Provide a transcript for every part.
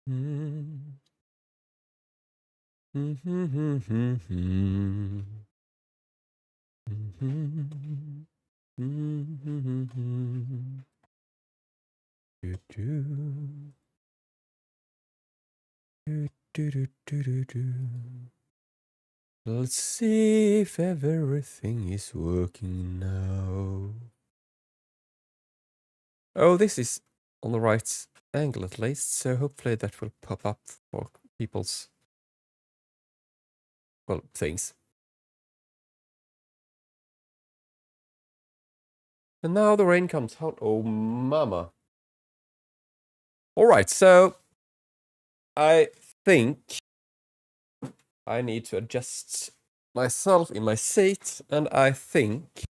Mm. Let's see if everything is working now. Oh, this is on the right angle at least, so hopefully that will pop up for people's, well, things. And now the rain comes out. Oh, mama. Alright, so I think I need to adjust myself in my seat, and I think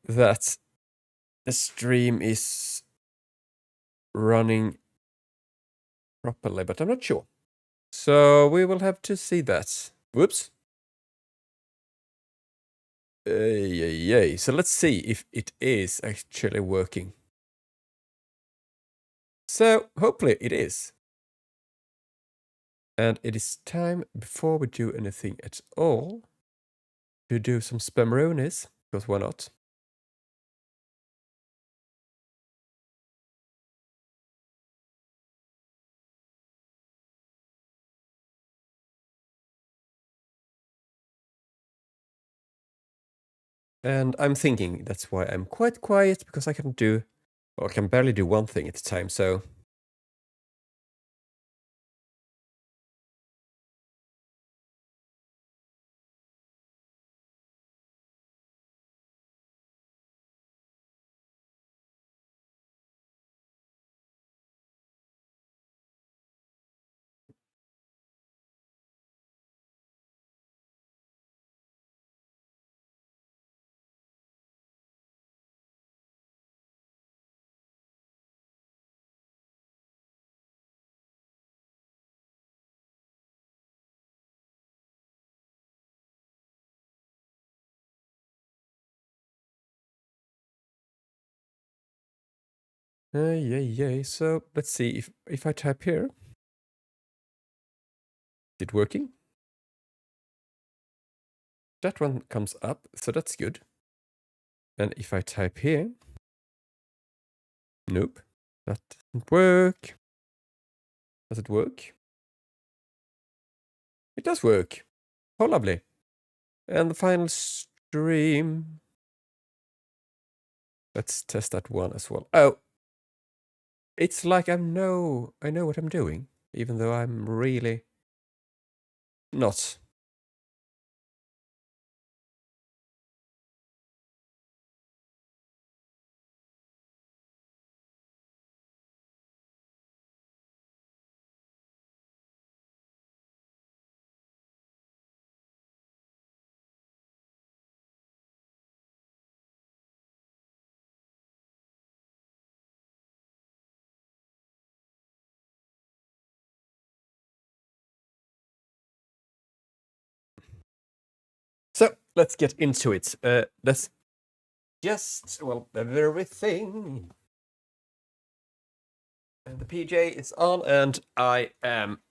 that the stream is running properly, but I'm not sure. So we will have to see that. Whoops. Yay. So let's see if it is actually working. So hopefully it is. And it is time, before we do anything at all, to do some spamronis, because why not? And I'm thinking that's why I'm quite quiet, because I can barely do one thing at a time, so... Yay. So let's see if I type here. Is it working? That one comes up, so that's good. And if I type here... Nope. That doesn't work. Does it work? It does work. Oh, lovely. And the final stream... Let's test that one as well. Oh! It's like I know what I'm doing, even though I'm really not. So, let's get into it. Let's just, well, everything. And the PJ is on, and I am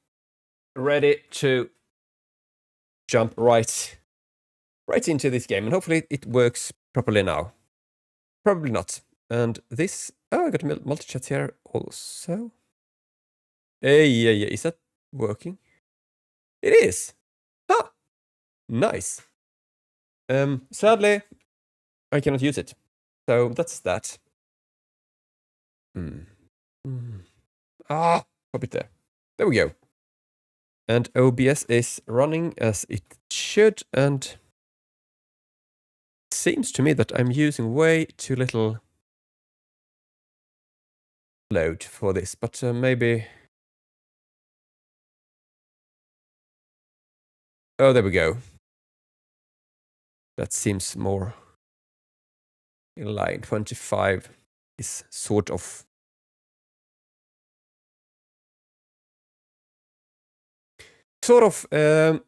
ready to jump right into this game. And hopefully it works properly now. Probably not. And this... Oh, I got a multi-chat here also. Yeah. Is that working? It is! Ah! Nice. Sadly, I cannot use it. So that's that. Pop it there. There we go. And OBS is running as it should, and it seems to me that I'm using way too little load for this, but maybe... Oh, there we go. That seems more in line. 25 is sort of... 3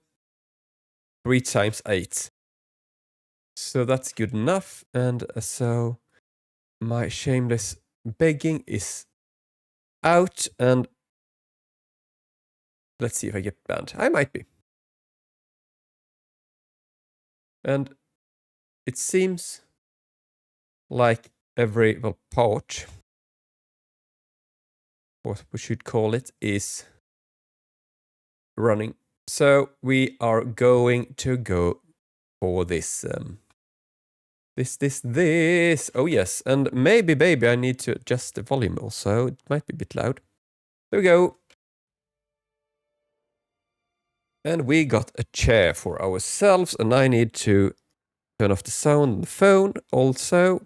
times 8. So that's good enough, and so my shameless begging is out, and let's see if I get banned. I might be. And it seems like every, well, part, what we should call it, is running. So we are going to go for this, this. Oh yes, and maybe, baby, I need to adjust the volume also. It might be a bit loud. There we go. And we got a chair for ourselves, and I need to turn off the sound on the phone also.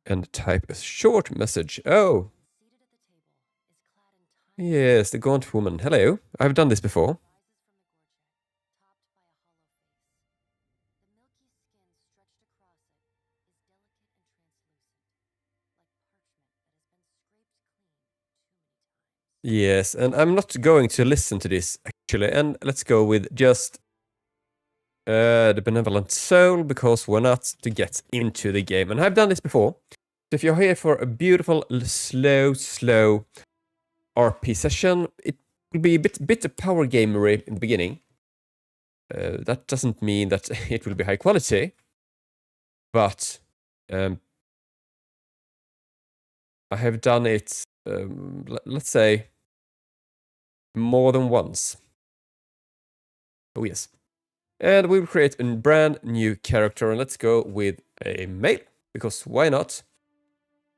And type a short message. Oh. Yes, the gaunt woman. Hello. I've done this before. Yes, and I'm not going to listen to this, actually. And let's go with just the Benevolent Soul, because we're not to get into the game. And I've done this before. So if you're here for a beautiful, slow RP session, it will be a bit power gamery in the beginning. That doesn't mean that it will be high quality, but I have done it, let's say, more than once. Oh yes. And we will create a brand new character, and let's go with a male, because why not?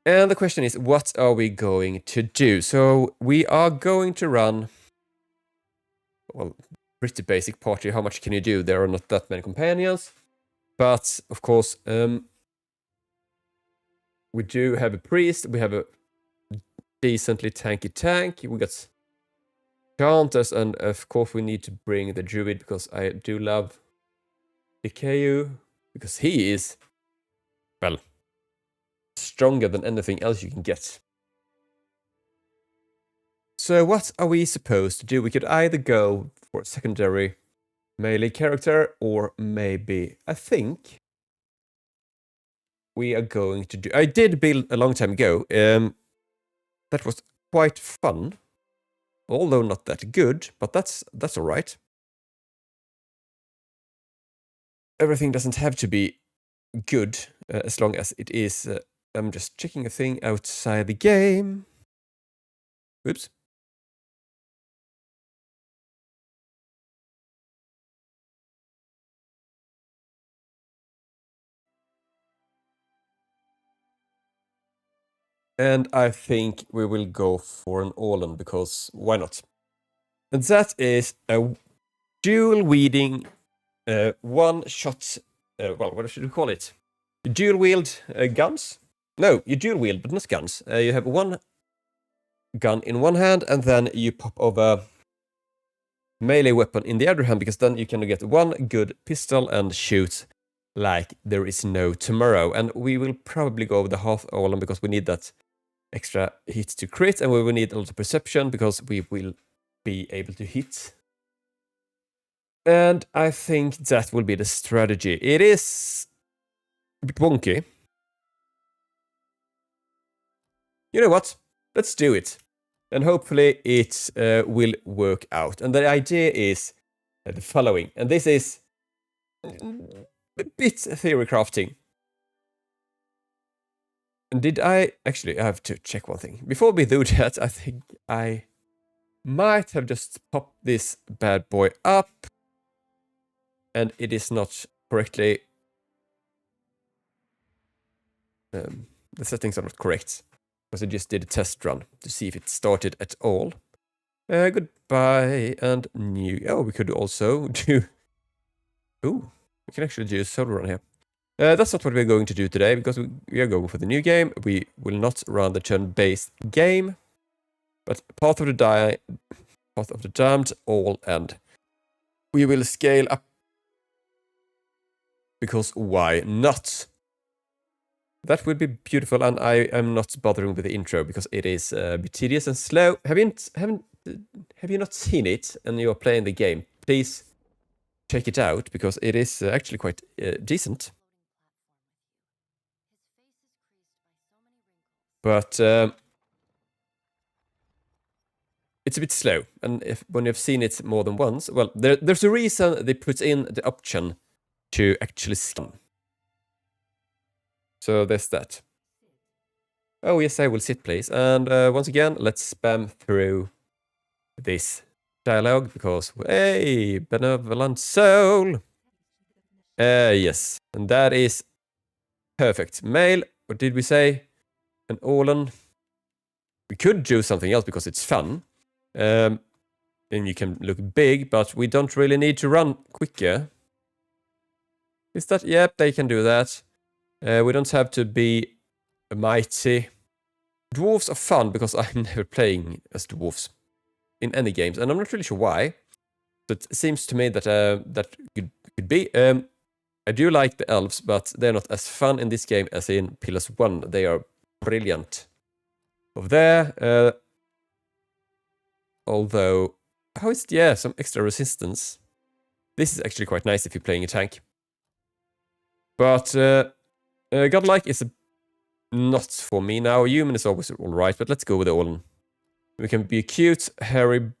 And the question is, what are we going to do? So we are going to run, well, pretty basic party. How much can you do? There are not that many companions, but of course, we do have a priest. We have a decently tanky tank. We got counters, and of course we need to bring the druid, because I do love Ikayu, because he is, well, stronger than anything else you can get. So what are we supposed to do? We could either go for a secondary melee character, or maybe, I think we are going to do... I did build a long time ago. That was quite fun, although not that good, but that's all right. Everything doesn't have to be good, as long as it is... I'm just checking a thing outside the game. Oops. And I think we will go for an all-in, because why not? And that is a dual-wielding, one-shot... well, what should we call it? Dual-wield guns? No, you dual-wield, but not guns. You have one gun in one hand, and then you pop over melee weapon in the other hand, because then you can get one good pistol and shoot like there is no tomorrow. And we will probably go with the half all-in, because we need that extra hit to crit, and we will need a lot of perception, because we will be able to hit. And I think that will be the strategy. It is a bit wonky. You know what? Let's do it. And hopefully it will work out. And the idea is the following. And this is a bit theory crafting. And did I... Actually, I have to check one thing. Before we do that, I think I might have just popped this bad boy up. And it is not correctly... the settings are not correct, because I just did a test run to see if it started at all. Goodbye and new... Oh, we could also do... Ooh, we can actually do a solo run here. That's not what we're going to do today, because we are going for the new game. We will not run the turn-based game, but Path of the Damned, all, and we will scale up, because why not? That would be beautiful, and I am not bothering with the intro, because it is a bit tedious and slow. Have you not seen it and you're playing the game? Please check it out, because it is actually quite decent. But it's a bit slow. And when you've seen it more than once, well, there's a reason they put in the option to actually scan. So there's that. Oh, yes, I will sit, please. And once again, let's spam through this dialogue because, hey, benevolent soul. Yes, and that is perfect. Male, what did we say? An Orlan. We could do something else because it's fun. And you can look big, but we don't really need to run quicker. Is that? Yep, they can do that. We don't have to be mighty. Dwarves are fun because I'm never playing as dwarves in any games, and I'm not really sure why. But it seems to me that that could be. I do like the elves, but they're not as fun in this game as in Pillars 1. They are brilliant. Over there, although, how is it? Yeah, some extra resistance. This is actually quite nice if you're playing a tank. But Godlike is not for me now. Human is always alright, but let's go with Orlan. We can be a cute, hairy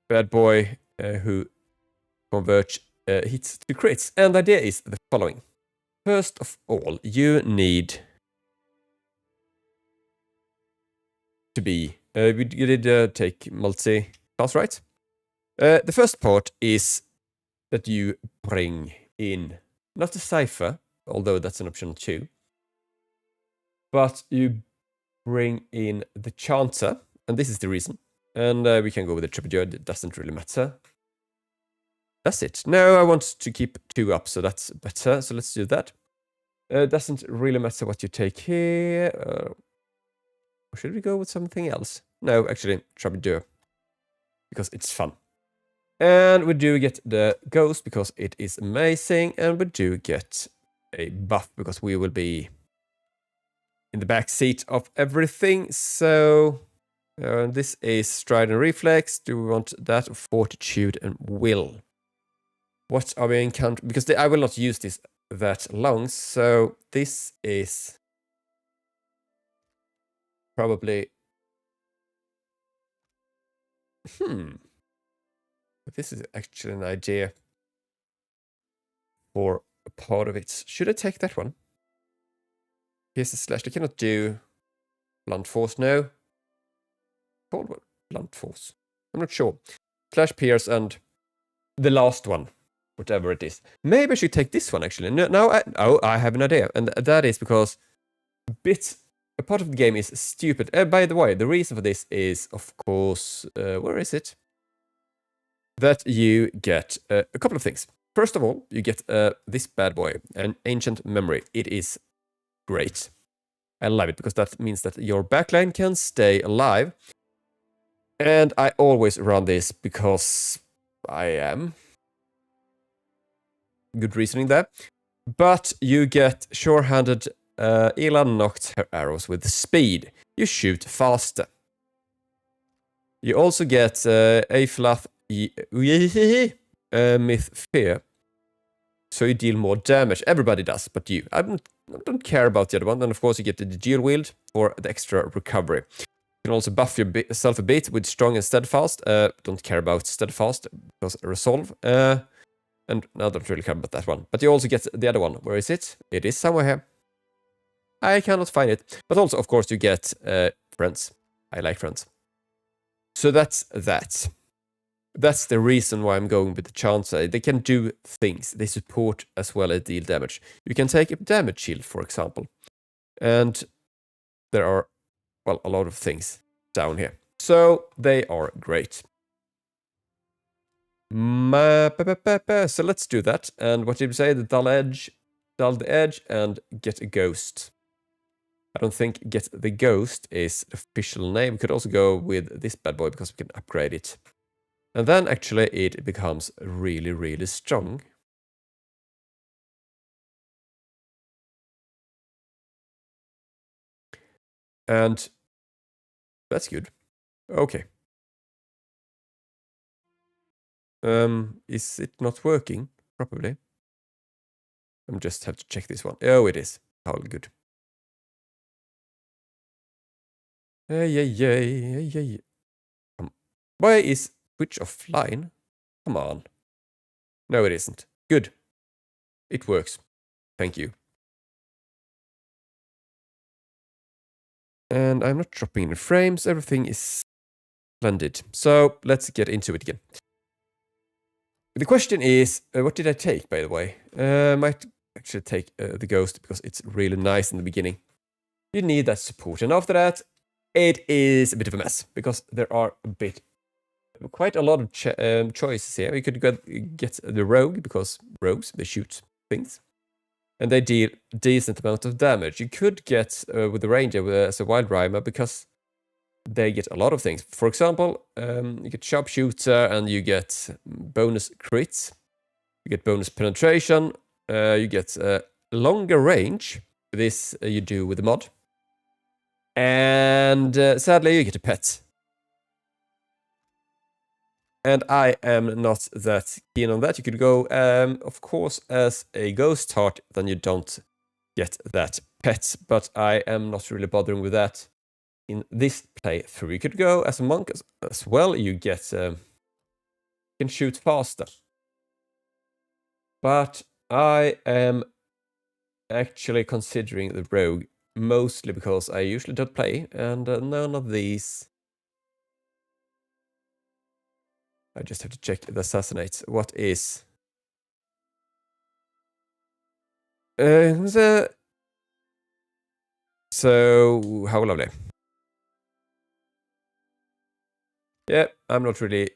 bad boy who converts hits to crits. And the idea is the following. First of all, you need to be... you did take multi-class, right? The first part is that you bring in, not a cipher, although that's an option too, but you bring in the chanter, and this is the reason. And we can go with the troubadour, it doesn't really matter. That's it. No, I want to keep 2 up, so that's better, so let's do that. Doesn't really matter what you take here. Or should we go with something else? No, actually, troubadour, because it's fun. And we do get the ghost because it is amazing, and we do get a buff because we will be in the back seat of everything. So this is stride and reflex. Do we want that? Fortitude and will. What are we encountering? Because I will not use this that long, so this is probably... This is actually an idea for a part of it. Should I take that one? Here's a slash. I cannot do blunt force, no. Called what? Blunt force. I'm not sure. Slash pierce and the last one, whatever it is. Maybe I should take this one actually. No, I have an idea, and that is because a part of the game is stupid. By the way, the reason for this is, of course, where is it? That you get a couple of things. First of all, you get this bad boy, an ancient memory. It is great. I love it because that means that your backline can stay alive. And I always run this because I am. Good reasoning there. But you get sure-handed Elan knocked her arrows with speed. You shoot faster. You also get Aflath Myth Fear. So you deal more damage. Everybody does, but you. I don't care about the other one. And of course you get the dual wield for the extra recovery. You can also buff yourself a bit with strong and steadfast. Don't care about steadfast because resolve. And I don't really care about that one. But you also get the other one. Where is it? It is somewhere here. I cannot find it. But also, of course, you get friends. I like friends. So that's that. That's the reason why I'm going with the Chancer. They can do things. They support as well as deal damage. You can take a damage shield, for example. And there are, well, a lot of things down here. So they are great. So let's do that. And what did you say? The dull the edge, and get a ghost. I don't think get the ghost is the official name. We could also go with this bad boy because we can upgrade it. And then actually it becomes really, really strong. And that's good. Okay. Is it not working properly? I just have to check this one. Oh, it is. How good. Yay. Why is switch offline? Come on. No, it isn't. Good. It works. Thank you. And I'm not dropping any frames. Everything is splendid. So let's get into it again. The question is, what did I take, by the way? I might actually take the Ghost because it's really nice in the beginning. You need that support. And after that, it is a bit of a mess because there are quite a lot of choices here. You could get the Rogue because rogues, they shoot things. And they deal decent amount of damage. You could get with the Ranger as a Wild Rhymer because they get a lot of things. For example, you get Sharpshooter and you get bonus crits. You get bonus penetration. You get longer range. This you do with the mod. And sadly, you get a pet. And I am not that keen on that. You could go, of course, as a ghost heart, then you don't get that pet. But I am not really bothering with that in this playthrough. You could go as a monk as well. You get, you can shoot faster. But I am actually considering the rogue, mostly because I usually don't play, and none of these. I just have to check the assassinate. What is so how lovely. Yeah, I'm not really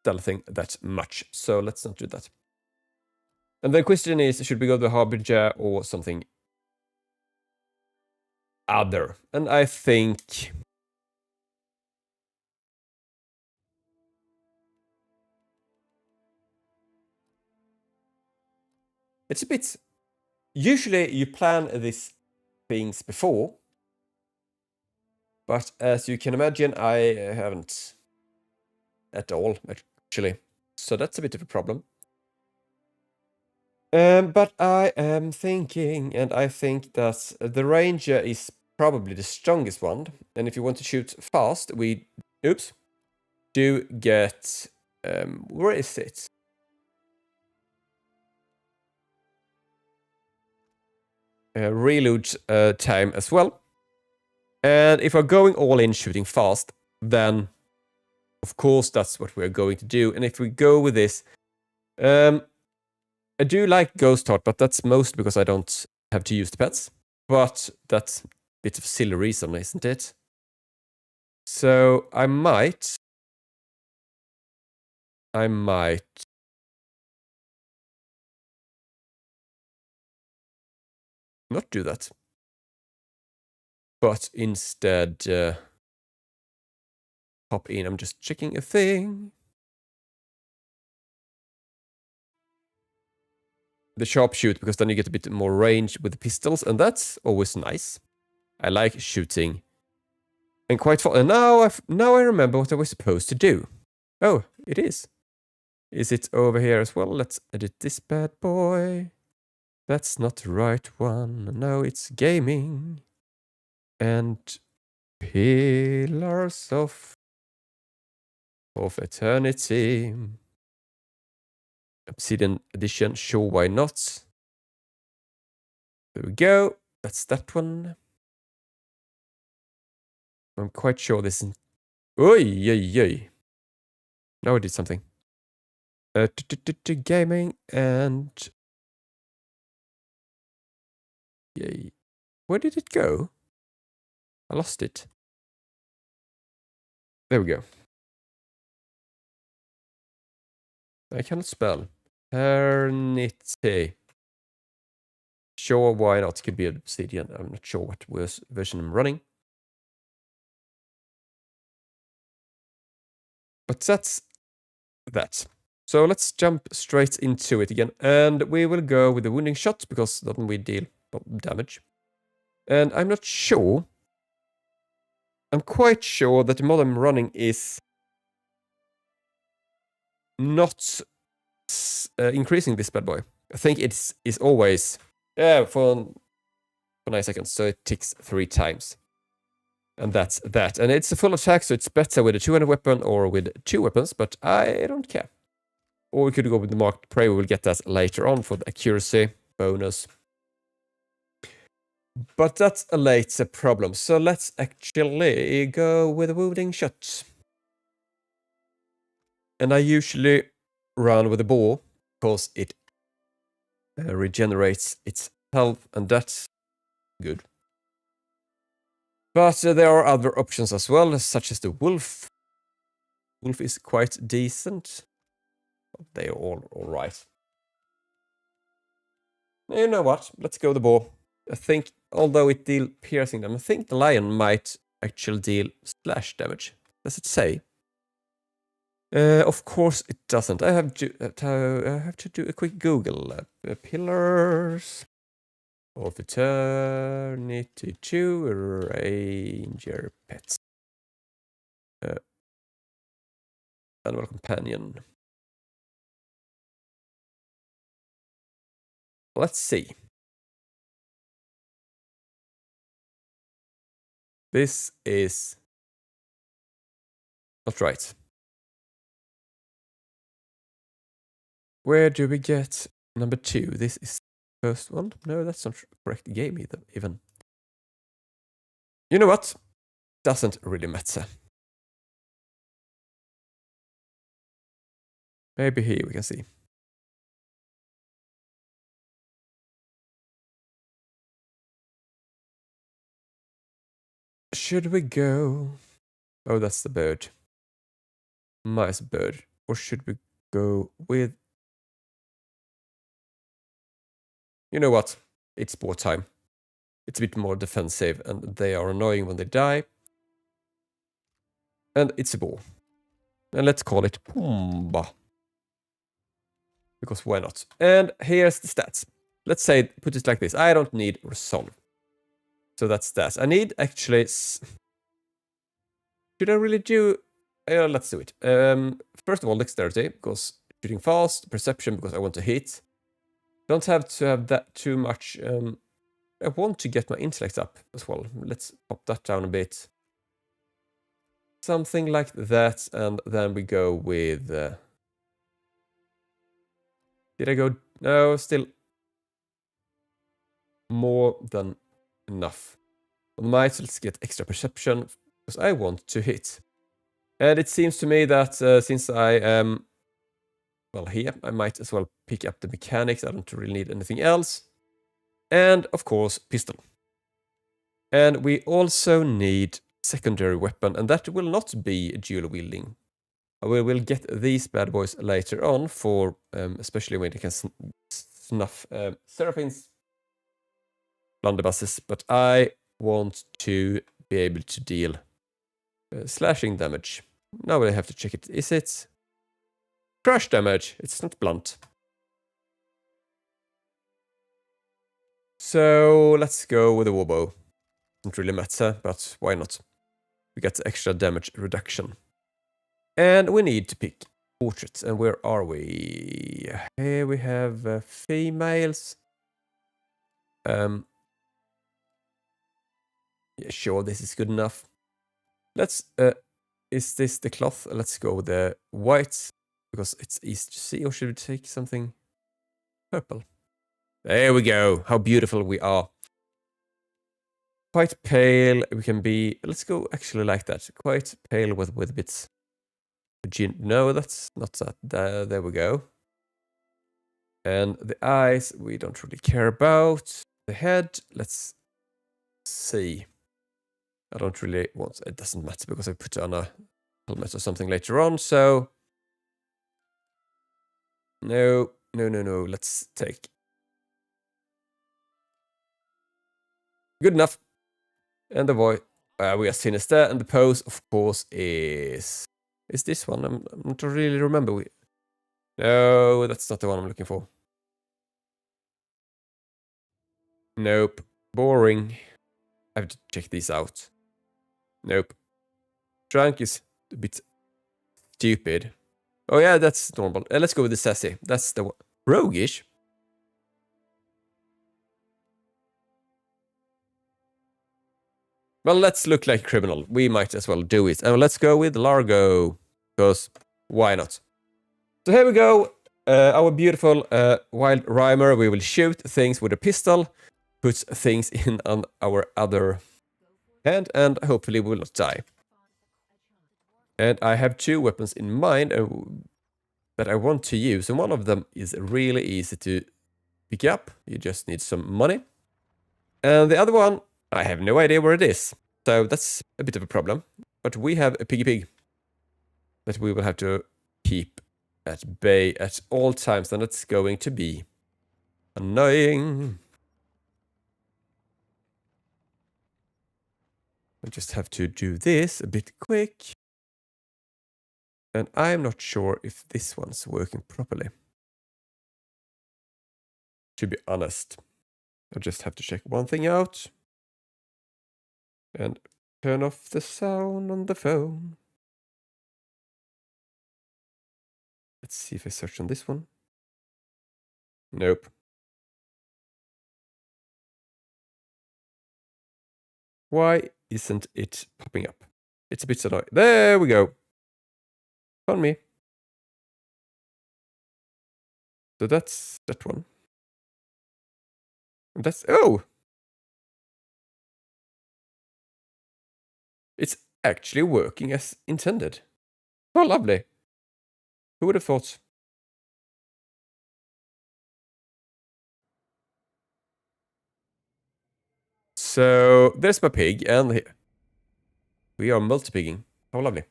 stealthing that much, so let's not do that. And the question is, should we go to the Harbinger or something other? And I think it's a bit. Usually you plan these things before, but as you can imagine, I haven't at all, actually. So that's a bit of a problem. But I am thinking, and I think that the Ranger is probably the strongest one. And if you want to shoot fast, we do get, where is it? Reload time as well. And if we're going all in shooting fast, then of course that's what we're going to do. And if we go with this, I do like Ghost Heart, but that's mostly because I don't have to use the pets. But that's a bit of a silly reason, isn't it? So I might not do that. But instead hop in. I'm just checking a thing. The sharpshoot, because then you get a bit more range with the pistols, and that's always nice. I like shooting. And quite far. And now I remember what I was supposed to do. Oh, it is. Is it over here as well? Let's edit this bad boy. That's not the right one. No, it's gaming. And Pillars of Eternity. Obsidian Edition, sure, why not? There we go. That's that one. I'm quite sure this is... Oy. Now I did something. Gaming and... Yay. Where did it go? I lost it. There we go. I cannot spell. Eternity. Sure, why not? It could be Obsidian. I'm not sure what version I'm running. But that's that. So let's jump straight into it again. And we will go with the wounding shot, because then we deal damage. And I'm not sure. I'm quite sure that the mod I'm running is not increasing this bad boy. I think it's always for 9 seconds, so it ticks 3 times. And that's that. And it's a full attack, so it's better with a two-handed weapon or with two weapons, but I don't care. Or we could go with the marked prey. We will get that later on for the accuracy bonus. But that's a later problem. So let's actually go with a wounding shot. And I usually run with a bow because it regenerates its health, and that's good. But there are other options as well, such as the wolf. Wolf is quite decent. They are all right. You know what? Let's go the bow. I think, although it deals piercing damage, I think the lion might actually deal splash damage. Does it say? Of course it doesn't. I have to do a quick Google. Pillars of Eternity 2 Ranger Pets. Animal Companion. Let's see. This is not right. Where do we get number 2? This is the first one. No, that's not correct game either, even. You know what? Doesn't really matter. Maybe here we can see. Should we go? Oh, that's the bird. Mice bird. Or should we go with... You know what? It's boar time. It's a bit more defensive, and they are annoying when they die. And it's a boar. And let's call it Pumba. Because why not? And here's the stats. Let's say, put it like this. I don't need resolve. So that's that. I need actually... Should I really do... let's do it. First of all, dexterity, because shooting fast. Perception, because I want to hit. Don't have to have that too much... I want to get my intellect up as well. Let's pop that down a bit. Something like that, and then we go with... Did I go... No, still... More than enough. On might, let's get extra perception, because I want to hit. And it seems to me that since I am... Well, here, I might as well pick up the mechanics. I don't really need anything else. And, of course, pistol. And we also need secondary weapon, and that will not be dual wielding. We will get these bad boys later on for, especially when you can snuff Seraphim's blunderbusses, but I want to be able to deal slashing damage. Now I have to check it. Is it crush damage? It's not blunt. So let's go with a warbow. Doesn't really matter, but why not? We get extra damage reduction. And we need to pick portraits. And where are we? Here we have females. Yeah, sure, this is good enough. Let's, is this the cloth? Let's go with the white, because it's easy to see. Or should we take something purple? There we go. How beautiful we are. Quite pale. We can be... Let's go actually like that. Quite pale with bits. No, that's not that. There we go. And the eyes, we don't really care about. The head, let's see. I don't really want... It doesn't matter because I put on a helmet or something later on, so... No. Let's take... Good enough. And the voice, we are sinister, and the pose, of course, is this one? I'm not really remember. No, that's not the one I'm looking for. Nope. Boring. I have to check these out. Nope. Trunk is a bit stupid. Oh yeah, that's normal. Let's go with the sassy. That's the one. Roguish? Well, let's look like a criminal. We might as well do it. And let's go with Largo. Because why not? So here we go. Our beautiful wild rhymer. We will shoot things with a pistol. Put things in on our other hand. And hopefully we will not die. And I have 2 weapons in mind that I want to use. And one of them is really easy to pick up. You just need some money. And the other one, I have no idea where it is. So that's a bit of a problem. But we have a piggy pig that we will have to keep at bay at all times. And that's going to be annoying. I just have to do this a bit quick. And I'm not sure if this one's working properly. To be honest. I just have to check one thing out. And turn off the sound on the phone. Let's see if I search on this one. Nope. Why isn't it popping up? It's a bit annoying. There we go. On me. So that's that one. And that's... Oh! It's actually working as intended. Oh, lovely. Who would have thought? So, there's my pig, and we are multi-pigging. How lovely.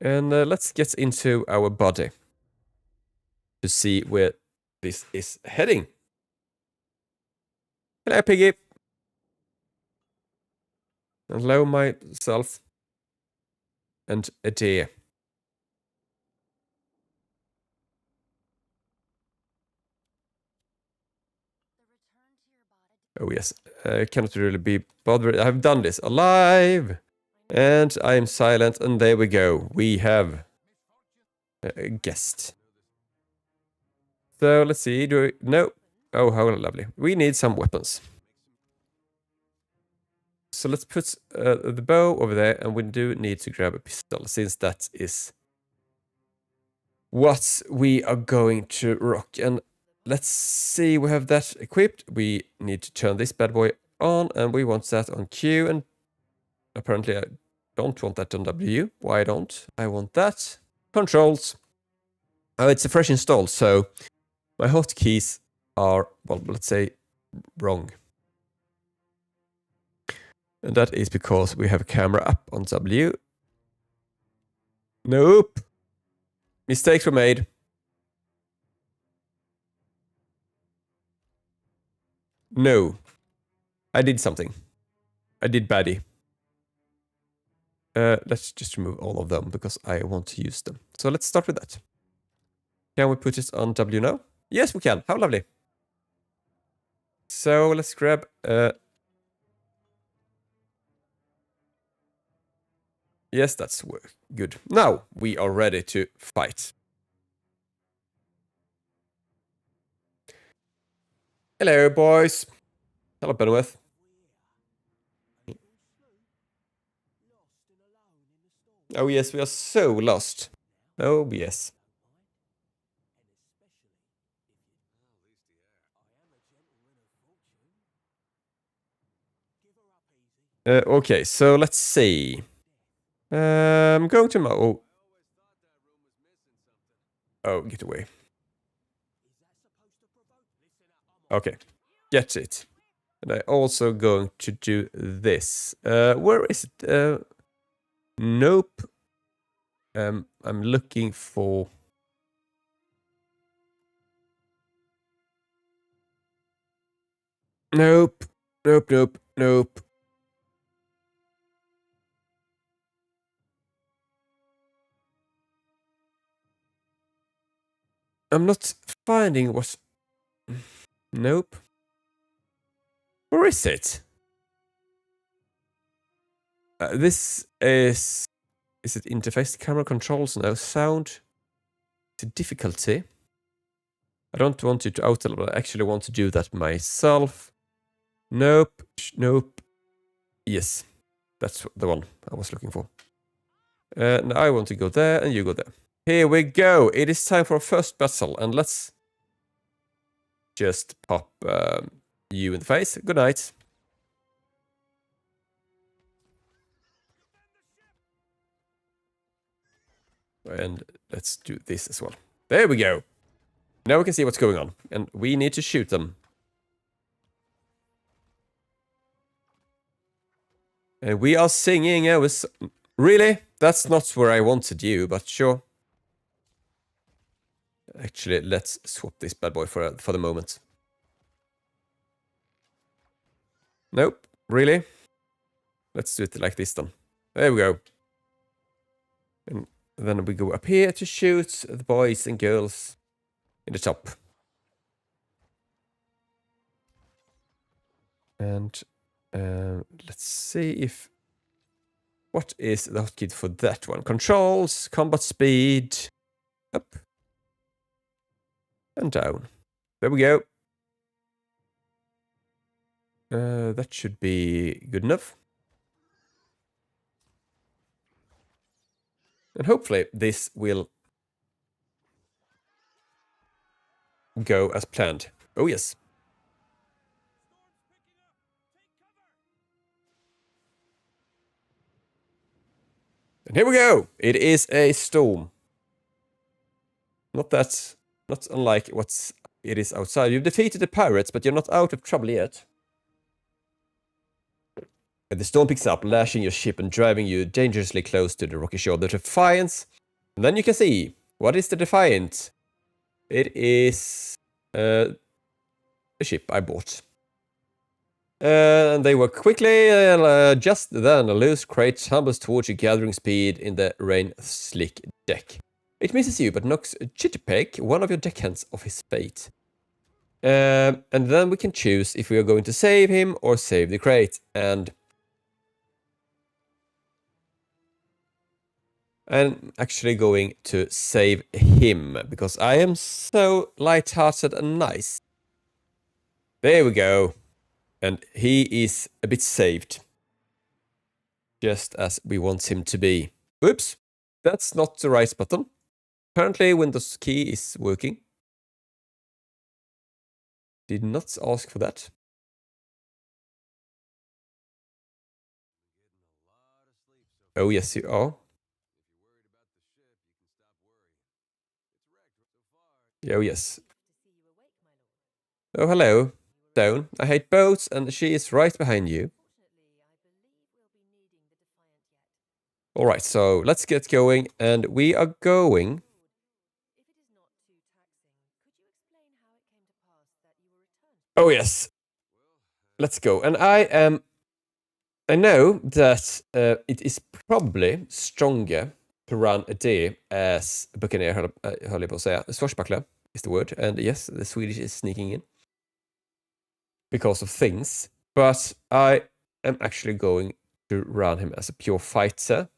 And let's get into our body to see where this is heading. Hello, piggy. Hello, myself. And a deer. Oh, yes. I cannot really be bothered. I've done this alive. And I'm silent. And there we go. We have a guest. So let's see. Do we... No. Oh, how lovely. We need some weapons. So let's put the bow over there. And we do need to grab a pistol. Since that is what we are going to rock. And let's see. We have that equipped. We need to turn this bad boy on. And we want that on Q. And apparently I don't want that on W. Why don't I want that? Controls. Oh, it's a fresh install, so my hotkeys are, well, let's say, wrong. And that is because we have a camera up on W. Nope. Mistakes were made. No. I did something. I did baddie. Let's just remove all of them because I want to use them. So let's start with that. Can we put it on W now? Yes, we can. How lovely. So let's grab... Yes, that's good. Now we are ready to fight. Hello, boys. Hello, Benweth. Oh, yes, we are so lost. Oh, yes. Okay, so let's see. I'm going to my... Oh, get away. Okay, get it. And I'm also going to do this. Where is it? Nope. I'm looking for... Nope. Nope, nope, nope. I'm not finding what... Nope. Where is it? This is... Is it interface? Camera controls? No. Sound? It's a difficulty. I don't want you to auto, but I actually want to do that myself. Nope. Nope. Yes. That's the one I was looking for. Now I want to go there and you go there. Here we go. It is time for our first battle. And let's just pop you in the face. Good night. And let's do this as well. There we go. Now we can see what's going on. And we need to shoot them. And we are singing. Really? That's not where I wanted you, but sure. Actually, let's swap this bad boy for the moment. Nope. Really? Let's do it like this then. There we go. And then we go up here to shoot the boys and girls in the top. And let's see if... What is the hotkey for that one? Controls, combat speed, up, and down. There we go. That should be good enough. And hopefully this will go as planned. Oh yes. And here we go! It is a storm. Not unlike what it is outside. You've defeated the pirates, but you're not out of trouble yet. And the storm picks up, lashing your ship and driving you dangerously close to the rocky shore of the Defiance. And then you can see, what is the Defiant? It is a ship I bought. And they work quickly, just then a loose crate tumbles towards you, gathering speed in the rain-slick deck. It misses you, but knocks Chitterpeck, one of your deckhands, off his fate. And then we can choose if we are going to save him or save the crate. And I'm actually going to save him, because I am so light-hearted and nice. There we go. And he is a bit saved. Just as we want him to be. Oops, that's not the right button. Apparently Windows key is working. Did not ask for that. Oh yes, you are. Oh yes. Oh hello, Stone. I hate boats and she is right behind you. Alright, so let's get going, and we are going... Oh yes. Let's go. And I know that it is probably stronger to run a day as Buccaneer, höll jag på att säga. Swashbuckler is the word. And yes, the Swedish is sneaking in. Because of things. But I am actually going to run him as a pure fighter.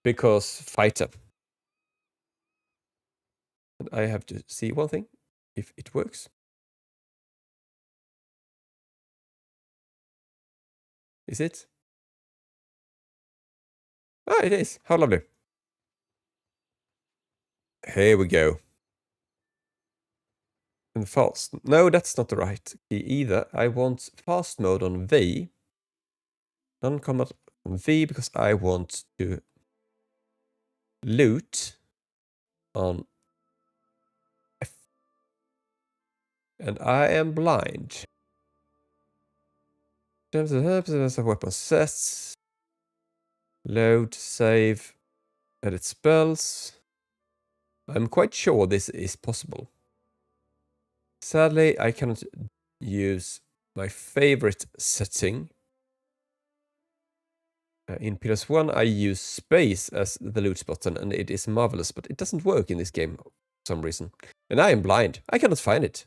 Because fighter. And I have to see one thing. If it works. Is it? Ah, it is. How lovely. Here we go. And fast. No, that's not the right key either. I want fast mode on V. Non-combat on V because I want to loot on F. And I am blind. Weapon sets. Load, save, edit spells. I'm quite sure this is possible. Sadly, I cannot use my favorite setting. In PS1, I use space as the loot button, and it is marvelous, but it doesn't work in this game for some reason. And I am blind. I cannot find it.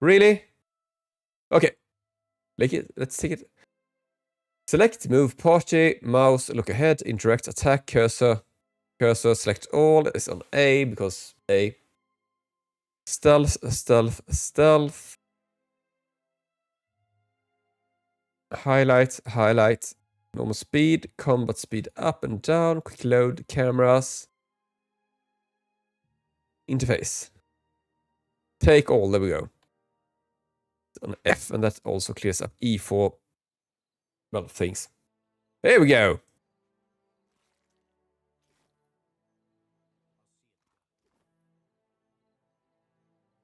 Really? Okay. Let's take it. Select, move, party, mouse, look ahead, interact, attack, cursor. Cursor, select all. It's on A because A. Stealth, stealth, stealth. Highlight, highlight. Normal speed, combat speed up and down, quick load, cameras. Interface. Take all, there we go. On F, and that also clears up E for, well, things. There we go.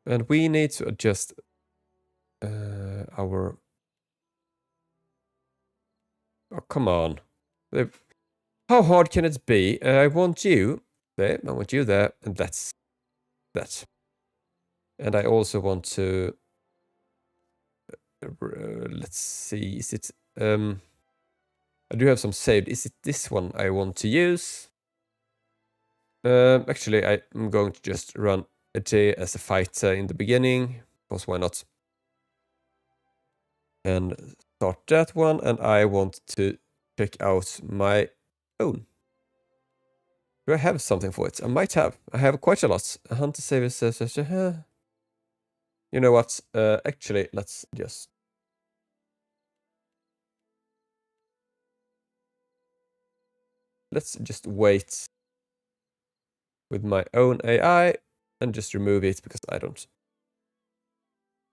And we need to adjust our... Oh, come on. How hard can it be? I want you there, I want you there, and that's that. And I also want to... let's see, is it... I do have some saved. Is it this one I want to use? Actually, I'm going to just run a J as a fighter in the beginning, because why not? And start that one, and I want to check out my own. Do I have something for it? I might have. I have quite a lot. A hunter saver says, you know what? Actually, let's just... Let's just wait with my own AI and just remove it because I don't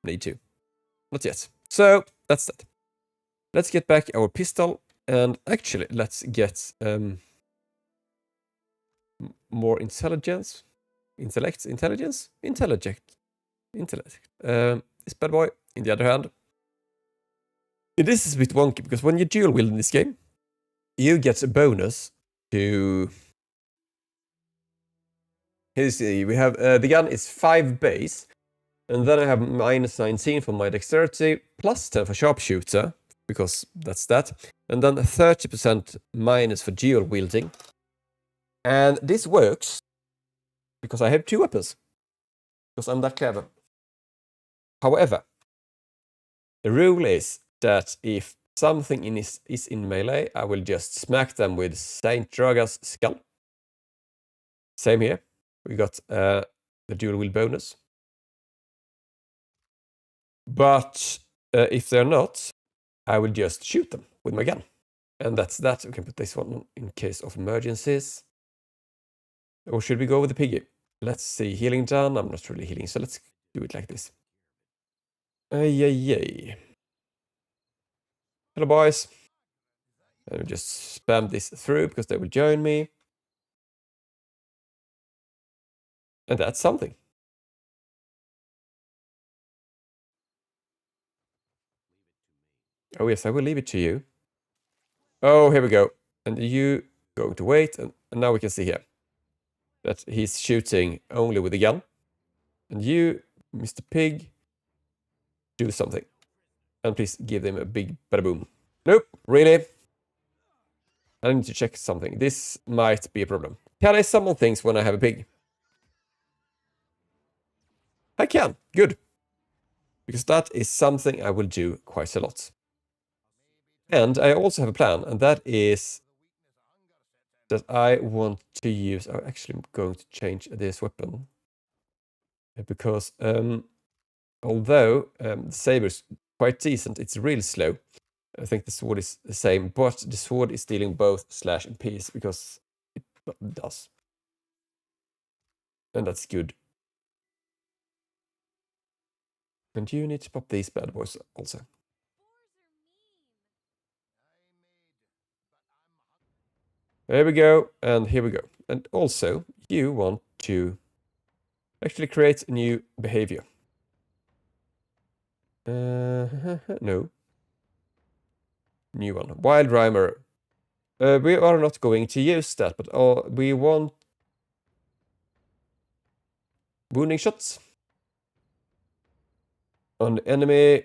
need to. Not yet. So that's that. Let's get back our pistol, and actually let's get more intelligence. Intellect. This bad boy, in the other hand. This is a bit wonky because when you dual wield in this game, you get a bonus to... Here see, we have the gun is 5 base, and then I have minus 19 for my dexterity, plus 10 for sharpshooter, because that's that, and then 30% minus for dual wielding. And this works because I have 2 weapons, because I'm that clever. However, the rule is that if something is in melee, I will just smack them with Saint Draga's skull. Same here. We got the dual wield bonus. But if they're not, I will just shoot them with my gun. And that's that. We can put this one in case of emergencies. Or should we go with the piggy? Let's see. Healing done. I'm not really healing, so let's do it like this. Yay. Hello, boys. I'll just spam this through because they will join me. And that's something. Oh, yes, I will leave it to you. Oh, here we go. And you going to wait. And now we can see here that he's shooting only with a gun. And you, Mr. Pig, do something. And please give them a big bada-boom. Nope, really? I need to check something. This might be a problem. Can I summon things when I have a pig? I can. Good. Because that is something I will do quite a lot. And I also have a plan, and that is that I want to use... I'm actually going to change this weapon. Because although the saber's quite decent, it's real slow. I think the sword is the same, but the sword is dealing both slash and pierce because it does. And that's good. And you need to pop these bad boys also. There we go, and here we go. And also, you want to actually create a new behavior. No. New one. Wild Rhymer. We are not going to use that, but we want wounding shots on the enemy.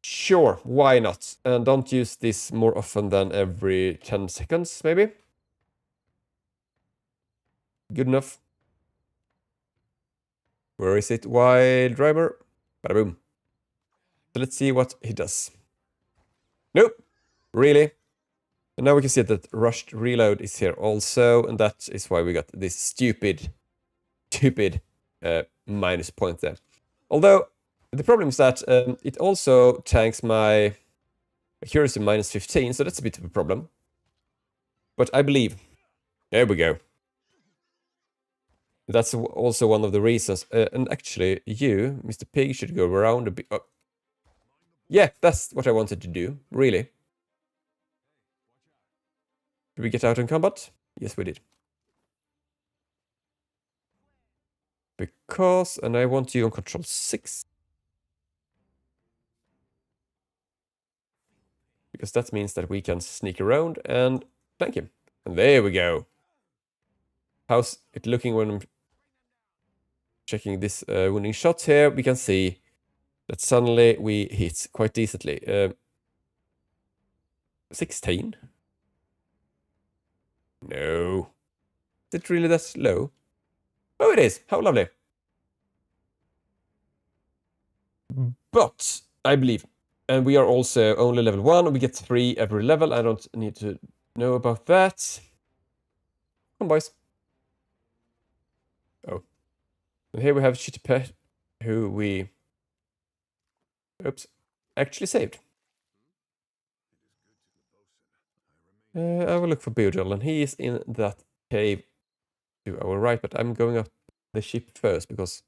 Sure, why not? And don't use this more often than every 10 seconds, maybe? Good enough. Where is it? Wild Driver. Bada boom. So let's see what he does. Nope. Really? And now we can see that rushed reload is here also, and that is why we got this stupid minus point there. Although, the problem is that it also tanks my accuracy minus 15, so that's a bit of a problem. But I believe. There we go. That's also one of the reasons. And actually, you, Mr. Pig, should go around a bit. Oh. Yeah, that's what I wanted to do, really. Did we get out in combat? Yes, we did. Because, and I want you on control 6. Because that means that we can sneak around and flank him. And there we go. How's it looking when I'm checking this wounding shot here? We can see that suddenly we hit quite decently. 16? No. Is it really that low? Oh, it is. How lovely. But, I believe. And we are also only level 1. We get 3 every level. I don't need to know about that. Come on, boys. Oh. And here we have Shitty Pet, who we... Oops. Actually saved. I will look for Beodril, and he is in that cave to our right, but I'm going up the ship first, because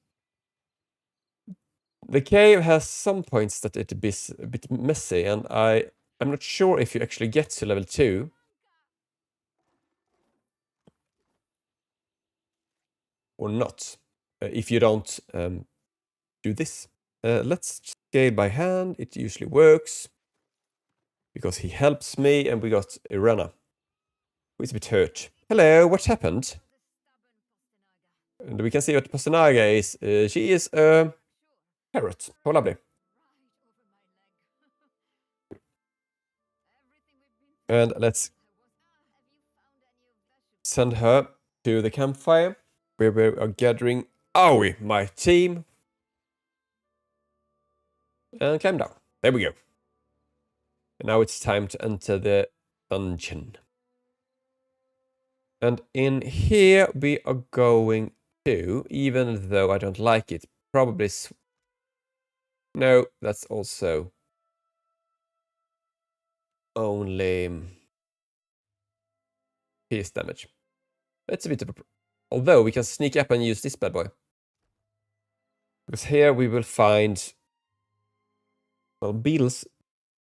the cave has some points that it is a bit messy, and I'm not sure if you actually get to level 2. Or not, if you don't do this. Let's scale by hand, it usually works. Because he helps me, and we got Irana, who is a bit hurt. Hello, what happened? And we can see what Pastanaga is. She is a parrot. How lovely. And let's send her to the campfire, where we are gathering Aoi, my team. And climb down. There we go. And now it's time to enter the dungeon. And in here we are going to, even though I don't like it, probably... No, that's also only pierce damage. That's a bit of a... Although we can sneak up and use this bad boy. Because here we will find... Well, beetles to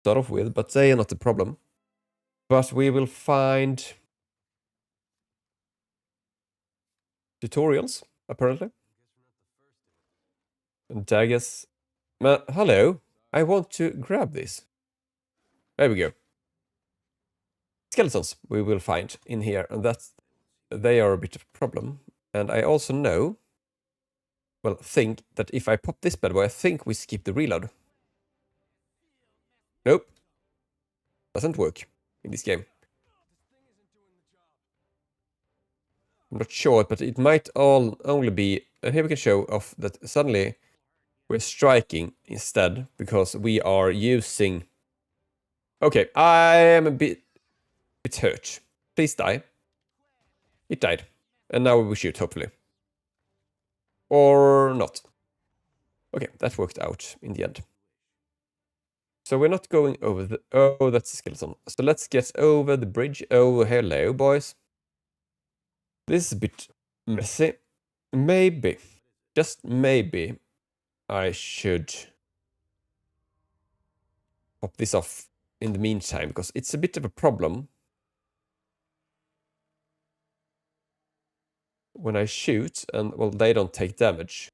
start off with, but they are not the problem. But we will find... tutorials, apparently. And daggers. Hello, I want to grab this. There we go. Skeletons we will find in here, and they are a bit of a problem. And I also know, well, think that if I pop this bad boy, I think we skip the reload. Nope. Doesn't work in this game. I'm not sure, but it might only be... And here we can show off that suddenly we're striking instead, because we are using... Okay, I am a bit hurt. Please die. It died. And now we shoot, hopefully. Or not. Okay, that worked out in the end. So we're not going over the... Oh, that's a skeleton. So let's get over the bridge. Oh, hello, boys. This is a bit messy. Maybe, just maybe, I should pop this off in the meantime, because it's a bit of a problem when I shoot, and, well, they don't take damage.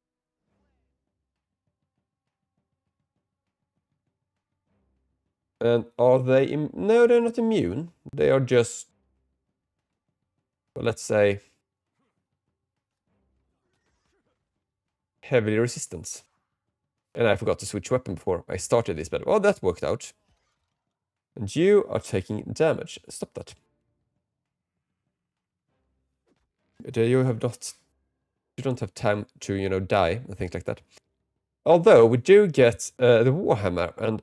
And are they... No, they're not immune. They are just... Well, let's say... heavily resistant. And I forgot to switch weapon before I started this, but... Oh, that worked out. And you are taking damage. Stop that. You have not... You don't have time to, you know, die and things like that. Although, we do get the Warhammer, and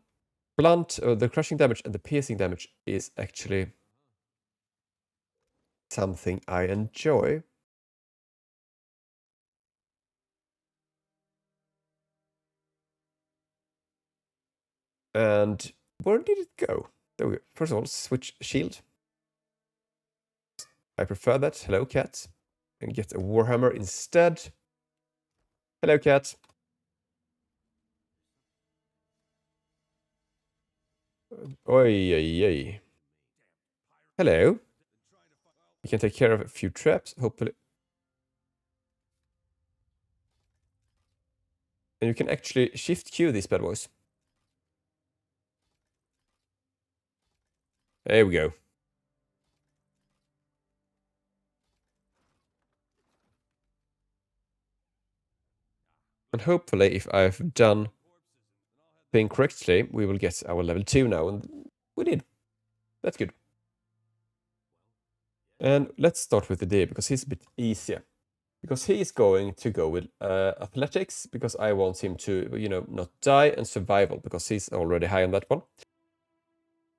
blunt, the crushing damage and the piercing damage is actually something I enjoy. And where did it go? There we go. First of all, switch shield. I prefer that. Hello, cat. And get a Warhammer instead. Hello, cat. Oi, oi, oi. Hello. You can take care of a few traps, hopefully. And you can actually shift Q these bad boys. There we go. And hopefully, if I've done thing correctly, we will get our level 2 now. And we did. That's good. And let's start with the D, because he's a bit easier. Because he's going to go with athletics, because I want him to, you know, not die, and survival, because he's already high on that one.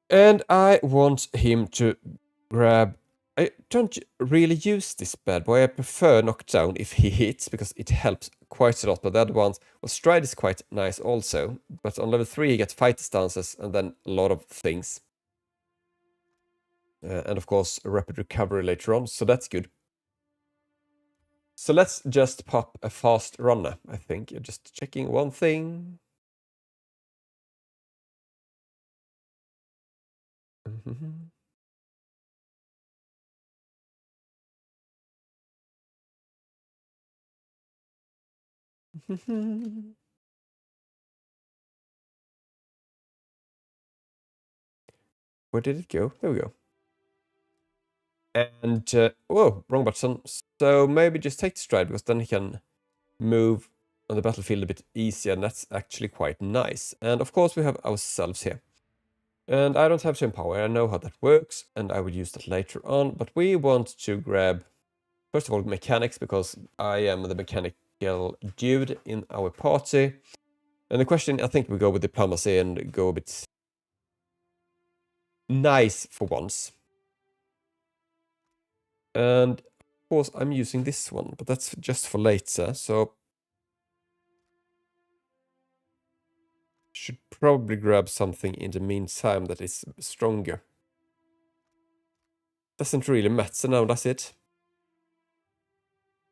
And I want him to grab... I don't really use this bad boy. I prefer knockdown if he hits, because it helps quite a lot. But the other ones... Well, stride is quite nice also. But on level 3 you get fight stances and then a lot of things. And of course, a rapid recovery later on, so that's good. So let's just pop a fast runner, I think. Just checking one thing. Where did it go? There we go. And, whoa, wrong button. So maybe just take the stride, because then he can move on the battlefield a bit easier, and that's actually quite nice. And of course we have ourselves here. And I don't have chain power, I know how that works, and I will use that later on. But we want to grab, first of all, mechanics, because I am the mechanical dude in our party. And the question, I think we go with diplomacy and go a bit nice for once. And of course I'm using this one, but that's just for later, so should probably grab something in the meantime that is stronger. Doesn't really matter now, does it?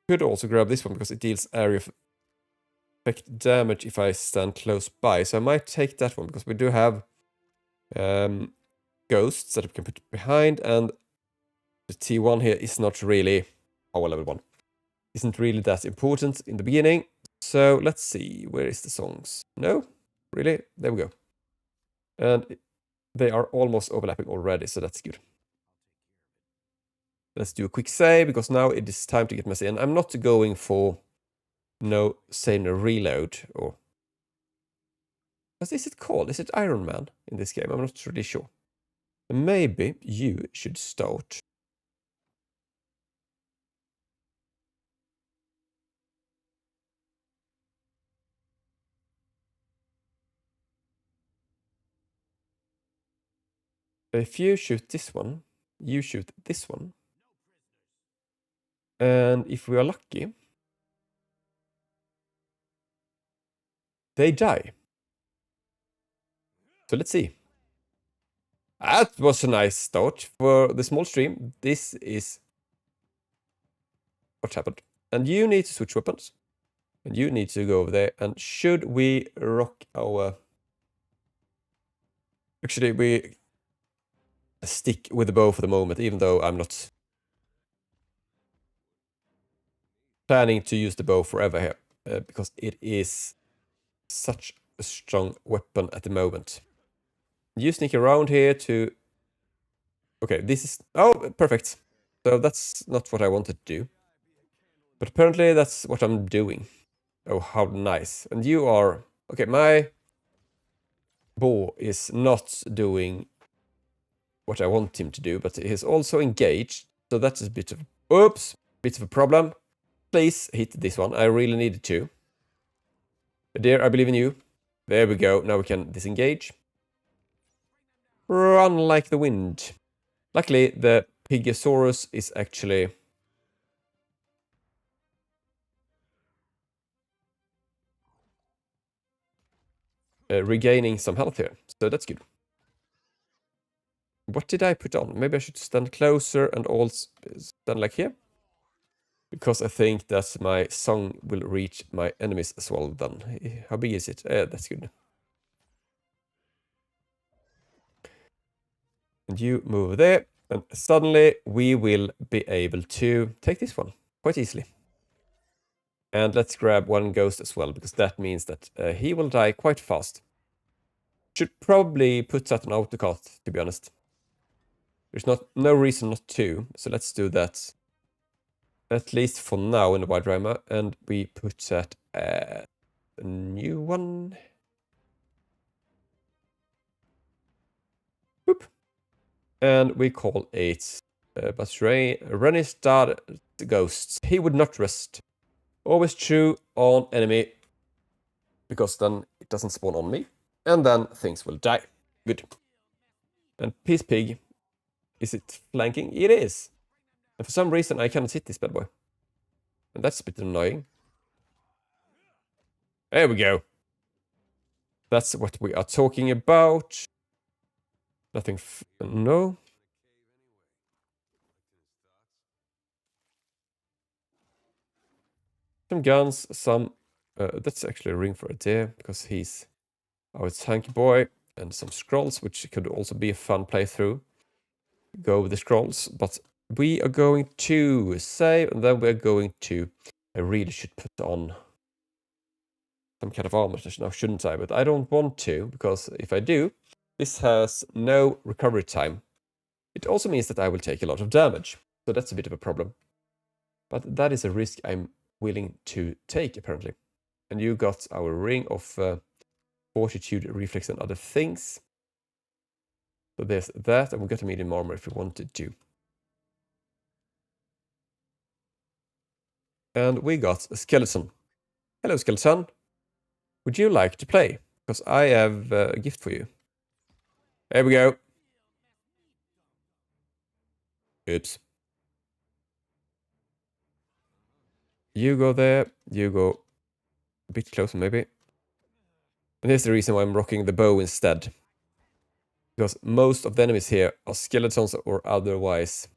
Could also grab this one because it deals area effect damage if I stand close by, so I might take that one because we do have ghosts that we can put behind, and the T1 here is not really our level 1. Isn't really that important in the beginning. So let's see, where is the songs? No? Really? There we go. And they are almost overlapping already, so that's good. Let's do a quick save, because now it is time to get messy. And I'm not going for no reload, or... What is it called? Is it Iron Man in this game? I'm not really sure. Maybe you should start. If you shoot this one, you shoot this one. And if we are lucky, they die. So let's see. That was a nice start for the small stream. This is what happened. And you need to switch weapons. And you need to go over there. And should we rock our... Actually, we stick with the bow for the moment, even though I'm not planning to use the bow forever here. Because it is such a strong weapon at the moment. You sneak around here to... Okay, this is... Oh, perfect. So that's not what I wanted to do. But apparently that's what I'm doing. Oh, how nice. And you are... Okay, my bow is not doing what I want him to do, but he is also engaged. So that's a bit of... Oops! Bit of a problem. Please hit this one. I really needed to. Dear, I believe in you. There we go. Now we can disengage. Run like the wind. Luckily, the Pigosaurus is actually regaining some health here, so that's good. What did I put on? Maybe I should stand closer and also stand like here. Because I think that my song will reach my enemies as well then. How big is it? That's good. And you move there. And suddenly we will be able to take this one quite easily. And let's grab one ghost as well, because that means that he will die quite fast. Should probably put that on autocut, to be honest. There's no reason not to, so let's do that. At least for now in the wide drama, and we put that a new one. Boop. And we call it Renistad Ghosts. He would not rest. Always true on enemy, because then it doesn't spawn on me, and then things will die. Good. And Peace Pig, is it flanking? It is. And for some reason I cannot hit this bad boy. And that's a bit annoying. There we go. That's what we are talking about. Nothing. No. Some guns, some. That's actually a ring for a deer, because he's our tanky boy. And some scrolls, which could also be a fun playthrough. Go with the scrolls, but we are going to save, and then we're going to. I really should put on some kind of armor now, shouldn't I? But I don't want to, because if I do, this has no recovery time. It also means that I will take a lot of damage, so that's a bit of a problem. But that is a risk I'm willing to take, apparently. And you got our ring of fortitude, reflex, and other things. So there's that, and we got a medium armor if we wanted to. And we got a skeleton. Hello, skeleton. Would you like to play? Because I have a gift for you. There we go. Oops. You go there. You go a bit closer, maybe. And here's the reason why I'm rocking the bow instead. Because most of the enemies here are skeletons or otherwise.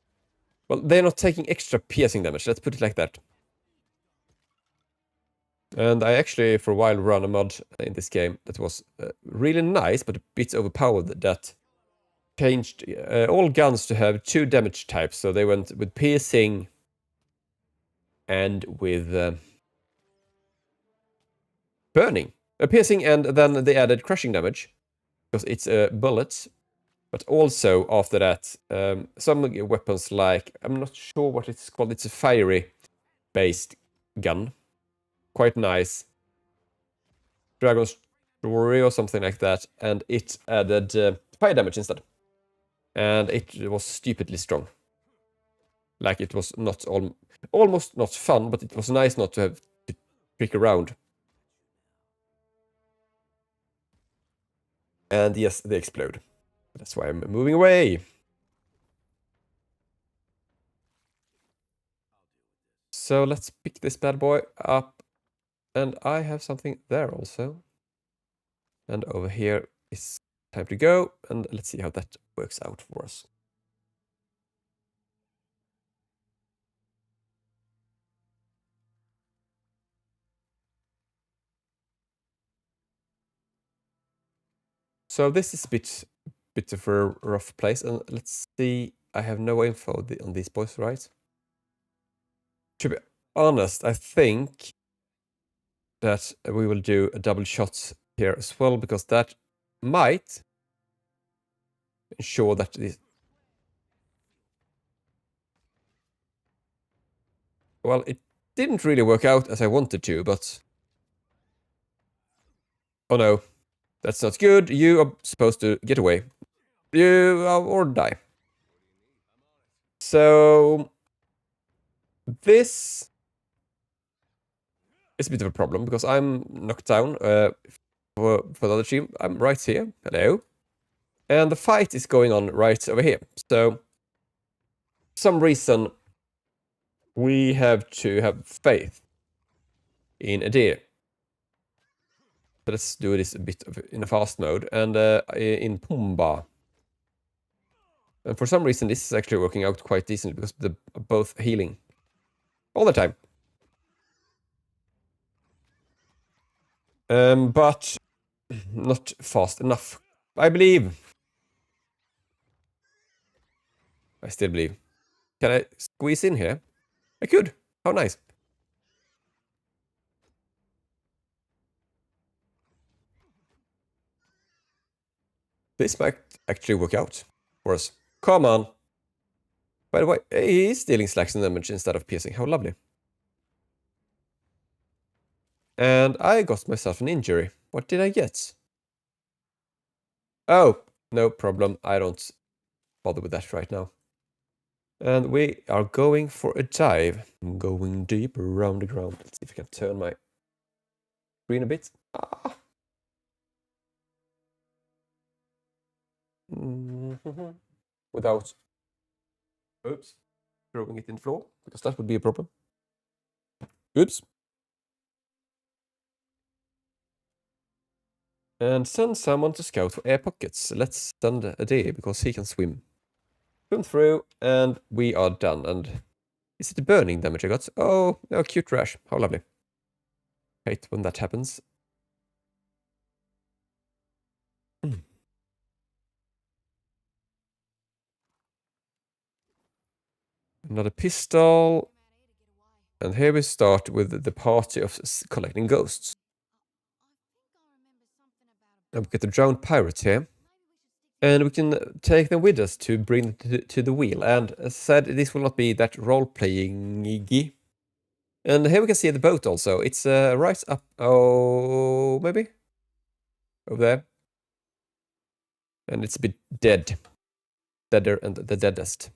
Well, they're not taking extra piercing damage. Let's put it like that. And I actually, for a while, ran a mod in this game that was really nice, but a bit overpowered. That changed all guns to have 2 damage types. So they went with piercing and with burning. Piercing, and then they added crushing damage, because it's a bullet. But also, after that, some weapons like, I'm not sure what it's called, it's a fiery-based gun. Quite nice. Dragon's Story or something like that, and it added fire damage instead. And it was stupidly strong. Like, it was not almost not fun, but it was nice not to have to trick around. And yes, they explode. That's why I'm moving away. So let's pick this bad boy up. And I have something there also. And over here is time to go. And let's see how that works out for us. So this is a bit of a rough place. And let's see. I have no info on these boys, right? To be honest, I think that we will do a double shot here as well, because that might ensure that this... Well, it didn't really work out as I wanted to, but... Oh no, that's not good. You are supposed to get away. You or die. So... This is a bit of a problem, because I'm knocked down. For the other team, I'm right here. Hello. And the fight is going on right over here. So some reason we have to have faith in a deer. So let's do this a bit in a fast mode and in Pumba. And for some reason this is actually working out quite decently because they're both healing all the time. But not fast enough. I believe. I still believe. Can I squeeze in here? I could. How nice. This might actually work out for us. Come on. By the way, he is dealing slashing damage instead of piercing. How lovely. And I got myself an injury. What did I get? Oh, no problem. I don't bother with that right now. And we are going for a dive. I'm going deep around the ground. Let's see if I can turn my screen a bit. Ah. Without, oops, throwing it in the floor, because that would be a problem. Oops. And send someone to scout for air pockets. Let's send a deer, because he can swim. Swim through, and we are done. And is it the burning damage I got? Oh, no, cute rash. How lovely. Hate when that happens. Another pistol. And here we start with the party of collecting ghosts. And we get the drowned pirate here. And we can take them with us to bring them to the wheel. And as I said, this will not be that role-playing-y. And here we can see the boat also. It's right up... Oh, maybe? Over there. And it's a bit dead. Deader and the deadest.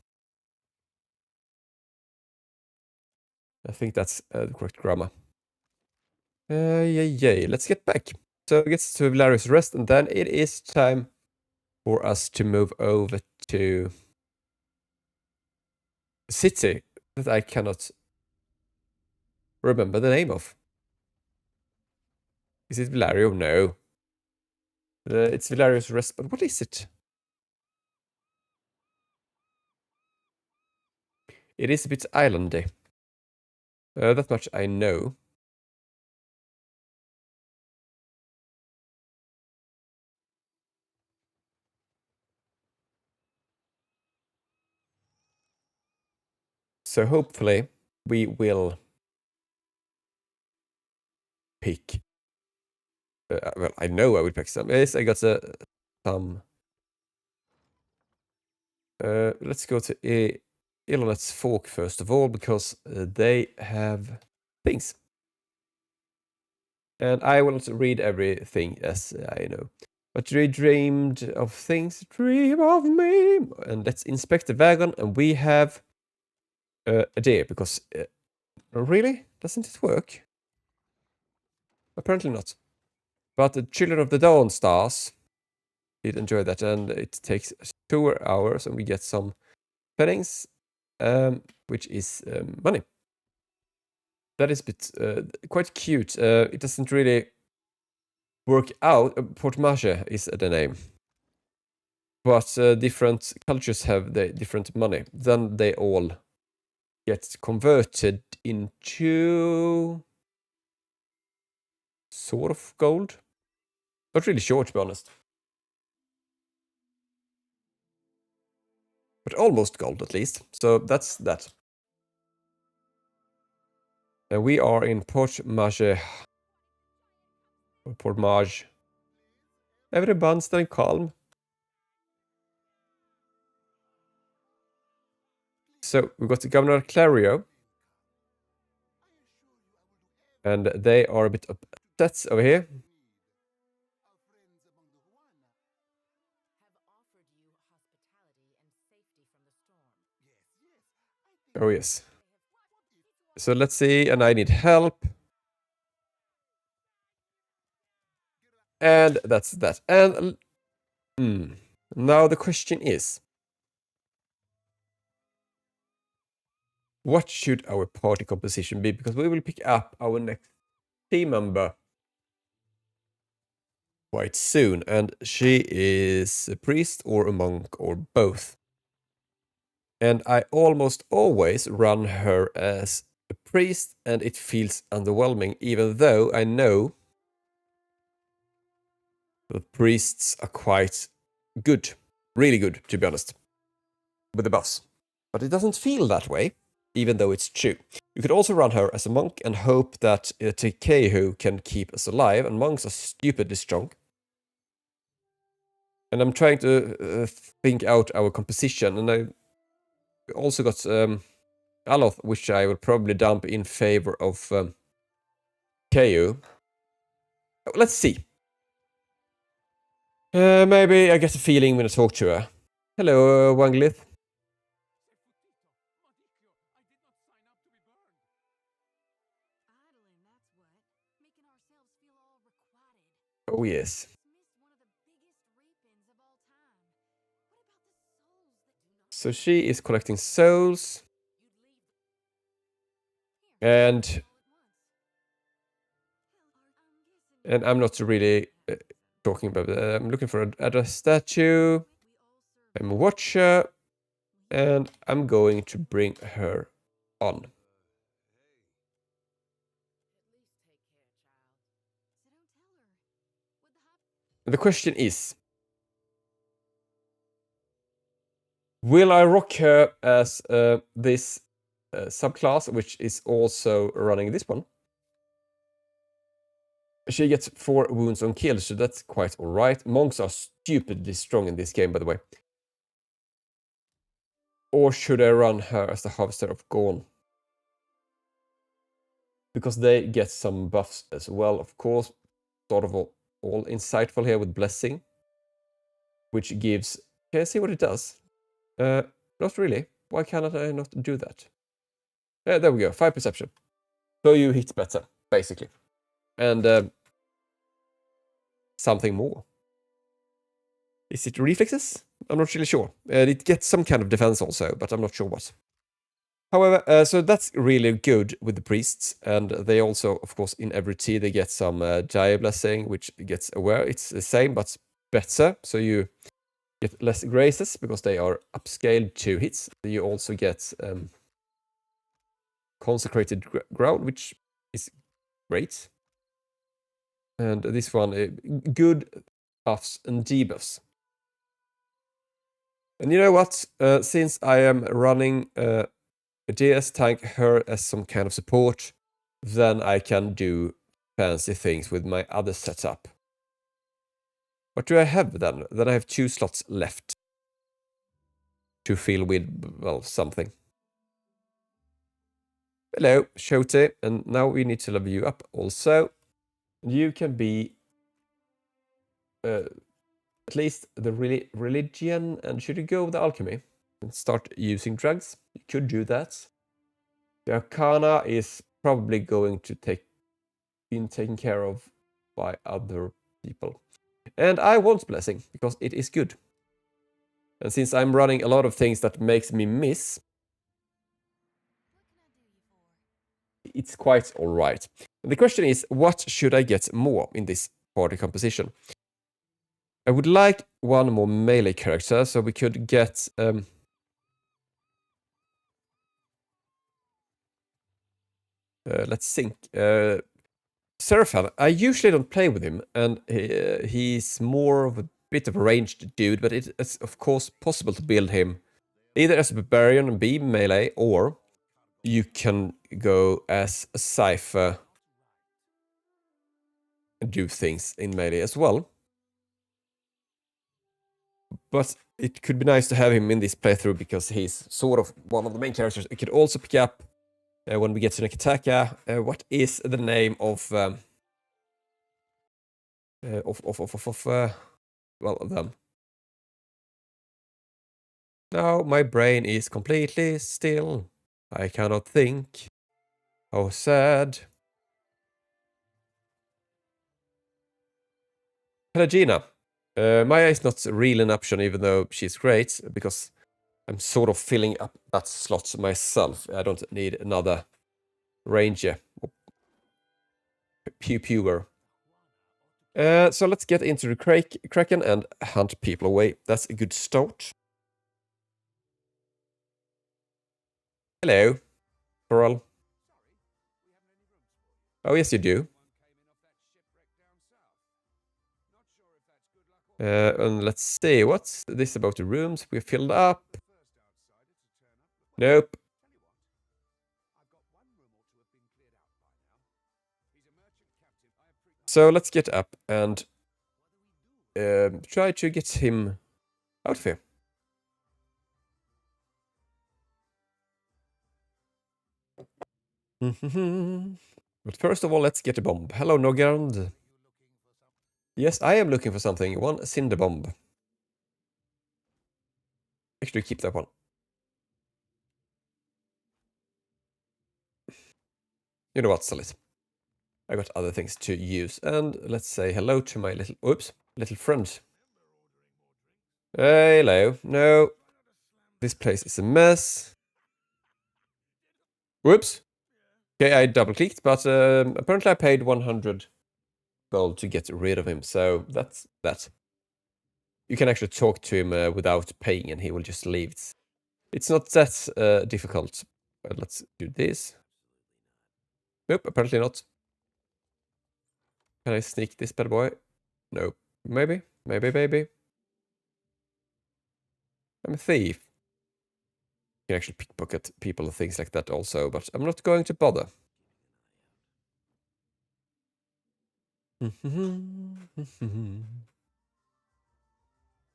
I think that's the correct grammar. Yay. Let's get back. So it gets to Valerius rest, and then it is time for us to move over to a city that I cannot remember the name of. Is it Valerio? No. It's Valerius rest, but what is it? It is a bit islandy. That much I know. So hopefully we will pick. Well, I know I will pick some. Yes, I got some. Let's go to Ilonet's Fork first of all, because they have things. And I will not read everything, as I know. But we dreamed of things, dream of me. And let's inspect the wagon, and we have a deer, because... really? Doesn't it work? Apparently not. But the Children of the Dawn stars did enjoy that, and it takes 2 hours, and we get some pennies, which is money. That is a bit quite cute. It doesn't really work out. Port Marche is the name. But different cultures have the different money. Then they all get converted into sort of gold. Not really sure, to be honest. But almost gold, at least. So that's that. And we are in Port Marche. Or Port Marge. Everyone stay calm. So we got the Governor Clario. And they are a bit upset over here. Oh, yes. So let's see, and I need help. And that's that. And now the question is, what should our party composition be? Because we will pick up our next team member quite soon, and she is a priest or a monk or both. And I almost always run her as a priest, and it feels underwhelming, even though I know that priests are quite good. Really good, to be honest, with the buffs. But it doesn't feel that way, even though it's true. You could also run her as a monk and hope that Tekehu can keep us alive, and monks are stupidly strong. And I'm trying to think out our composition, and I also got Aloth, which I will probably dump in favor of KU. Let's see. Maybe I get a feeling when I talk to her. Hello, Wanglith. Oh, yes. So she is collecting souls. And I'm not really talking about I'm looking for a statue. I'm a watcher. And I'm going to bring her on. The question is, will I rock her as this subclass, which is also running this one? She gets 4 wounds on kill, so that's quite alright. Monks are stupidly strong in this game, by the way. Or should I run her as the Harvester of Gorn? Because they get some buffs as well, of course. Sort of all insightful here with Blessing. Which gives... Can I see what it does? Not really. Why cannot I not do that? There we go, 5 perception. So you hit better, basically. And something more. Is it reflexes? I'm not really sure. It gets some kind of defense also, but I'm not sure what. However, so that's really good with the priests, and they also, of course, in every tier they get some Dire Blessing, which gets aware. It's the same, but better. So you get less graces because they are upscaled to hits. You also get Consecrated Ground, which is great. And this one, good buffs and debuffs. And you know what? Since I am running a DS tank her as some kind of support, then I can do fancy things with my other setup. What do I have then? Then I have 2 slots left to fill with, well, something. Hello, Shote, and now we need to level you up also. You can be at least the religion, and should you go with the alchemy and start using drugs? You could do that. The Arcana is probably going to been taken care of by other people. And I want Blessing, because it is good. And since I'm running a lot of things that makes me miss, it's quite alright. The question is, what should I get more in this party composition? I would like one more melee character, so we could get... let's think. Seraphan, I usually don't play with him, and he's more of a bit of a ranged dude, but it's of course possible to build him either as a barbarian and be melee, or you can go as a cipher and do things in melee as well. But it could be nice to have him in this playthrough because he's sort of one of the main characters. It could also pick up when we get to Nekataka. What is the name of well, them? Now my brain is completely still. I cannot think. How sad. Pelagina. Maya is not really an option, even though she's great, because I'm sort of filling up that slot myself. I don't need another ranger. Pewer. So let's get into the Kraken and hunt people away. That's a good start. Hello, Coral. Oh, yes, you do. And let's see, what's this about the rooms? We're filled up. Nope. So let's get up and try to get him out of here. But first of all, let's get a bomb. Hello, Nogard. Yes, I am looking for something. One cinder bomb. Actually, keep that one. You know what, sell it. I got other things to use. And let's say hello to my little friend. Hello. No. This place is a mess. Whoops. Okay, I double-clicked, but apparently I paid 100 gold to get rid of him, so that's that. You can actually talk to him without paying, and he will just leave. It's not that difficult. But let's do this. Nope, apparently not. Can I sneak this bad boy? No. Maybe. Maybe. I'm a thief. You can actually pickpocket people and things like that also, but I'm not going to bother. Hello,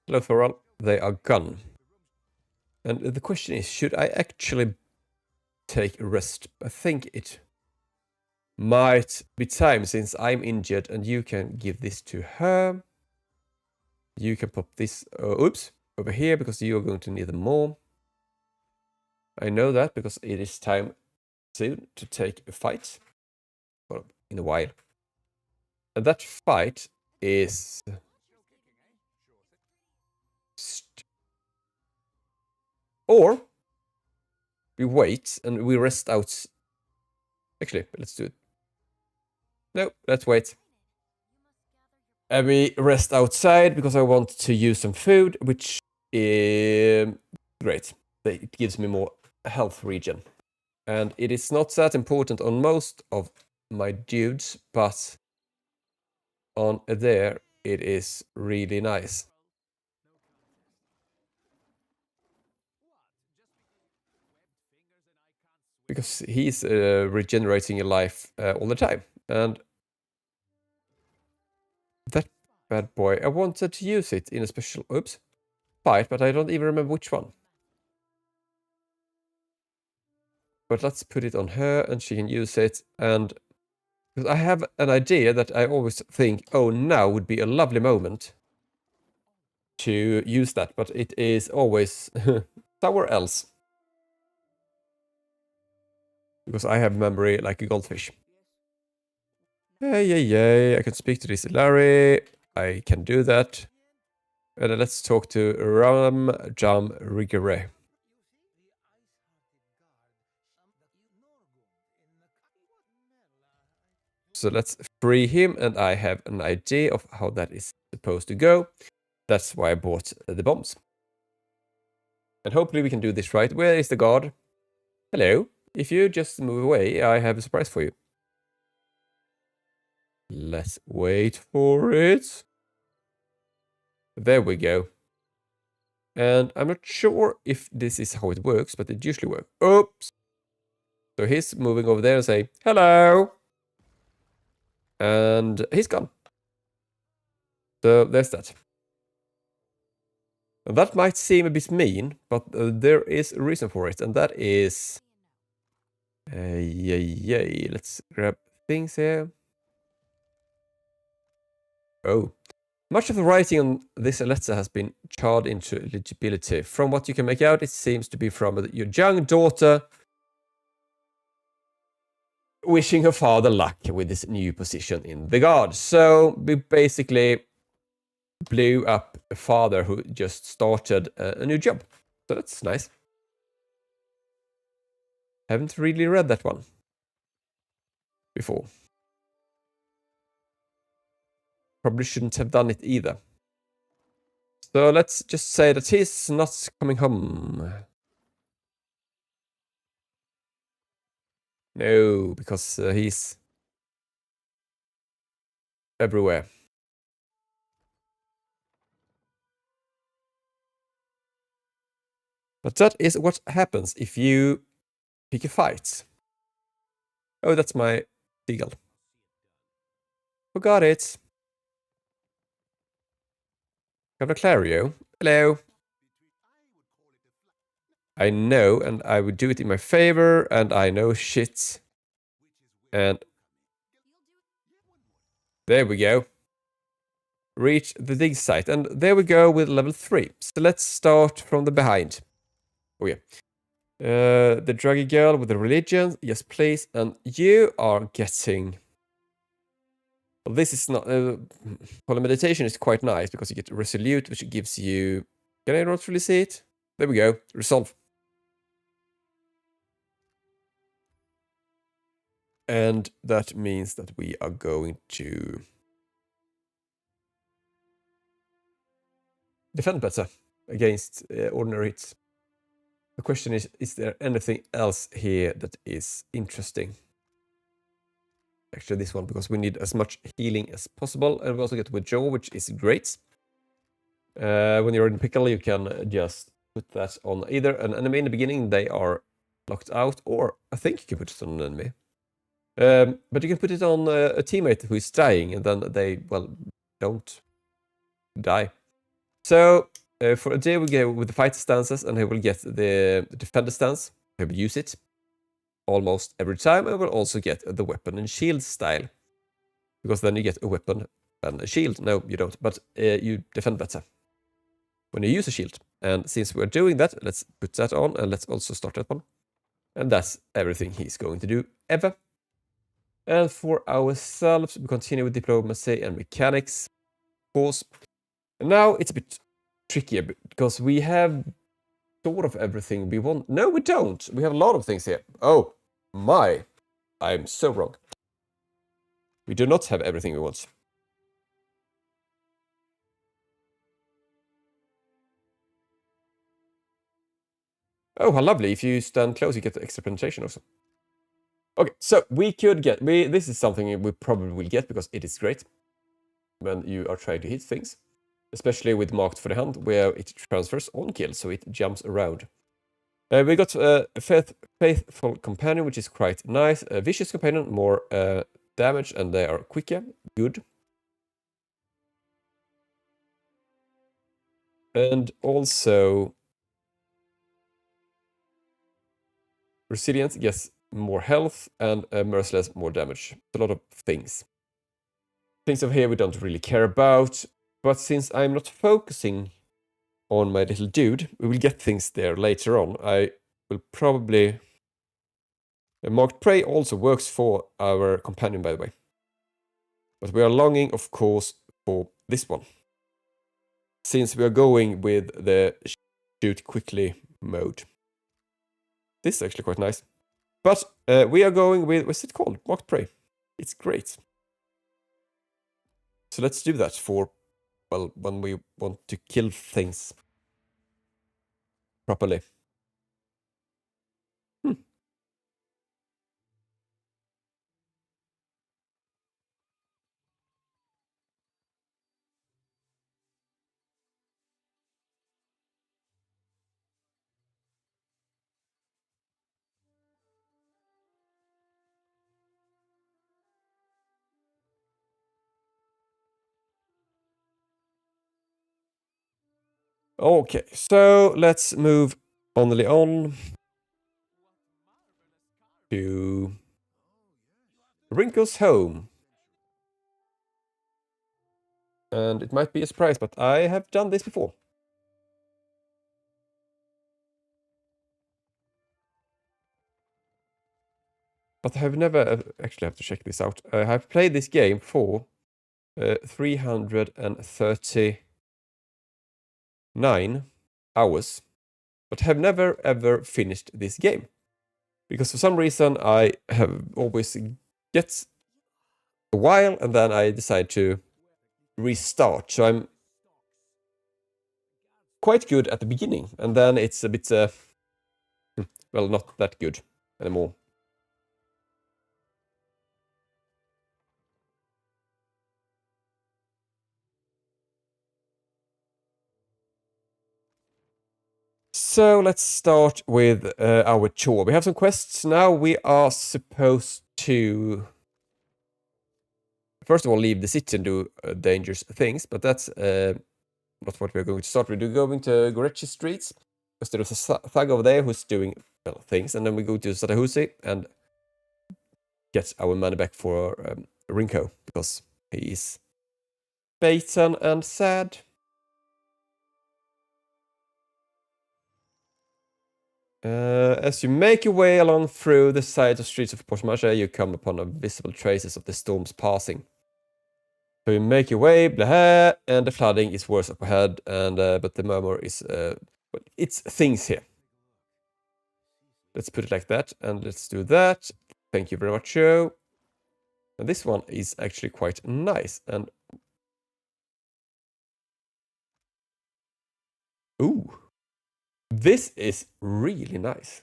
Thoral. They are gone. And the question is, should I actually take a rest? I think it might be time since I'm injured and you can give this to her. You can pop this, over here because you're going to need them more. I know that because it is time soon to take a fight. Well, in a while. And that fight is... Or we wait and we rest out. Actually, let's do it. No, let's wait. And we rest outside because I want to use some food, which is great. It gives me more health regen. And it is not that important on most of my dudes, but on there it is really nice. Because he's regenerating a life all the time. And that bad boy, I wanted to use it in a special fight, but I don't even remember which one. But let's put it on her and she can use it. And because I have an idea that I always think, oh, now would be a lovely moment to use that, but it is always somewhere else. Because I have memory like a goldfish. Yay, I can speak to this Larry. I can do that. And let's talk to Ram Jam Rigere. So let's free him, and I have an idea of how that is supposed to go. That's why I bought the bombs. And hopefully we can do this right. Where is the guard? Hello. If you just move away, I have a surprise for you. Let's wait for it. There we go. And I'm not sure if this is how it works, but it usually works. Oops. So he's moving over there and say, hello. And he's gone. So there's that. And that might seem a bit mean, but there is a reason for it. And that is... yay. Let's grab things here. Oh. Much of the writing on this letter has been charred into legibility. From what you can make out, it seems to be from your young daughter wishing her father luck with this new position in the guard. So we basically blew up a father who just started a new job. So that's nice. Haven't really read that one before. Probably shouldn't have done it either. So let's just say that he's not coming home. No, because he's everywhere. But that is what happens if you pick a fight. Oh, that's my seagull. Forgot it. Governor Clario. Hello. I know, and I would do it in my favor, and I know shit. And there we go. Reach the dig site, and there we go with level 3. So let's start from the behind. Oh yeah. The druggy girl with the religion. Yes, please. And you are getting... Well, this is not... Poly meditation is quite nice because you get resolute, which gives you... Can I not really see it? There we go. Resolve. And that means that we are going to defend better against ordinary hits. The question is there anything else here that is interesting? Actually, this one, because we need as much healing as possible. And we also get withdraw, which is great. When you're in pickle, you can just put that on either an enemy in the beginning, they are locked out, or I think you can put it on an enemy. But you can put it on a teammate who is dying, and then they, well, don't die. So, for a day we go with the fighter stances, and he will get the defender stance. He will use it almost every time, and will also get the weapon and shield style. Because then you get a weapon and a shield. No, you don't, but you defend better when you use a shield. And since we're doing that, let's put that on, and let's also start that one. And that's everything he's going to do ever. And for ourselves, we continue with diplomacy and mechanics, of course. And now it's a bit trickier because we have sort of everything we want. No, we don't. We have a lot of things here. Oh my, I'm so wrong. We do not have everything we want. Oh, how lovely. If you stand close, you get the extra penetration also. Okay, so we could get... This is something we probably will get because it is great when you are trying to hit things. Especially with marked for the hand, where it transfers on kill, so it jumps around. We got a faithful companion, which is quite nice. A vicious companion, more damage, and they are quicker. Good. And also... Resilience gets more health, and Merciless more damage. A lot of things. Things over here we don't really care about. But since I'm not focusing on my little dude, we will get things there later on. I will probably... Marked Prey also works for our companion, by the way. But we are longing, of course, for this one. Since we are going with the shoot quickly mode. This is actually quite nice. But we are going with... What's it called? Marked Prey. It's great. So let's do that for... Well, when we want to kill things properly. Okay, so let's move only on to Wrinkle's home. And it might be a surprise, but I have done this before. But I have never... Actually, I have to check this out. I have played this game for 339 hours. but have never ever finished this game. Because for some reason I have always get a while and then I decide to restart. So I'm quite good at the beginning, and then it's a bit, well, not that good anymore. So let's start with our chore. We have some quests now. We are supposed to, first of all, leave the city and do dangerous things, but that's not what we're going to start with. We're going to Gorechi Streets, because there is a thug over there who's doing, well, things, and then we go to Satahusi and get our money back for Rinko, because he is beaten and sad. As you make your way along through the sides of streets of Portsmouth, you come upon visible traces of the storm's passing. So you make your way, blah, and the flooding is worse up ahead, and but the murmur is, well, it's things here. Let's put it like that, and let's do that. Thank you very much, Joe. And this one is actually quite nice, and ooh, this is really nice.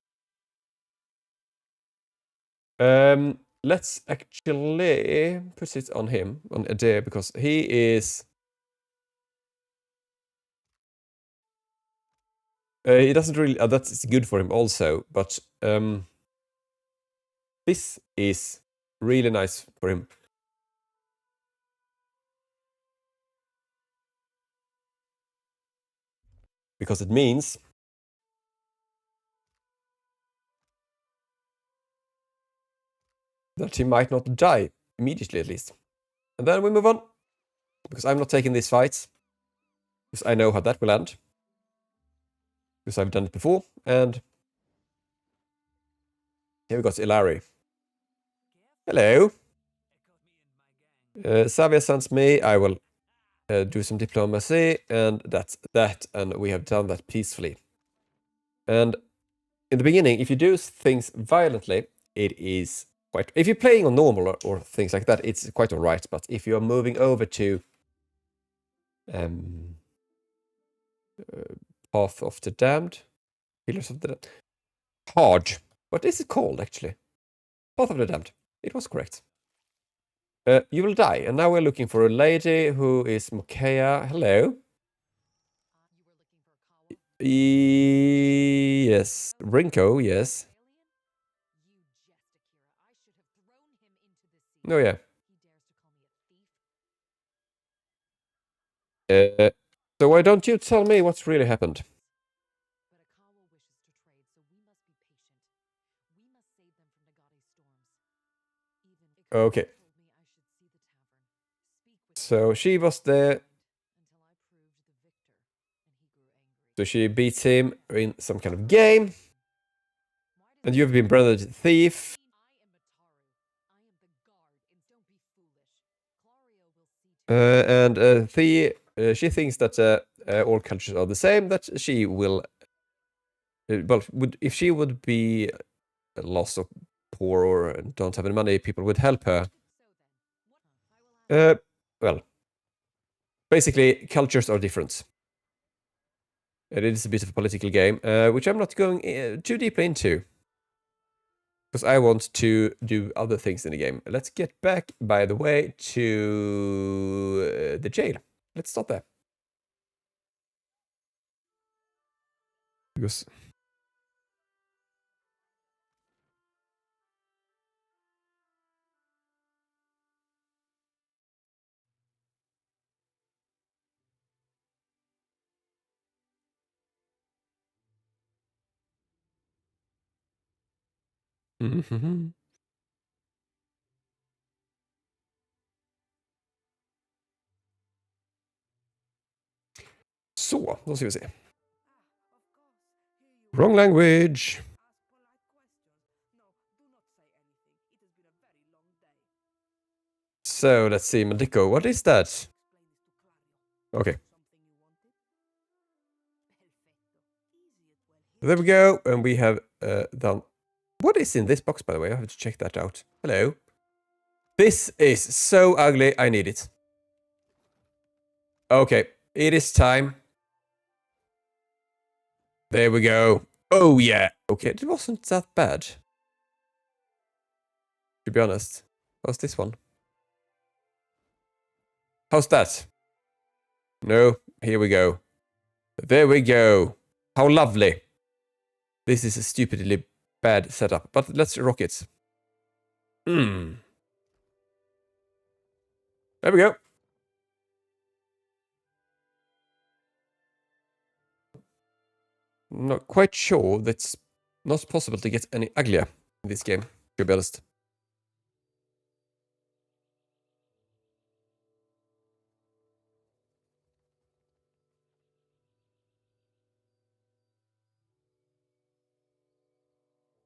Let's actually put it on him, on Adair, because he is... he doesn't really... that's good for him also, but this is really nice for him. Because it means that he might not die immediately, at least. And then we move on, because I'm not taking these fights, because I know how that will end. Because I've done it before, and here we got Ilari. Hello. Savia sends me, I will do some diplomacy, and that's that, and we have done that peacefully. And in the beginning, if you do things violently, it is quite... If you're playing on normal or things like that, it's quite alright, but if you're moving over to Path of the Damned, Pillars of the Damned, hard. What is it called, actually? Path of the Damned. It was correct. You will die, and now we're looking for a lady who is Mokea. Hello. Yes. Rinko, yes. Oh, yeah. So why don't you tell me what's really happened? Okay. So she was there. So she beats him in some kind of game. And you've been branded thief. And she thinks that all cultures are the same, that she will... well, if she would be lost or poor or don't have any money, people would help her. Well, basically, cultures are different. It is a bit of a political game, which I'm not going too deeply into. Because I want to do other things in the game. Let's get back, by the way, to the jail. Let's start there. Because... Så, då ska vi se. Wrong language. So, let's see, Medico, what is that? Okay. There we go, and we have done... What is in this box, by the way? I have to check that out. Hello. This is so ugly, I need it. Okay, it is time. There we go. Oh yeah. Okay, it wasn't that bad. To be honest. How's this one? How's that? No, here we go. There we go. How lovely. This is a stupidly bad setup, but let's rock it. There we go. Not quite sure that's not possible to get any uglier in this game, to be honest.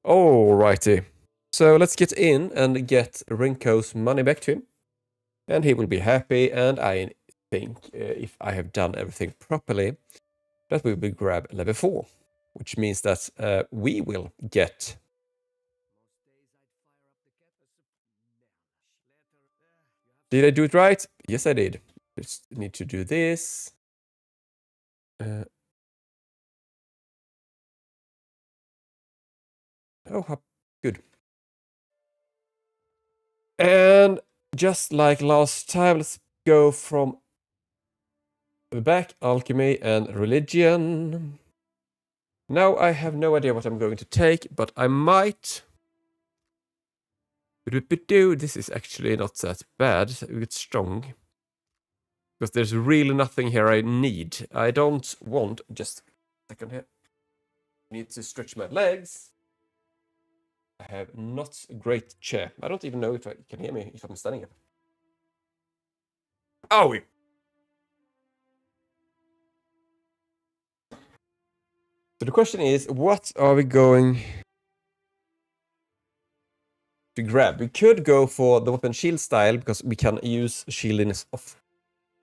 Alrighty. So let's get in and get Rinko's money back to him. And he will be happy, and I think if I have done everything properly, that we will grab level 4. Which means that we will get... Did I do it right? Yes, I did. Just need to do this. Oh, good. And just like last time, let's go from the back, alchemy and religion. Now I have no idea what I'm going to take, but I might... This is actually not that bad. It's strong. Because there's really nothing here I need. I don't want... Just a second here. I need to stretch my legs. I have not a great chair. I don't even know if I can hear me if I'm standing up. Oh! So the question is, what are we going to grab? We could go for the weapon shield style, because we can use shieldiness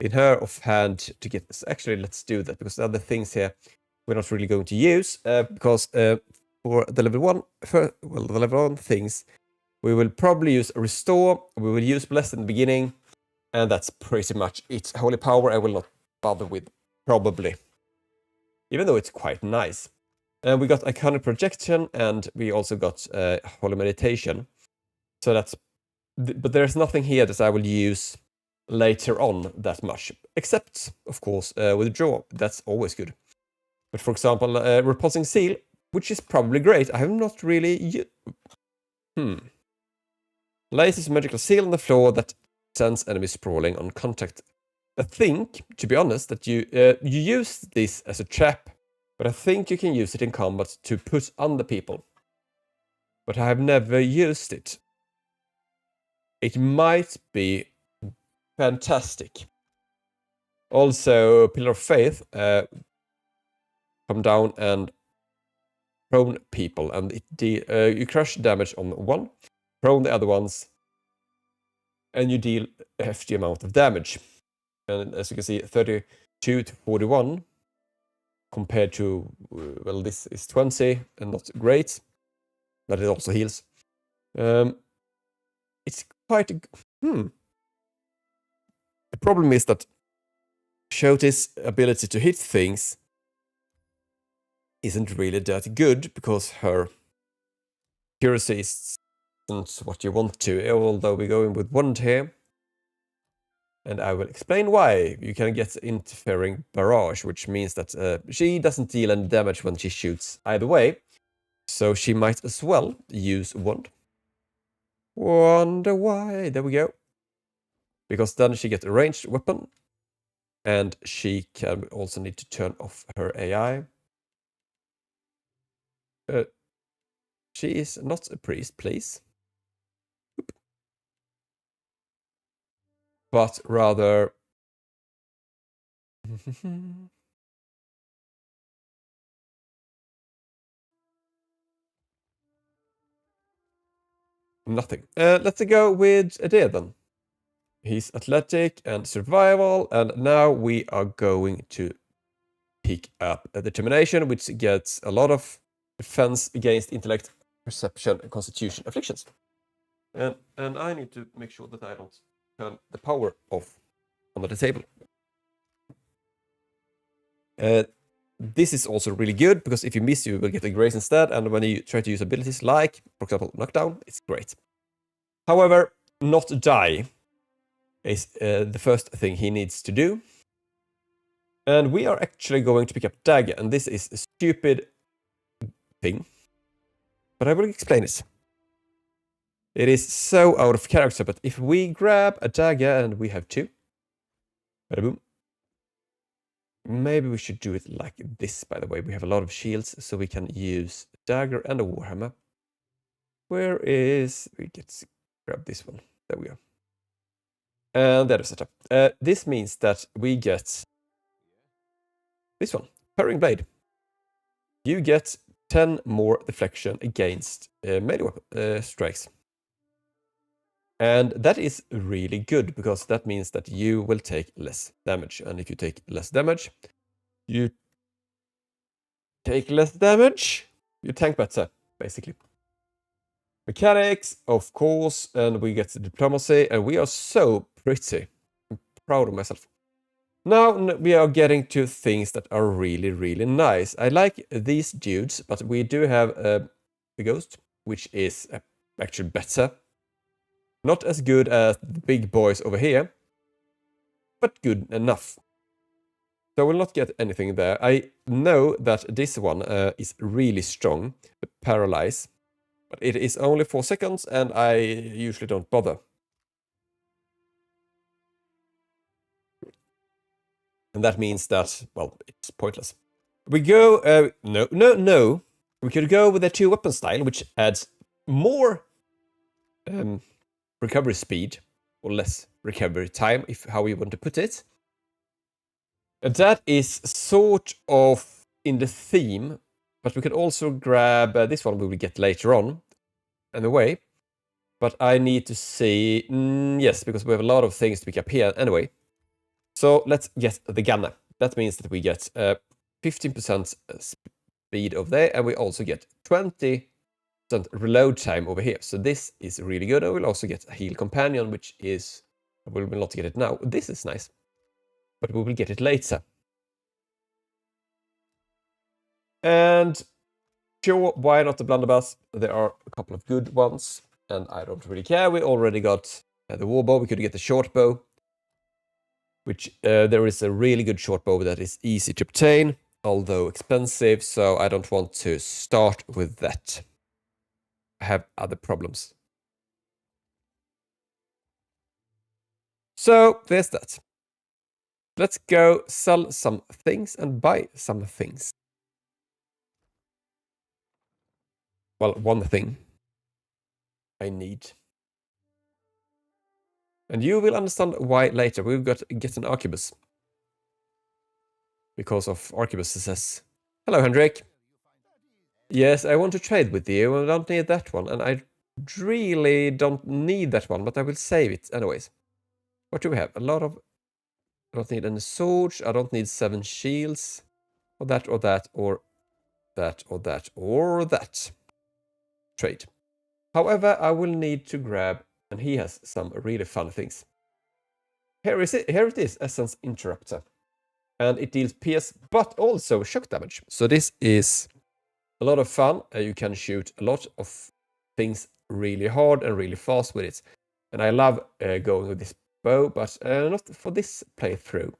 in her offhand to get this. Actually, let's do that, because the other things here we're not really going to use, because for the level 1, the level 1 things, we will probably use restore, we will use bless in the beginning, and that's pretty much it. Holy power I will not bother with, probably. Even though it's quite nice. We got iconic projection, and we also got holy meditation. So that's... But there's nothing here that I will use later on that much. Except, of course, withdraw. That's always good. But for example, repulsing seal, which is probably great. I have not really... Laces magical seal on the floor that sends enemies sprawling on contact. I think, to be honest, that you use this as a trap, but I think you can use it in combat to put on the people. But I have never used it. It might be fantastic. Also, Pillar of Faith, come down and prone people, and you crush damage on one, prone the other ones, and you deal a hefty amount of damage. And as you can see, 32 to 41 compared to, well, this is 20 and not great, but it also heals. It's quite the problem is that Shoti's ability to hit things isn't really that good, because her accuracy isn't what you want to, although we're going with wand here. And I will explain why. You can get interfering barrage, which means that she doesn't deal any damage when she shoots either way. So she might as well use wand. Wonder why. There we go. Because then she gets a ranged weapon. And she can also need to turn off her AI. She is not a priest, please. But rather... nothing. Let's go with Adair then. He's athletic and survival, and now we are going to pick up a determination, which gets a lot of defense against intellect, perception, and constitution afflictions. And I need to make sure that I don't turn the power off under the table. This is also really good, because if you miss, you will get a grace instead, and when you try to use abilities like, for example, knockdown, it's great. However, not die is the first thing he needs to do. And we are actually going to pick up dagger, and this is a stupid thing, but I will explain it. It is so out of character, but if we grab a dagger, and we have 2, bada boom. Maybe we should do it like this, by the way. We have a lot of shields, so we can use a dagger and a warhammer. Where is... we get to grab this one. There we go. And that is set up. This means that we get this one, Parrying Blade. You get 10 more deflection against melee weapon, strikes. And that is really good, because that means that you will take less damage. And if you take less damage, you tank better, basically. Mechanics, of course, and we get the diplomacy, and we are so pretty. I'm proud of myself. Now we are getting to things that are really, really nice. I like these dudes, but we do have the ghost, which is actually better. Not as good as the big boys over here, but good enough. So I will not get anything there. I know that this one is really strong, Paralyze, but it is only 4 seconds, and I usually don't bother. And that means that, well, it's pointless. We go, no. We could go with a 2-weapon style, which adds more recovery speed, or less recovery time, if how you want to put it. And that is sort of in the theme, but we could also grab this one we will get later on, anyway. But I need to see, yes, because we have a lot of things to pick up here anyway. So let's get the gunner. That means that we get 15% speed over there, and we also get 20% reload time over here. So this is really good. I will also get a heal companion, which is... we will not get it now. This is nice, but we will get it later. And sure, why not the blunderbuss? There are a couple of good ones, and I don't really care. We already got the warbow. We could get the short bow, which there is a really good short bow that is easy to obtain, although expensive, so I don't want to start with that. I have other problems. So there's that. Let's go sell some things and buy some things. Well, one thing I need. And you will understand why later. We've got to get an arquebus. Because of arquebus says, hello, Hendrik. Yes, I want to trade with you. I don't need that one. And I really don't need that one, but I will save it anyways. What do we have? A lot of... I don't need any swords. I don't need 7 shields. Or that, or that, or that, or that, or that. Trade. However, I will need to grab... and he has some really fun things. Here it is, Essence Interrupter. And it deals PS, but also shock damage. So this is a lot of fun. You can shoot a lot of things really hard and really fast with it. And I love going with this bow, but not for this playthrough.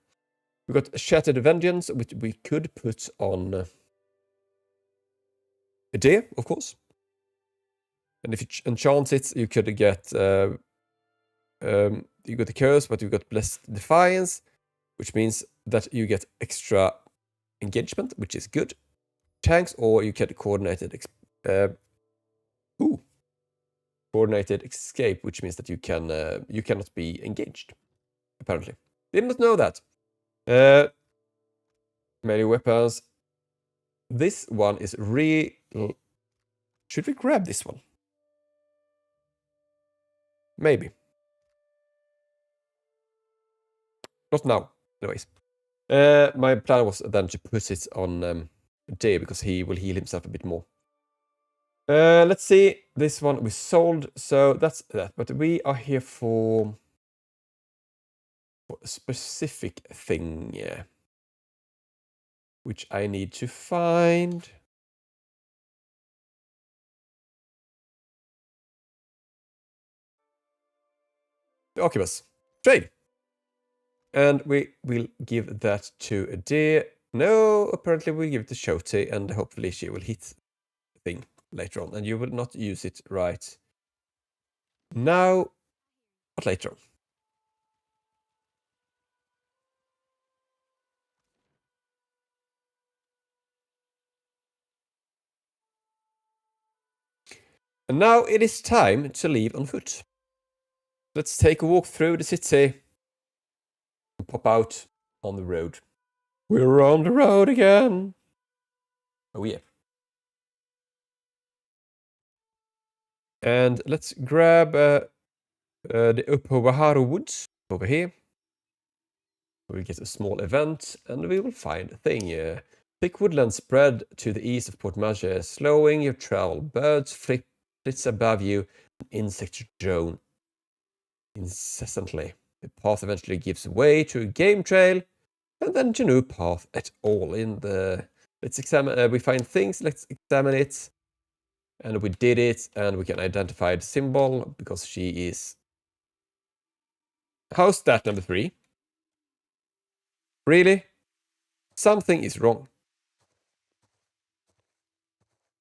We got Shattered Vengeance, which we could put on a deer, of course. And if you enchant it, you could get you got the curse, but you got Blessed Defiance, which means that you get extra engagement, which is good. Tanks, or you get coordinated coordinated escape, which means that you cannot be engaged. Apparently, did not know that. Melee weapons. This one is real. Should we grab this one? Maybe. Not now, anyways. My plan was then to put it on Day, because he will heal himself a bit more. Let's see. This one we sold, so that's that. But we are here for a specific thing, yeah, which I need to find. Okay, boss. Trade. And we will give that to a deer. No, apparently we give it to Shoti, and hopefully she will hit the thing later on. And you will not use it right now, but later on. And now it is time to leave on foot. Let's take a walk through the city and pop out on the road. We're on the road again. Oh yeah. And let's grab the Upovaharu Woods over here. We'll get a small event and we will find a thing. Thick woodland spread to the east of Port Maje, slowing your travel. Birds flits above you, and insects drone incessantly. The path eventually gives way to a game trail, and then to no path at all. Let's examine. We find things. Let's examine it, and we did it, and we can identify the symbol because she is. How's that number 3? Really? Something is wrong.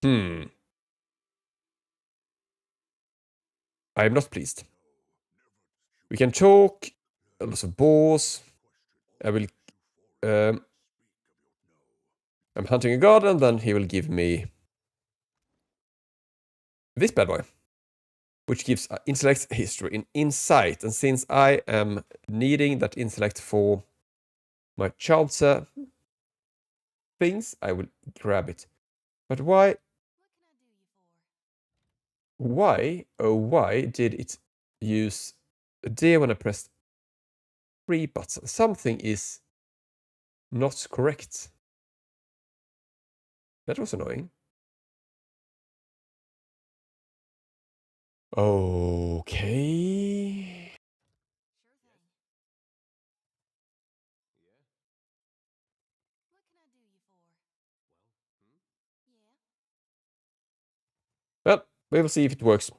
I am not pleased. We can talk. Lots of boars. I will. I'm hunting a god, and then he will give me this bad boy, which gives intellect, history, and insight. And since I am needing that intellect for my Chalza things, I will grab it. But why? Why? Oh, why did it use a deer when I pressed 3 buttons? Something is not correct. That was annoying. Okay. Well, we will see if it works.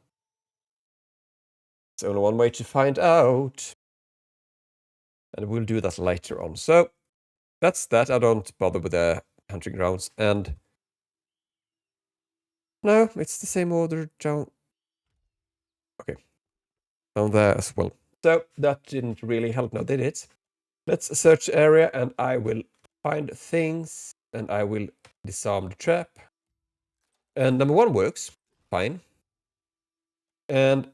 It's only one way to find out. And we'll do that later on. So that's that. I don't bother with the hunting grounds. And no, it's the same order down. Okay. Down there as well. So that didn't really help now, did it? Let's search the area and I will find things and I will disarm the trap. And number 1 works. Fine. And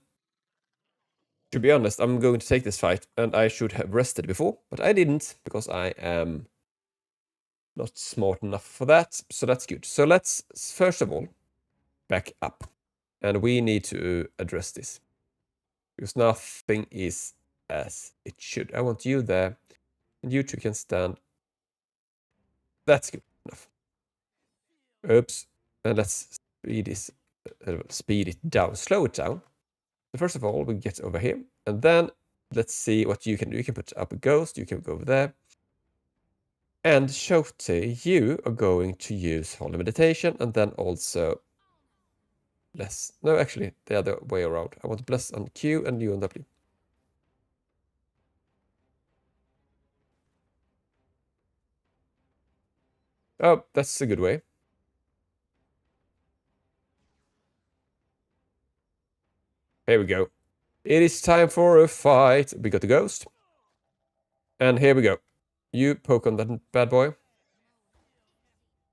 to be honest, I'm going to take this fight and I should have rested before, but I didn't because I am not smart enough for that. So that's good. So let's first of all back up. And we need to address this. Because nothing is as it should. I want you there. And you two can stand. That's good enough. Oops. And let's speed it down. Slow it down. So first of all, we get over here. And then let's see what you can do. You can put up a ghost. You can go over there. And Shoti, you are going to use Holy Meditation. And then also Bless. No, actually, the other way around. I want Bless on Q and you on W. Oh, that's a good way. Here we go. It is time for a fight. We got the ghost. And here we go. You poke on that bad boy.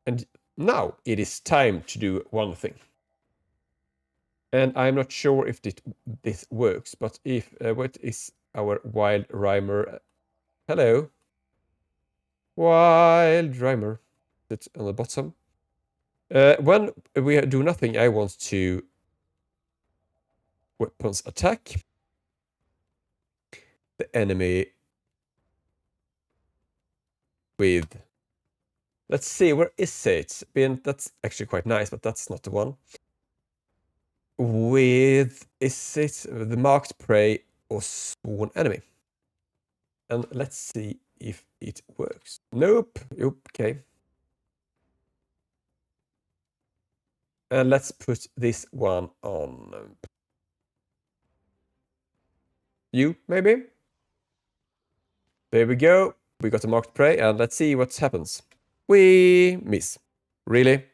And now it is time to do one thing. And I'm not sure if this works, but if what is our wild rhymer? Hello. Wild rhymer. It's on the bottom. When we do nothing, I want to weapons attack the enemy with, let's see, where is it? That's actually quite nice, but that's not the one. with, is it the marked prey or sworn enemy? And let's see if it works. Nope. Okay. And let's put this one on you, maybe? There we go. We got a marked prey, and let's see what happens. We miss. Really?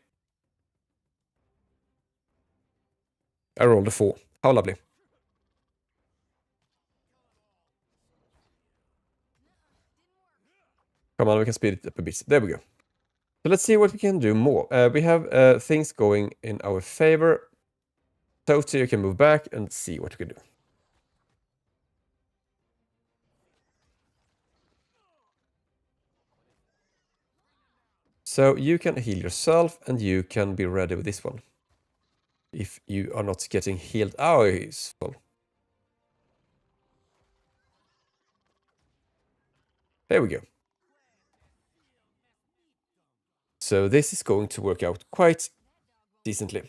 I rolled a 4. How lovely. Come on, we can speed it up a bit. There we go. So let's see what we can do more. We have things going in our favor. Toti, you can move back and see what we can do. So you can heal yourself, and you can be ready with this one. If you are not getting healed. Oh, he's full. There we go. So this is going to work out quite decently.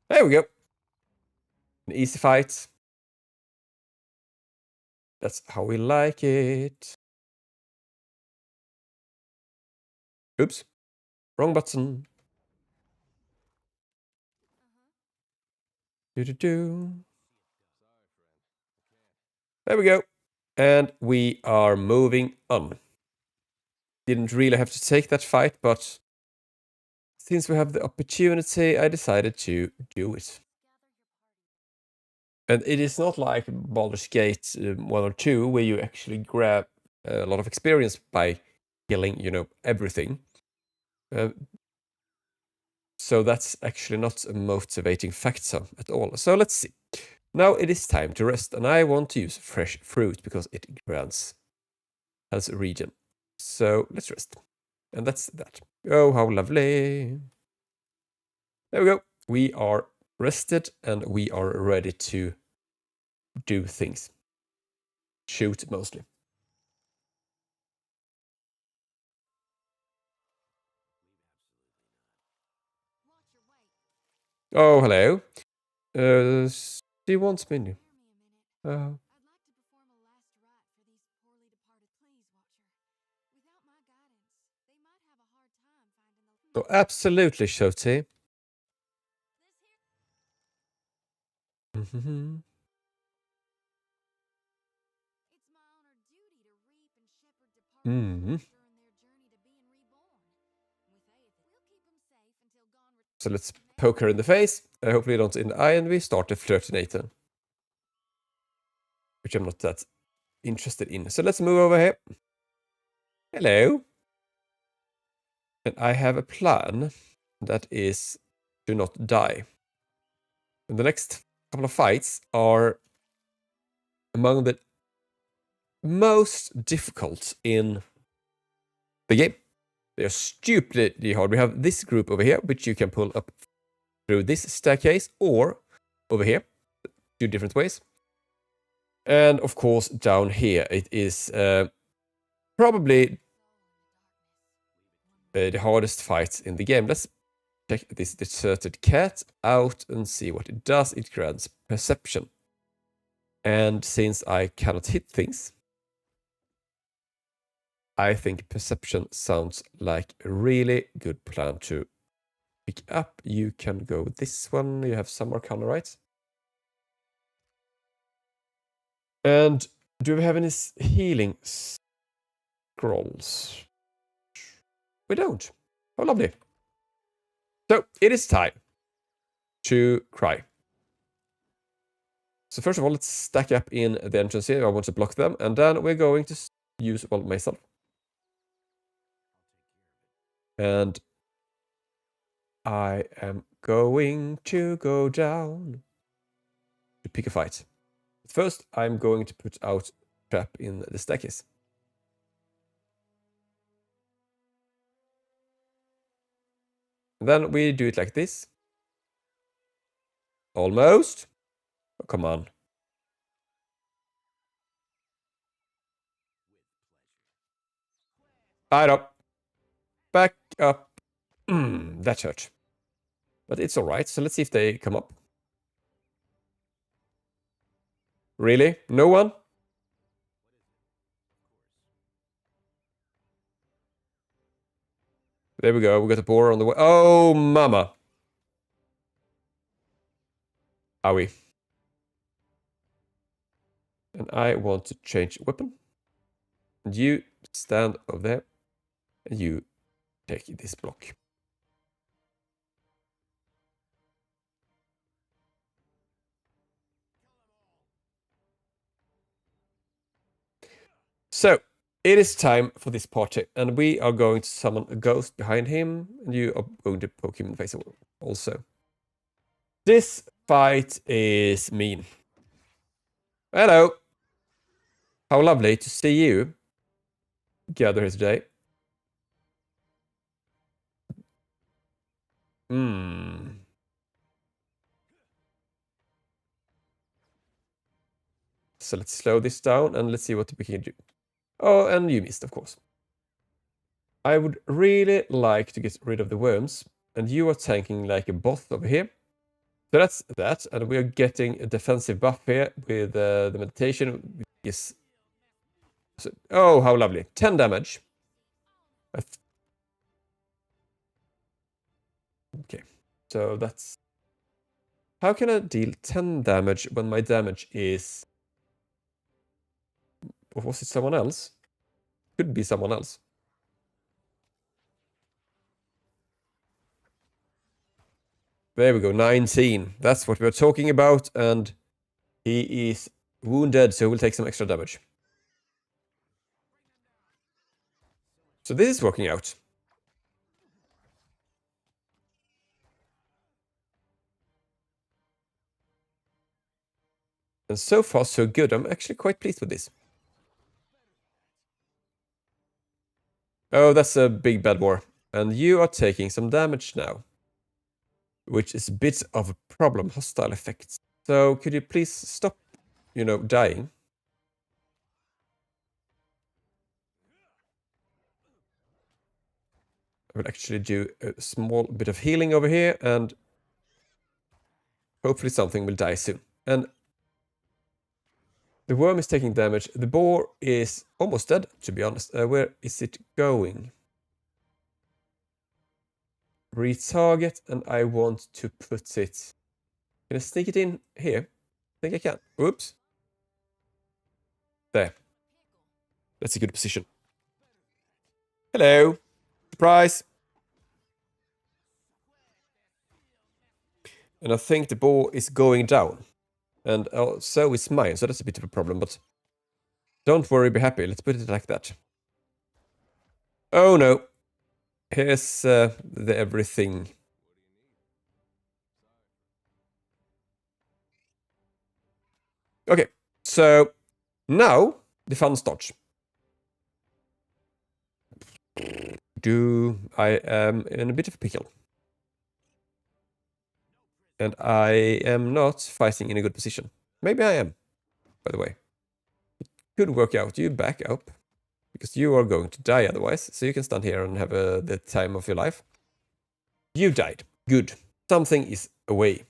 There we go. An easy fight. That's how we like it. Oops. Wrong button. Do. There we go. And we are moving on. Didn't really have to take that fight, but since we have the opportunity, I decided to do it. And it is not like Baldur's Gate 1 or 2, where you actually grab a lot of experience by killing, everything. So that's actually not a motivating factor at all. So let's see. Now it is time to rest, and I want to use fresh fruit because it grants health regen. So let's rest. And that's that. Oh, how lovely. There we go. We are rested, and we are ready to do things. Shoot, mostly. Oh, hello. She wants me. Oh, absolutely, Shoti. So let's poke her in the face. Hopefully not in the eye, and we start the flirtinator. Which I'm not that interested in. So let's move over here. Hello. And I have a plan that is to not die. And the next couple of fights are among the most difficult in the game. They are stupidly hard. We have this group over here, which you can pull up through this staircase, or over here, 2 different ways. And of course, down here, it is probably the hardest fight in the game. Let's check this deserted cat out and see what it does. It grants perception. And since I cannot hit things, I think perception sounds like a really good plan to pick up. You can go with this one. You have some more color, right? And do we have any healing scrolls? We don't. Oh, lovely. So it is time to cry. So first of all, let's stack up in the entrance here. I want to block them. And then we're going to use, well, myself. And I am going to go down to pick a fight. But first, I'm going to put out trap in the staircase. And then we do it like this. Almost. Oh, come on. Back up. Back up. That hurt. But it's alright, so let's see if they come up. Really? No one? There we go, we got a boar on the way. Oh, mama! Owie. And I want to change weapon. And you stand over there. And you take this block. So, it is time for this party. And we are going to summon a ghost behind him. And you are going to poke him in the face also. This fight is mean. Hello. How lovely to see you gather here today. So let's slow this down and let's see what we can do. Oh, and you missed, of course. I would really like to get rid of the worms. And you are tanking like a boss over here. So that's that. And we are getting a defensive buff here with the meditation. Yes. So, oh, how lovely. 10 damage. Okay. So that's... How can I deal 10 damage when my damage is... Or was it someone else? Could be someone else. There we go, 19. That's what we're talking about, and he is wounded, so we'll take some extra damage. So this is working out. And so far, so good. I'm actually quite pleased with this. Oh, that's a big bad war. And you are taking some damage now. Which is a bit of a problem. Hostile effects. So could you please stop, dying? I will actually do a small bit of healing over here. And hopefully something will die soon. And the worm is taking damage. The boar is almost dead, to be honest. Where is it going? Retarget, and I want to put it... Can I sneak it in here? I think I can. Oops. There. That's a good position. Hello. Surprise. And I think the boar is going down. And so is mine, so that's a bit of a problem, but... Don't worry, be happy. Let's put it like that. Oh no. Here's the everything. Okay, so now the fun starts. I am in a bit of a pickle. And I am not fighting in a good position. Maybe I am, by the way. It could work out. You back up. Because you are going to die otherwise. So you can stand here and have the time of your life. You died. Good. Something is away.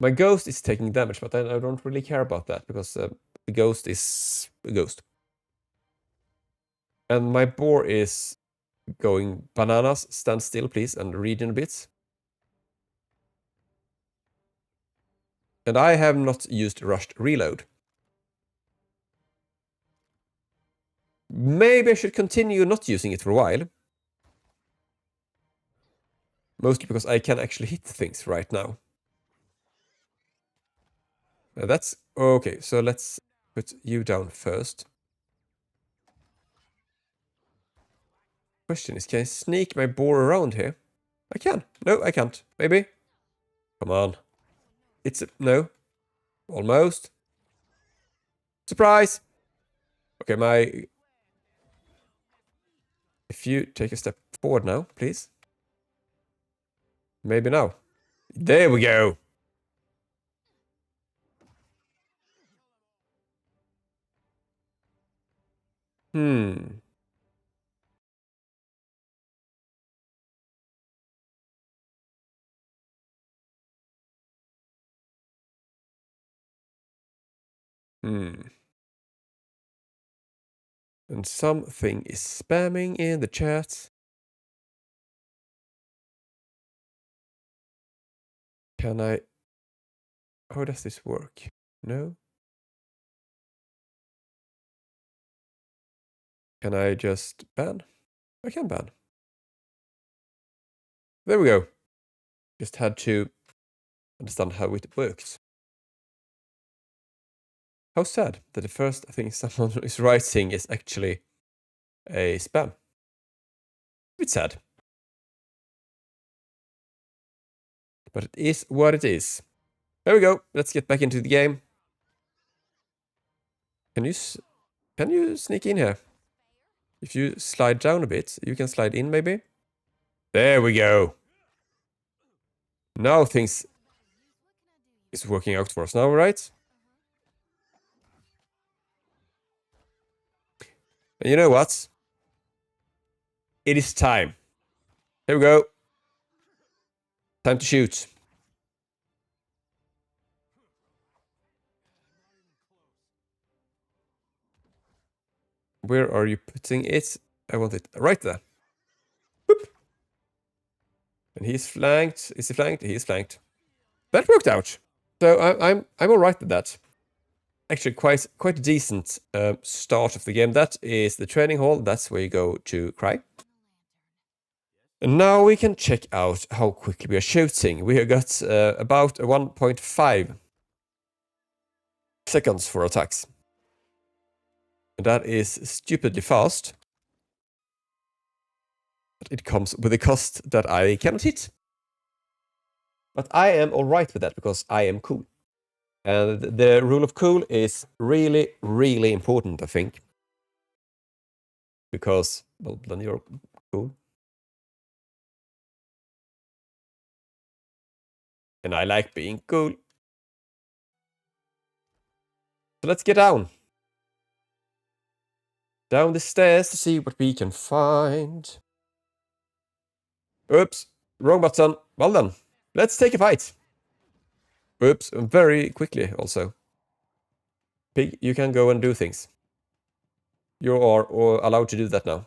My ghost is taking damage, but I don't really care about that. Because the ghost is a ghost. And my boar is going bananas. Stand still, please, and read in a bit. And I have not used rushed reload. Maybe I should continue not using it for a while. Mostly because I can actually hit things right now. That's okay, so let's put you down first. Question is, can I sneak my boar around here? I can. No, I can't. Maybe. Come on. It's a... No. Almost. Surprise! Okay, my... If you take a step forward now, please. Maybe now. There we go! Hmm. And something is spamming in the chat. Can I... How does this work? No? Can I just ban? I can ban. There we go. Just had to understand how it works. How sad that the first thing someone is writing is actually a spam. It's sad. But it is what it is. There we go. Let's get back into the game. Can you sneak in here? If you slide down a bit, you can slide in maybe. There we go. Now things is working out for us now, right? And you know what? It is time. Here we go. Time to shoot. Where are you putting it? I want it right there. Boop. And he's flanked. Is he flanked? He is flanked. That worked out. So I'm all right with that. Actually, quite a decent start of the game. That is the training hall. That's where you go to cry. And now we can check out how quickly we are shooting. We have got about 1.5 seconds for attacks. And that is stupidly fast. But it comes with a cost that I cannot hit. But I am alright with that because I am cool. And the rule of cool is really, really important, I think. Because, well, then you're cool. And I like being cool. So let's get down. Down the stairs to see what we can find. Oops, wrong button. Well done. Let's take a fight. Oops, very quickly also. Pig, you can go and do things. You are allowed to do that now.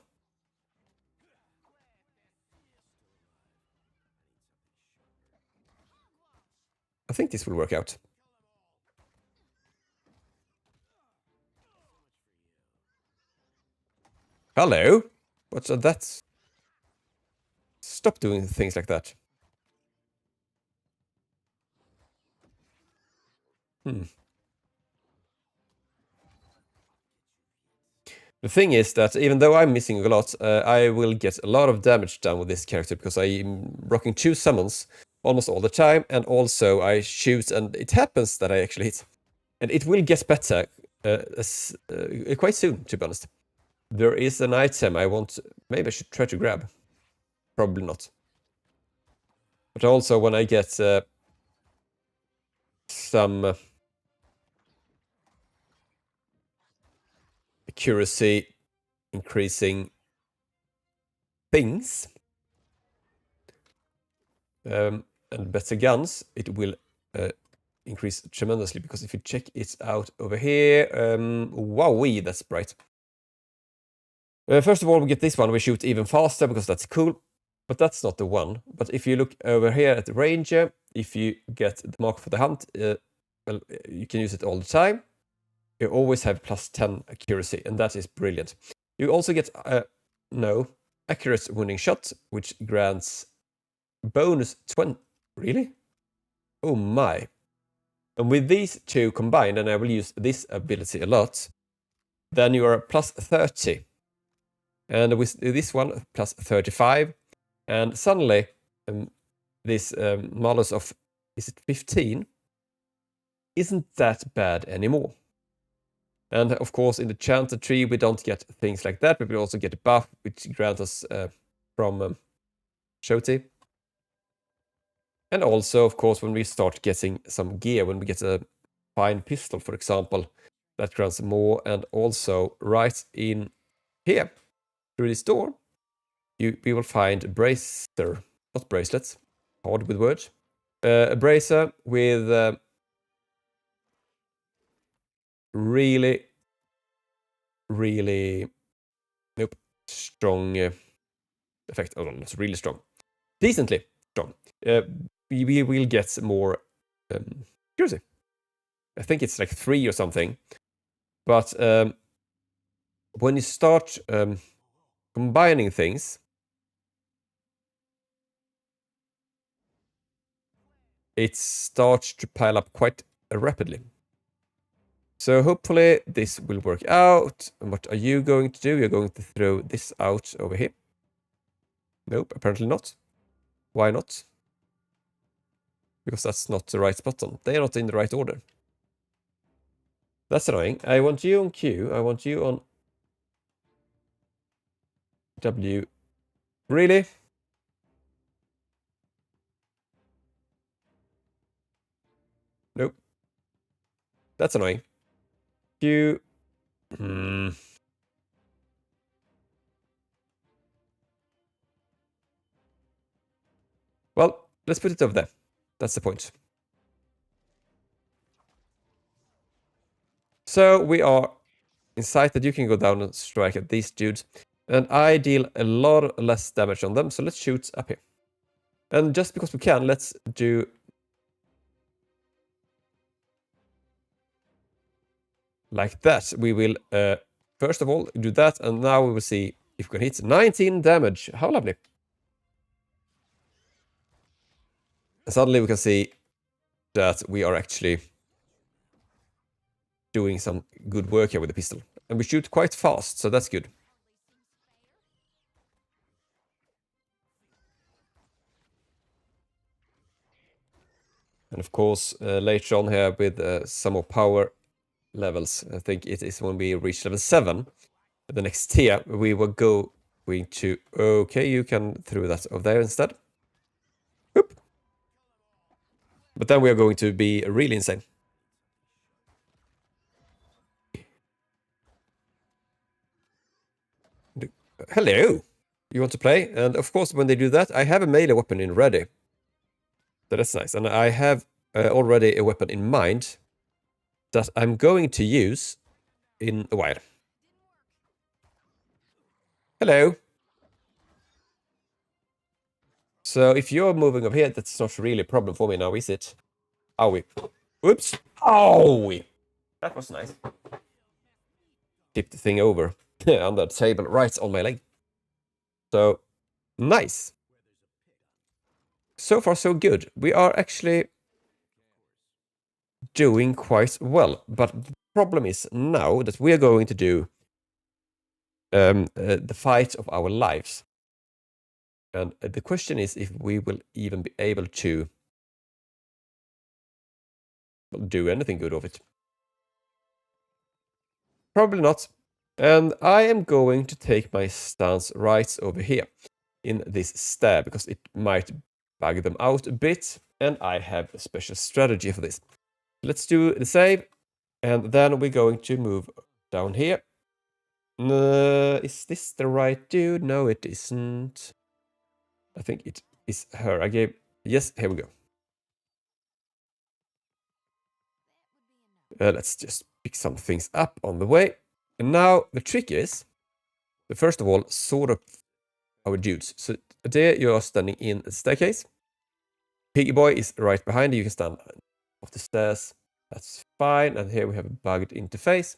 I think this will work out. Hello? What's that? Stop doing things like that. The thing is that even though I'm missing a lot, I will get a lot of damage done with this character because I'm rocking 2 summons almost all the time, and also I shoot and it happens that I actually hit. And it will get better quite soon, to be honest. There is an item I want... Maybe I should try to grab. Probably not. But also when I get some accuracy increasing things and better guns, it will increase tremendously. Because if you check it out over here, wowee, that's bright. First of all, we get this one. We shoot even faster because that's cool. But that's not the one. But if you look over here at the ranger, if you get the mark for the hunt, well, you can use it all the time. You always have plus 10 accuracy, and that is brilliant. You also get accurate wounding shot, which grants bonus 20. Really? Oh my. And with these two combined, and I will use this ability a lot, then you are plus 30. And with this one, plus 35. And suddenly, this malus of, is it 15? Isn't that bad anymore. And of course, in the Chanter tree, we don't get things like that, but we also get a buff, which grants us from Shoti. And also, of course, when we start getting some gear, when we get a fine pistol, for example, that grants more. And also, right in here, through this door, we will find a bracer, not bracelets, hard with words. A bracer with really Nope. Strong effect. Oh, no, not really strong. Decently strong. We will get more accuracy. I think it's like 3 or something. But when you start combining things, it starts to pile up quite rapidly. So hopefully this will work out. And what are you going to do? You're going to throw this out over here. Nope, apparently not. Why not? Because that's not the right button. They are not in the right order. That's annoying. I want you on Q. I want you on W. Really? Nope. That's annoying. Q. Well, let's put it over there. That's the point. So we are in sight that you can go down and strike at these dudes. And I deal a lot less damage on them. So let's shoot up here. And just because we can, let's do... like that. We will, first of all, do that. And now we will see if we can hit 19 damage. How lovely. And suddenly we can see that we are actually doing some good work here with the pistol. And we shoot quite fast, so that's good. And of course, later on here with some more power levels, I think it is when we reach level 7, the next tier, we will going to... Okay, you can throw that over there instead. Oop. But then we are going to be really insane. Hello! You want to play? And of course, when they do that, I have a melee weapon in ready. So that's nice. And I have already a weapon in mind that I'm going to use in a while. Hello! So if you're moving over here, that's not really a problem for me now, is it? Owie. Oops! Owie! That was nice. Tip the thing over on the table right on my leg. So, nice. So far, so good. We are actually doing quite well. But the problem is now that we are going to do the fight of our lives. And the question is if we will even be able to do anything good of it. Probably not. And I am going to take my stance right over here in this stair because it might bug them out a bit. And I have a special strategy for this. Let's do the save. And then we're going to move down here. Is this the right dude? No, it isn't. I think it is her. I gave... Yes, here we go. Let's just pick some things up on the way. And now the trick is, first of all, sort of our dudes. So there you are standing in the staircase. Piggy boy is right behind you. You can stand off the stairs. That's fine. And here we have a bugged interface.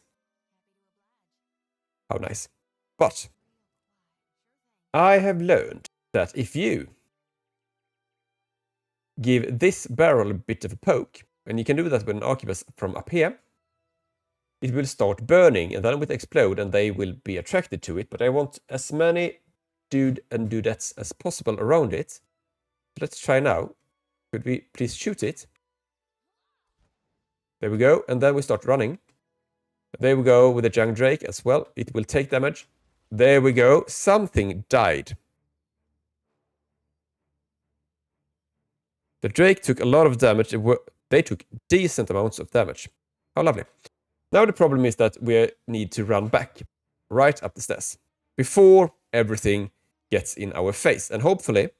How nice. But I have learned that if you give this barrel a bit of a poke, and you can do that with an arquebus from up here, it will start burning and then it will explode and they will be attracted to it. But I want as many dude and dudettes as possible around it. So let's try now. Could we please shoot it? There we go. And then we start running. There we go with the young Drake as well. It will take damage. There we go. Something died. The Drake took a lot of damage. They took decent amounts of damage. How lovely. Now the problem is that we need to run back right up the stairs before everything gets in our face. And hopefully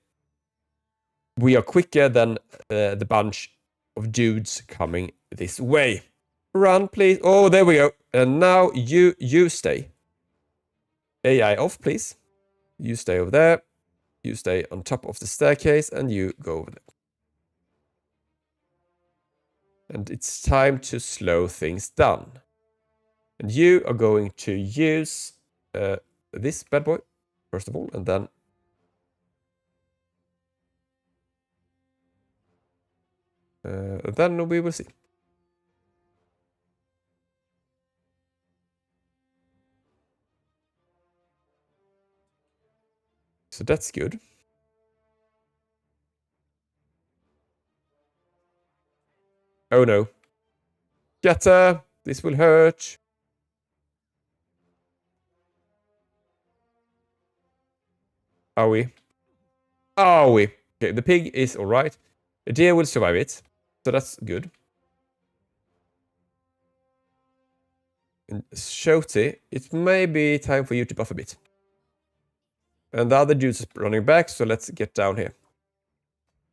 we are quicker than the bunch of dudes coming this way. Run, please. Oh, there we go. And now you stay. AI off, please. You stay over there. You stay on top of the staircase, and you go over there. And it's time to slow things down. And you are going to use this bad boy, first of all, and then we will see. So that's good. Oh no. Yatta! This will hurt. Are we? Are we? Okay, the pig is alright. The deer will survive it. So that's good. And Shoti, it may be time for you to buff a bit. And the other dude's running back, so let's get down here.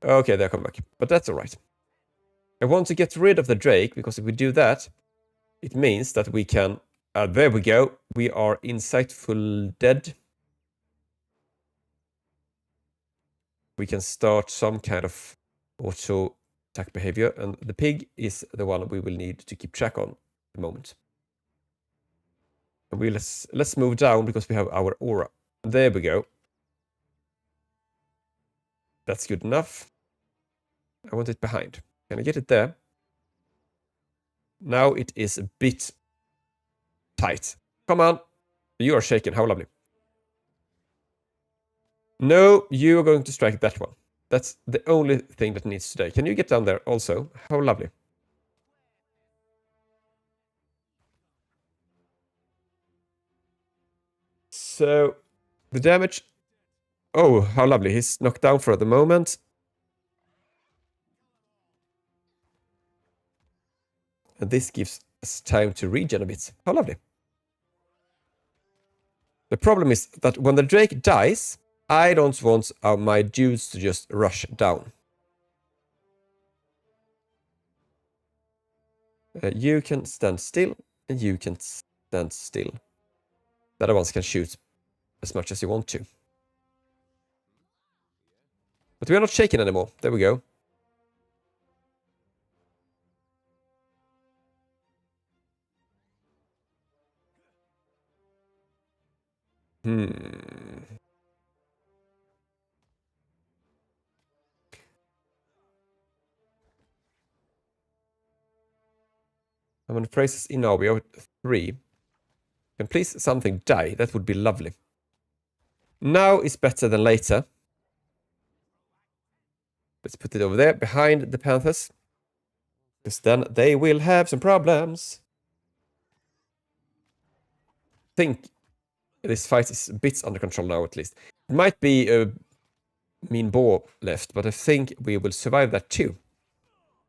Okay, they're coming back. But that's alright. I want to get rid of the Drake, because if we do that, it means that we can... there we go. We are insightful dead. We can start some kind of auto attack behavior, and the pig is the one we will need to keep track on at the moment. And let's move down because we have our aura. There we go. That's good enough. I want it behind. Can I get it there? Now it is a bit tight. Come on. You are shaken. How lovely. No, you are going to strike that one. That's the only thing that needs today. Can you get down there also? How lovely. So, the damage... Oh, how lovely. He's knocked down for the moment. And this gives us time to regen a bit. How lovely. The problem is that when the Drake dies, I don't want my dudes to just rush down. You can stand still, and you can stand still. The other ones can shoot as much as you want to. But we are not shaken anymore. There we go. I'm gonna phrase this in now. We are 3. Can please something die? That would be lovely. Now is better than later. Let's put it over there behind the Panthers. Because then they will have some problems. I think this fight is a bit under control now, at least. It might be a mean boar left, but I think we will survive that too.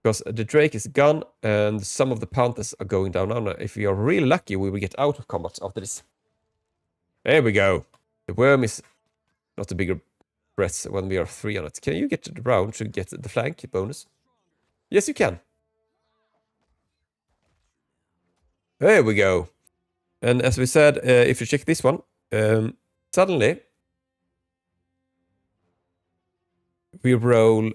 Because the Drake is gone, and some of the Panthers are going down now. If we are really lucky, we will get out of combat after this. There we go. The worm is not a bigger threat when we are 3 on it. Can you get around to get the flank bonus? Yes, you can. There we go. And as we said, if you check this one, suddenly we roll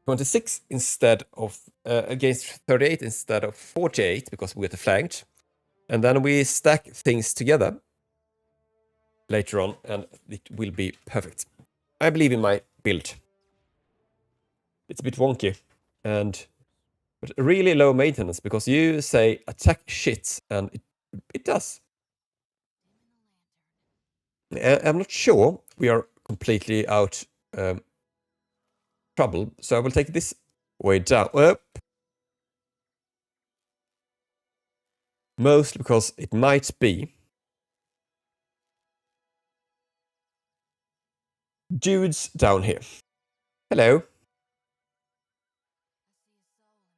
26 instead of against 38 instead of 48 because we get flanked. And then we stack things together later on, and it will be perfect. I believe in my build. It's a bit wonky, but really low maintenance, because you say attack shit, and it does. I'm not sure we are completely out trouble, so I will take this way down. Mostly because it might be dudes down here. Hello.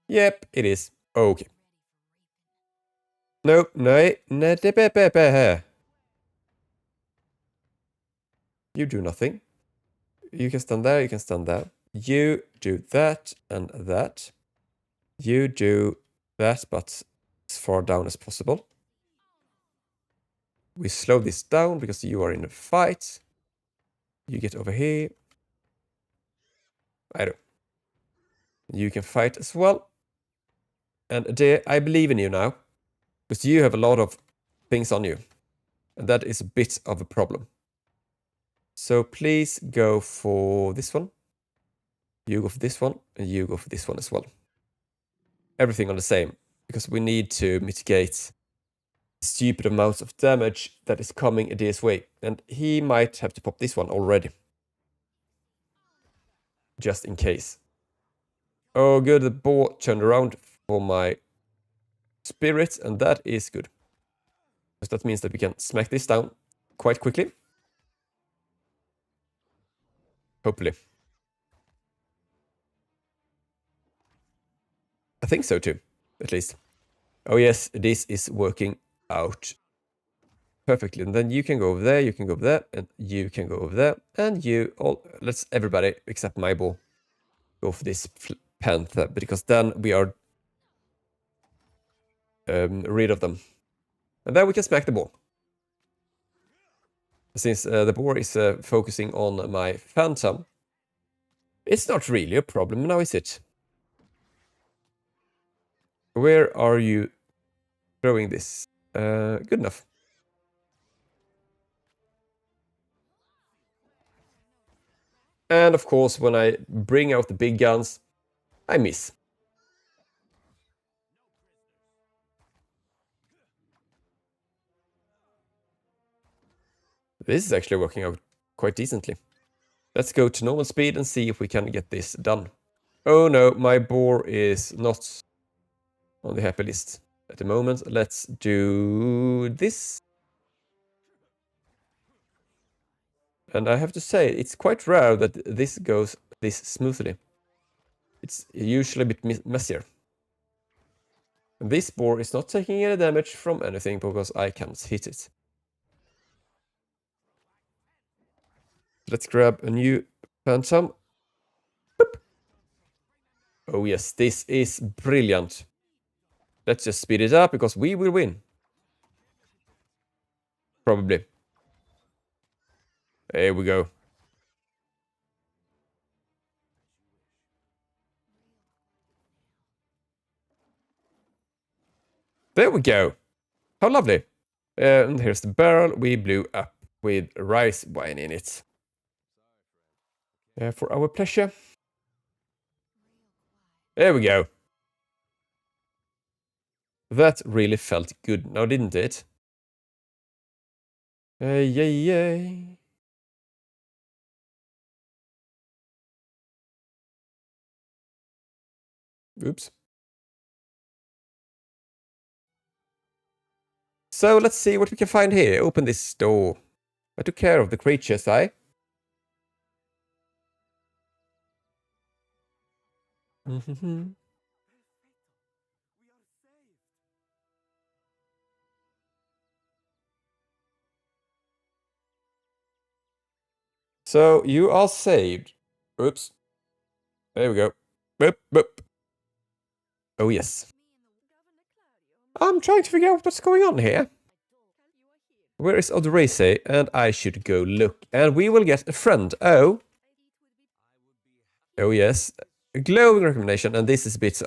Yep, it is. Okay. No, no, no. You do nothing. You can stand there, you can stand there. You do that and that. You do that, but as far down as possible. We slow this down because you are in a fight. You get over here. I don't. You can fight as well. And Ade, I believe in you now. Because you have a lot of things on you. And that is a bit of a problem. So please go for this one. You go for this one. And you go for this one as well. Everything on the same. Because we need to mitigate stupid amounts of damage that is coming Ade's way. And he might have to pop this one already. Just in case. Oh, good. The boar turned around for my spirit. And that is good. Because that means that we can smack this down quite quickly. Hopefully. I think so too, at least. Oh yes, this is working out perfectly. And then you can go over there, you can go over there, and you can go over there. And you all, let's everybody except my ball go for this panther, because then we are rid of them. And then we can smack the ball. Since the boar is focusing on my phantom, it's not really a problem now, is it? Where are you throwing this? Good enough. And of course, when I bring out the big guns, I miss. This is actually working out quite decently. Let's go to normal speed and see if we can get this done. Oh no, my boar is not on the happy list at the moment. Let's do this. And I have to say, it's quite rare that this goes this smoothly. It's usually a bit messier. And this boar is not taking any damage from anything because I can't hit it. Let's grab a new phantom. Boop. Oh yes, this is brilliant. Let's just speed it up because we will win. Probably. There we go. There we go. How lovely. And here's the barrel we blew up with rice wine in it. For our pleasure. There we go. That really felt good now, didn't it? Yay. Oops. So let's see what we can find here. Open this door. I took care of the creatures, So you are saved. Oops. There we go. Boop, boop. Oh, yes. I'm trying to figure out what's going on here. Where is Odorese? And I should go look. And we will get a friend. Oh. Oh, yes. A glowing recommendation. And this is a bit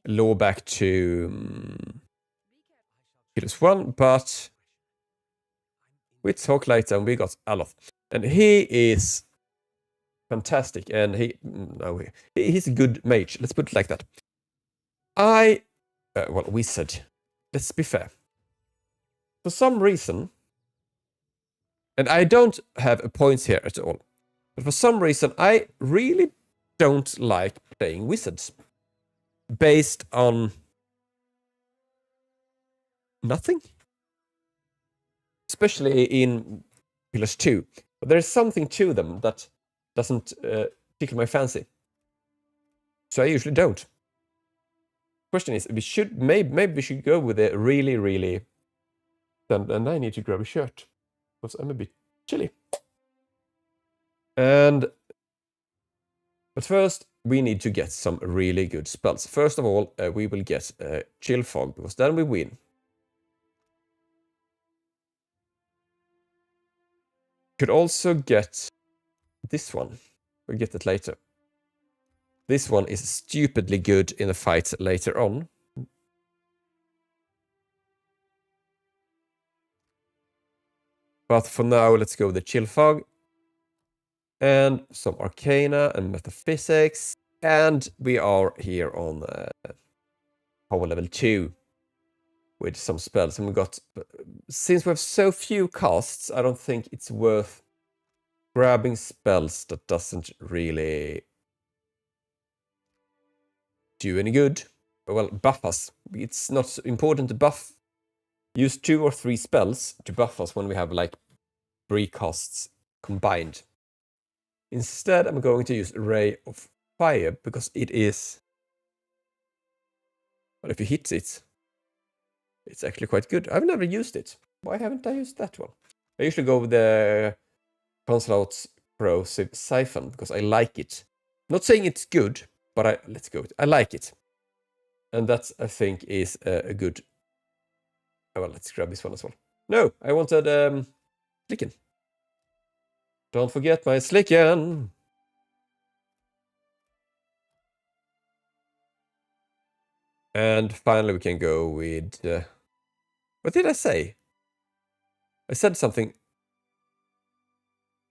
law back to -1, but we talk later and we got Aloth. And he is fantastic. And he's a good mage. Let's put it like that. Well, wizard. Let's be fair. For some reason, and I don't have a point here at all, but for some reason, I really don't like playing wizards. Based on nothing. Especially in Pillars 2. But there's something to them that doesn't tickle my fancy. So I usually don't. Question is, maybe we should go with a really. And I need to grab a shirt because I'm a bit chilly. But first, we need to get some really good spells. First of all, we will get Chill Fog, because then we win. Could also get this one. We'll get it later. This one is stupidly good in the fight later on. But for now, let's go with the Chill Fog. And some Arcana and Metaphysics. And we are here on power level 2 with some spells. And we got, since we have so few casts, I don't think it's worth grabbing spells that doesn't really do any good. Well, buff us. It's not important to buff. Use 2 or 3 spells to buff us when we have like 3 casts combined. Instead, I'm going to use Ray of Fire because it is... Well, if you hit it, it's actually quite good. I've never used it. Why haven't I used that one? I usually go with the Consulate Corrosive Siphon because I like it. Not saying it's good, but let's go with it. I like it. And that, I think, is a good... Oh, well, let's grab this one as well. No, I wanted Slicken. Don't forget my Slicken. And finally, we can go with... what did I say? I said something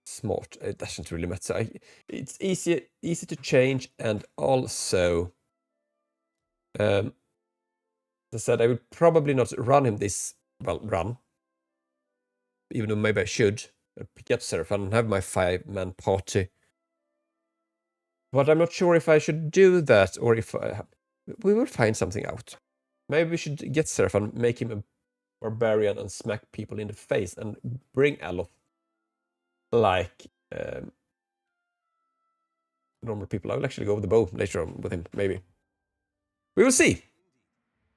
smart. It doesn't really matter. It's easy to change, and also... as I said, I will probably not run him this... Well, run. Even though maybe I should. Pick up Seraphon and have my 5-man party. But I'm not sure if I should do that, or if we will find something out. Maybe we should get Seraphon, make him a barbarian, and smack people in the face, and bring Aloth like normal people. I will actually go with the bow later on with him, maybe. We will see.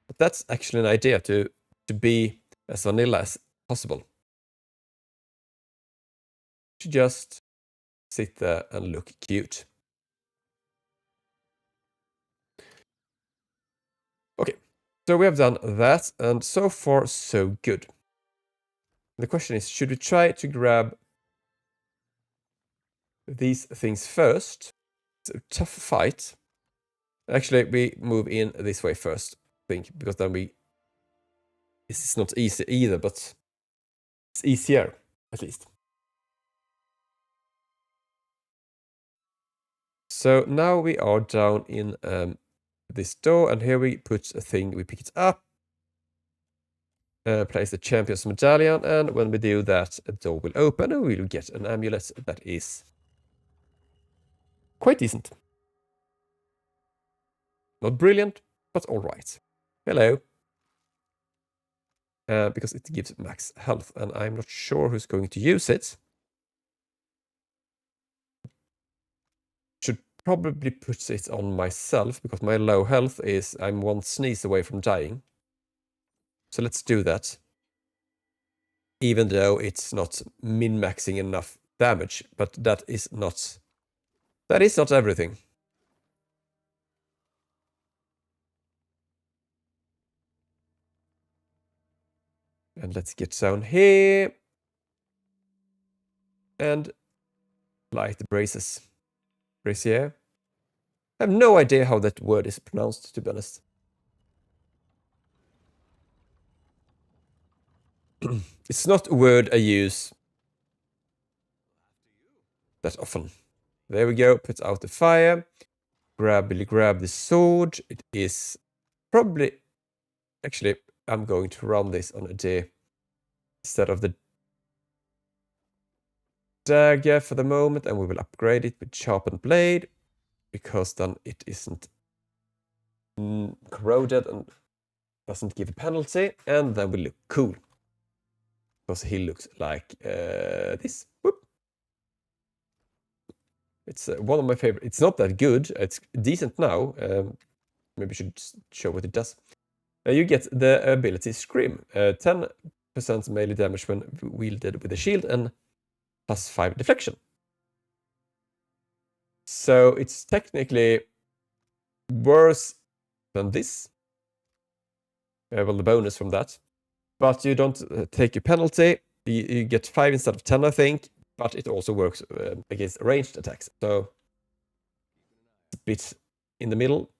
But that's actually an idea, to be as vanilla as possible. To just sit there and look cute. Okay, so we have done that, and so far so good. The question is, should we try to grab these things first? It's a tough fight. Actually, we move in this way first, I think, because then this is not easy either, but it's easier, at least. So now we are down in this door, and here we put a thing, we pick it up, place the champion's medallion, and when we do that, a door will open, and we will get an amulet that is quite decent. Not brilliant, but alright. Hello. Because it gives max health, and I'm not sure who's going to use it. Should probably put it on myself, because my low health is... I'm 1 sneeze away from dying. So let's do that. Even though it's not min-maxing enough damage, but that is not everything. And let's get down here. And light the braces. Brazier. I have no idea how that word is pronounced, to be honest. It's not a word I use that often. There we go. Put out the fire. Grab the sword. It is probably... Actually, I'm going to run this on a day instead of the dagger for the moment, and we will upgrade it with sharpened blade, because then it isn't corroded and doesn't give a penalty, and then we look cool. Because he looks like this. Whoop. It's one of my favorite. It's not that good. It's decent now. Maybe I should show what it does. You get the ability Scream. 10% melee damage when wielded with a shield, and +5 deflection. It's one of my favorite. It's not that good. It's decent now. Maybe I should show what it does. You get the ability Scream. 10% melee damage when wielded with a shield, and +5 deflection. It's one of my favorite. It's not that good. It's decent now. Maybe I should show what it does. You get the ability Scream. 10% melee damage when wielded with a shield, and So it's technically worse than this. Well, the bonus from that. But you don't take a penalty. You get 5 instead of 10, I think. But it also works against ranged attacks. So it's a bit in the middle.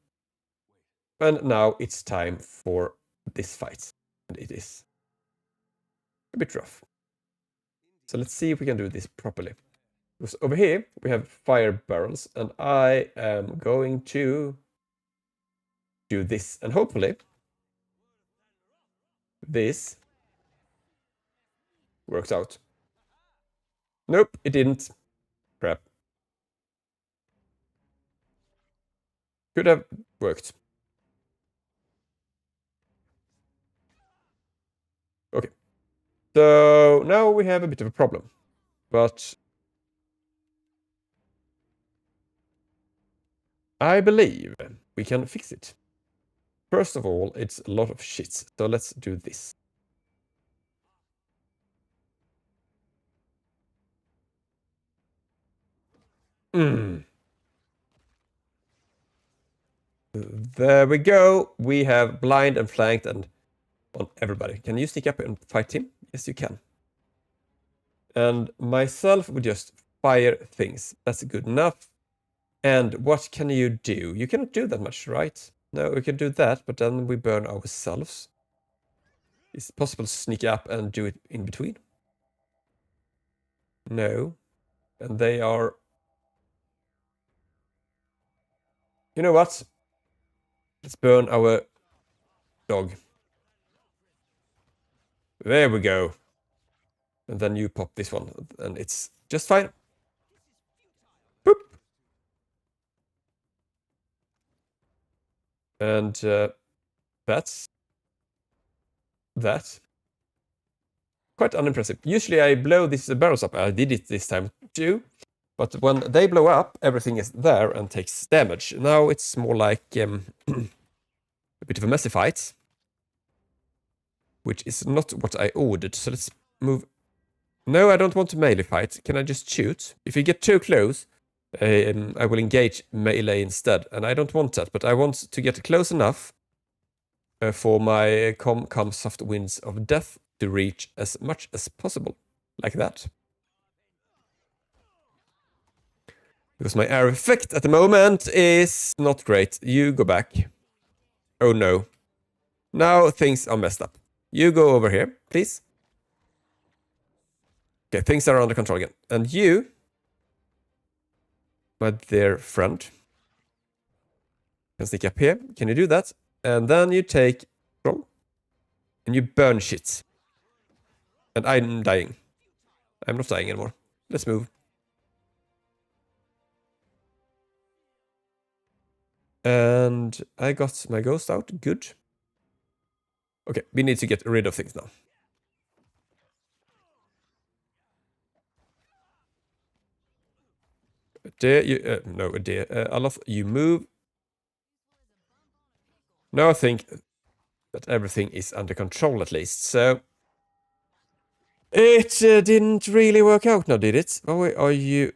And now it's time for this fight. And it is a bit rough. So let's see if we can do this properly. Because over here, we have fire barrels. And I am going to do this. And hopefully, this works out. Nope, it didn't. Crap. Could have worked. Okay. So now we have a bit of a problem. But I believe we can fix it. First of all, it's a lot of shit. So let's do this. There we go. We have blind and flanked and on everybody. Can you sneak up and fight him? Yes, you can. And myself would just fire things. That's good enough. And what can you do? You cannot do that much, right? No, we can do that, but then we burn ourselves. Is it possible to sneak up and do it in between? No. And they are... You know what? Let's burn our dog. There we go. And then you pop this one, and it's just fine. Boop. And that's that. Quite unimpressive. Usually I blow these barrels up. I did it this time too. But when they blow up, everything is there and takes damage. Now it's more like a bit of a messy fight. Which is not what I ordered. So let's move. No, I don't want to melee fight. Can I just shoot? If you get too close, I will engage melee instead. And I don't want that. But I want to get close enough for my come soft winds of death to reach as much as possible. Like that. Because my air effect at the moment is not great. You go back. Oh no. Now things are messed up. You go over here, please. Okay, things are under control again. And you, my dear friend, can sneak up here. Can you do that? And then you take control. And you burn shit. And I'm dying. I'm not dying anymore. Let's move. And I got my ghost out. Good. Okay, we need to get rid of things now. Dare you... no, dear. Alof, you move. Now I think that everything is under control at least. So... It didn't really work out now, did it? Oh, wait, are you...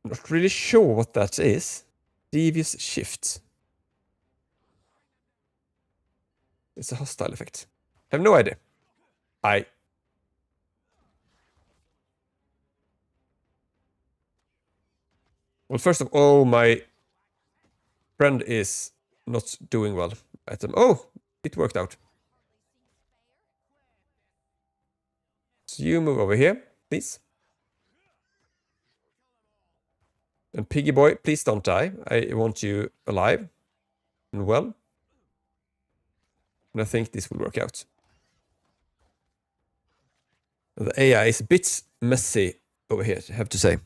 Not really sure what that is. Devious shift. It's a hostile effect. I have no idea. Well, first of all, my friend is not doing well at them. Oh, it worked out. So you move over here, please. And Piggy Boy, please don't die. I want you alive and well. And I think this will work out. The AI is a bit messy over here, I have to say.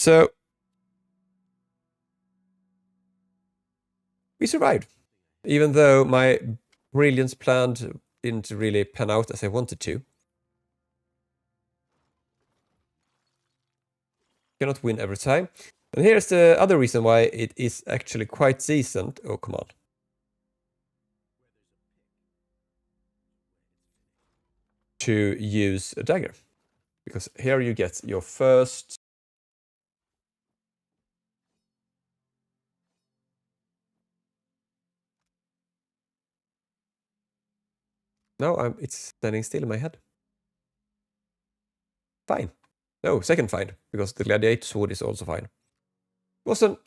So we survived, even though my brilliance plan didn't really pan out as I wanted to. Cannot win every time. And here's the other reason why it is actually quite decent. Oh, come on. To use a dagger. Because here you get your first... No, it's standing still in my head. Fine. No, second fine, because the gladiator sword is also fine. Wasn't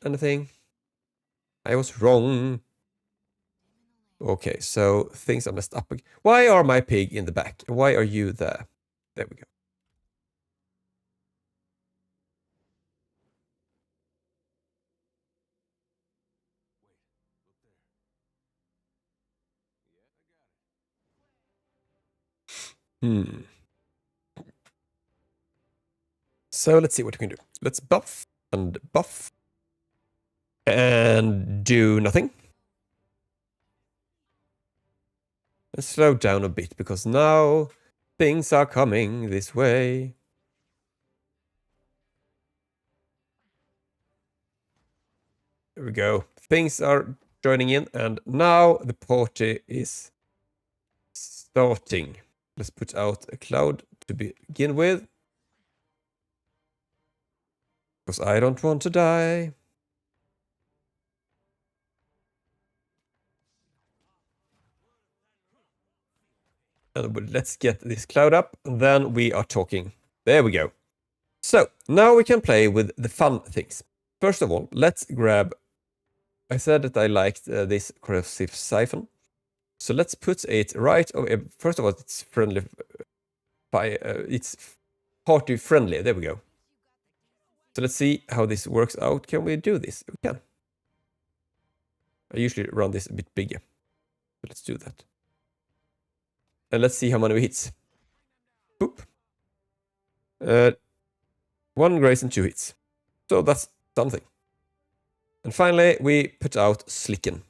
anything. I was wrong. Okay, so things are messed up. Why are my pig in the back? Why are you there? There we go. So let's see what we can do. Let's buff and buff. And do nothing. And slow down a bit, because now things are coming this way. There we go. Things are joining in, and now the party is starting. Let's put out a cloud to begin with. Because I don't want to die. And let's get this cloud up, and then we are talking. There we go. So, now we can play with the fun things. First of all, let's grab... I said that I liked this corrosive siphon. So let's put it right over... First of all, it's friendly... it's party friendly. There we go. So let's see how this works out. Can we do this? We can. I usually run this a bit bigger. So let's do that. And let's see how many hits. Boop. 1 grace and 2 hits. So that's something. And finally, we put out Slicken.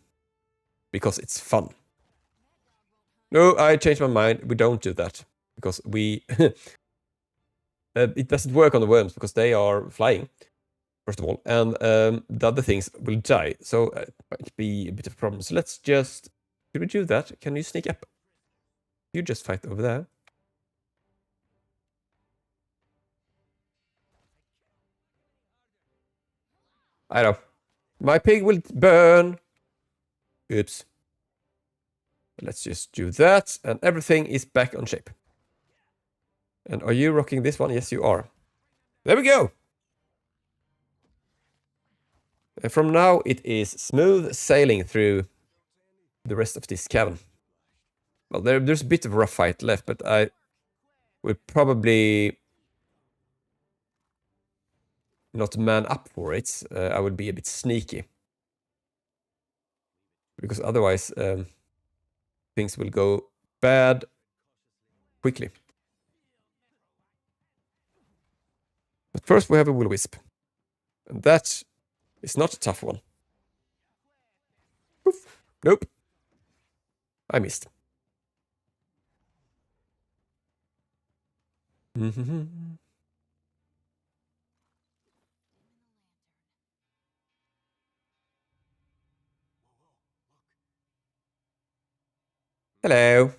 Because it's fun. No, I changed my mind. We don't do that. Because we... it doesn't work on the worms because they are flying. First of all. And the other things will die. So it might be a bit of a problem. So let's just... Could we do that? Can you sneak up? You just fight over there. I know. My pig will burn. Oops. Let's just do that. And everything is back on shape. And are you rocking this one? Yes, you are. There we go. And from now, it is smooth sailing through the rest of this cavern. Well, there's a bit of a rough fight left, but I would probably not man up for it. I would be a bit sneaky. Because otherwise, things will go bad quickly. But first we have a will-o-wisp. And that is not a tough one. Poof. Nope. I missed. Hello.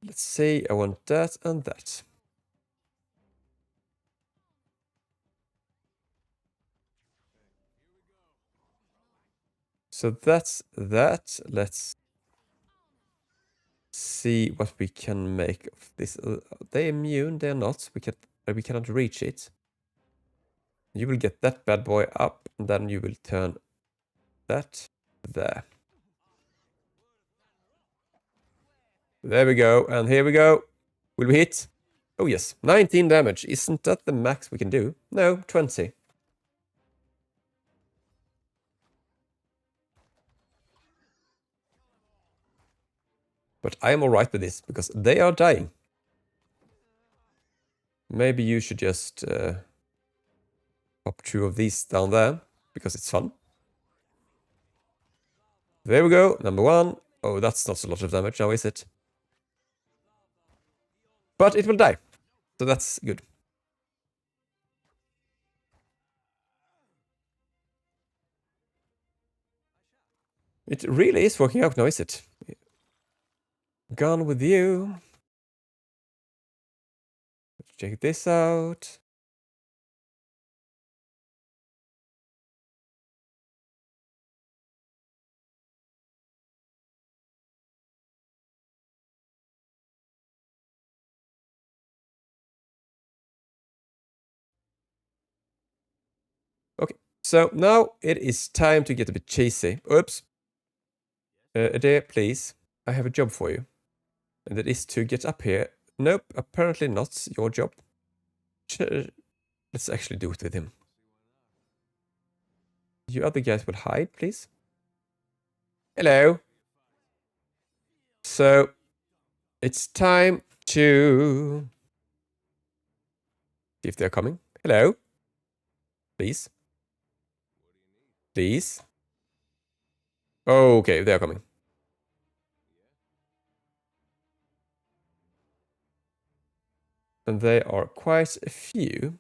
Let's see, I want that and that. So that's that. Let's see what we can make of this. They're immune, they're not. We cannot reach it. You will get that bad boy up, and then you will turn that there. There we go, and here we go. Will we hit? Oh yes, 19 damage. Isn't that the max we can do? No, 20. But I am alright with this, because they are dying. Maybe you should just pop 2 of these down there, because it's fun. There we go, number 1. Oh, that's not a lot of damage now, is it? But it will die, so that's good. It really is working out now, is it? Gone with you. Let's check this out. Okay, so now it is time to get a bit cheesy. Oops. Adair, please. I have a job for you. And that is to get up here. Nope, apparently not your job. Let's actually do it with him. You other guys will hide, please. Hello. So, it's time to see if they're coming. Hello. Please. Please. Okay, they're coming. And they are quite a few.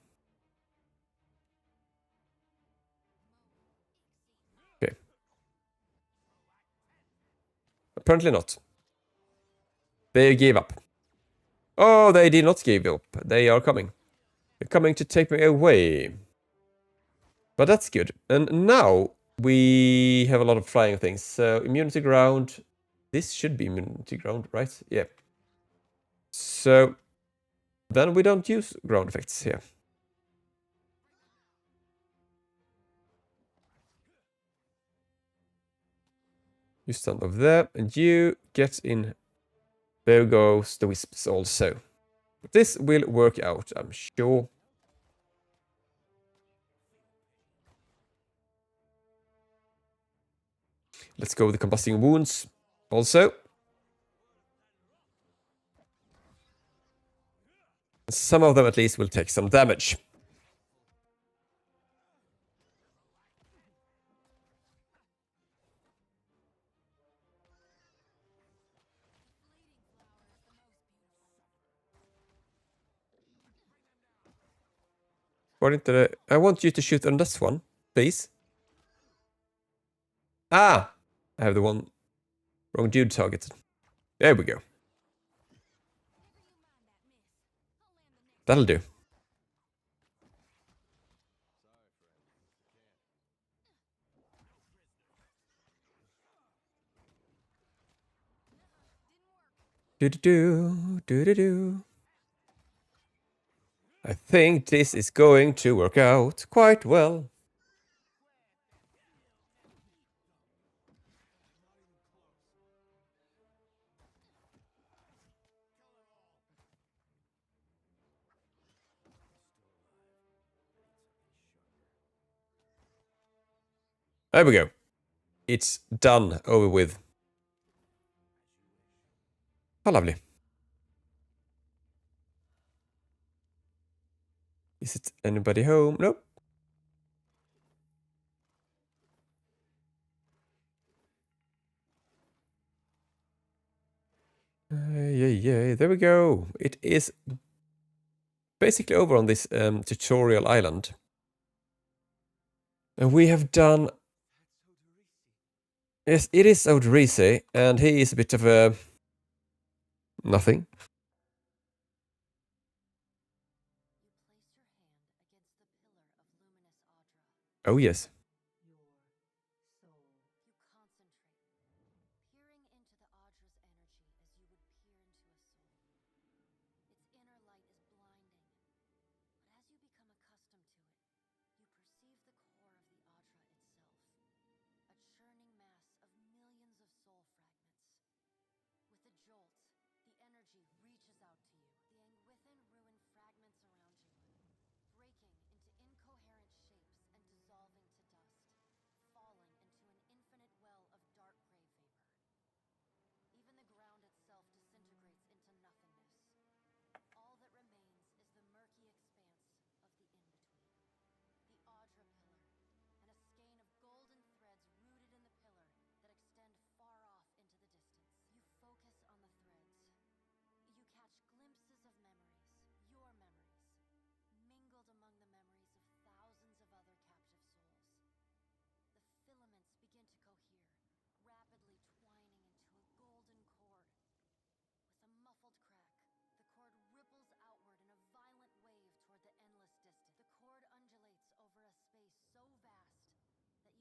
Okay. Apparently not. They gave up. Oh, they did not give up. They are coming. They're coming to take me away. But that's good. And now we have a lot of flying things. So immunity ground. This should be immunity ground, right? Yeah. So then we don't use ground effects here. You stand over there, and you get in. There goes the wisps also. This will work out, I'm sure. Let's go with the combusting wounds also. Some of them at least will take some damage. I want you to shoot on this one, please. Ah! I have the wrong dude targeted. There we go. That'll do. Do-do-do, do-do-do. I think this is going to work out quite well. There we go. It's done, over with. How lovely. Is it anybody home? Nope. Yeah, there we go. It is basically over on this tutorial island. And we have done... Yes, it is Odorisi, and he is a bit of a... nothing. Oh, yes.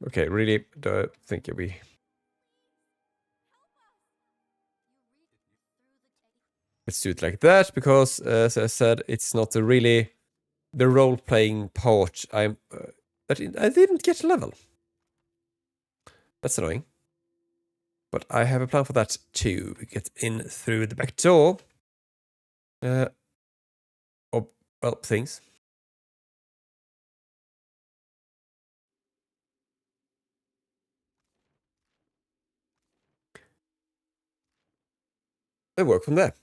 Okay, really don't think we... Let's do it like that, because as I said, it's not really the role-playing part. I didn't get a level. That's annoying. But I have a plan for that too. We get in through the back door. Well, things. And work from there.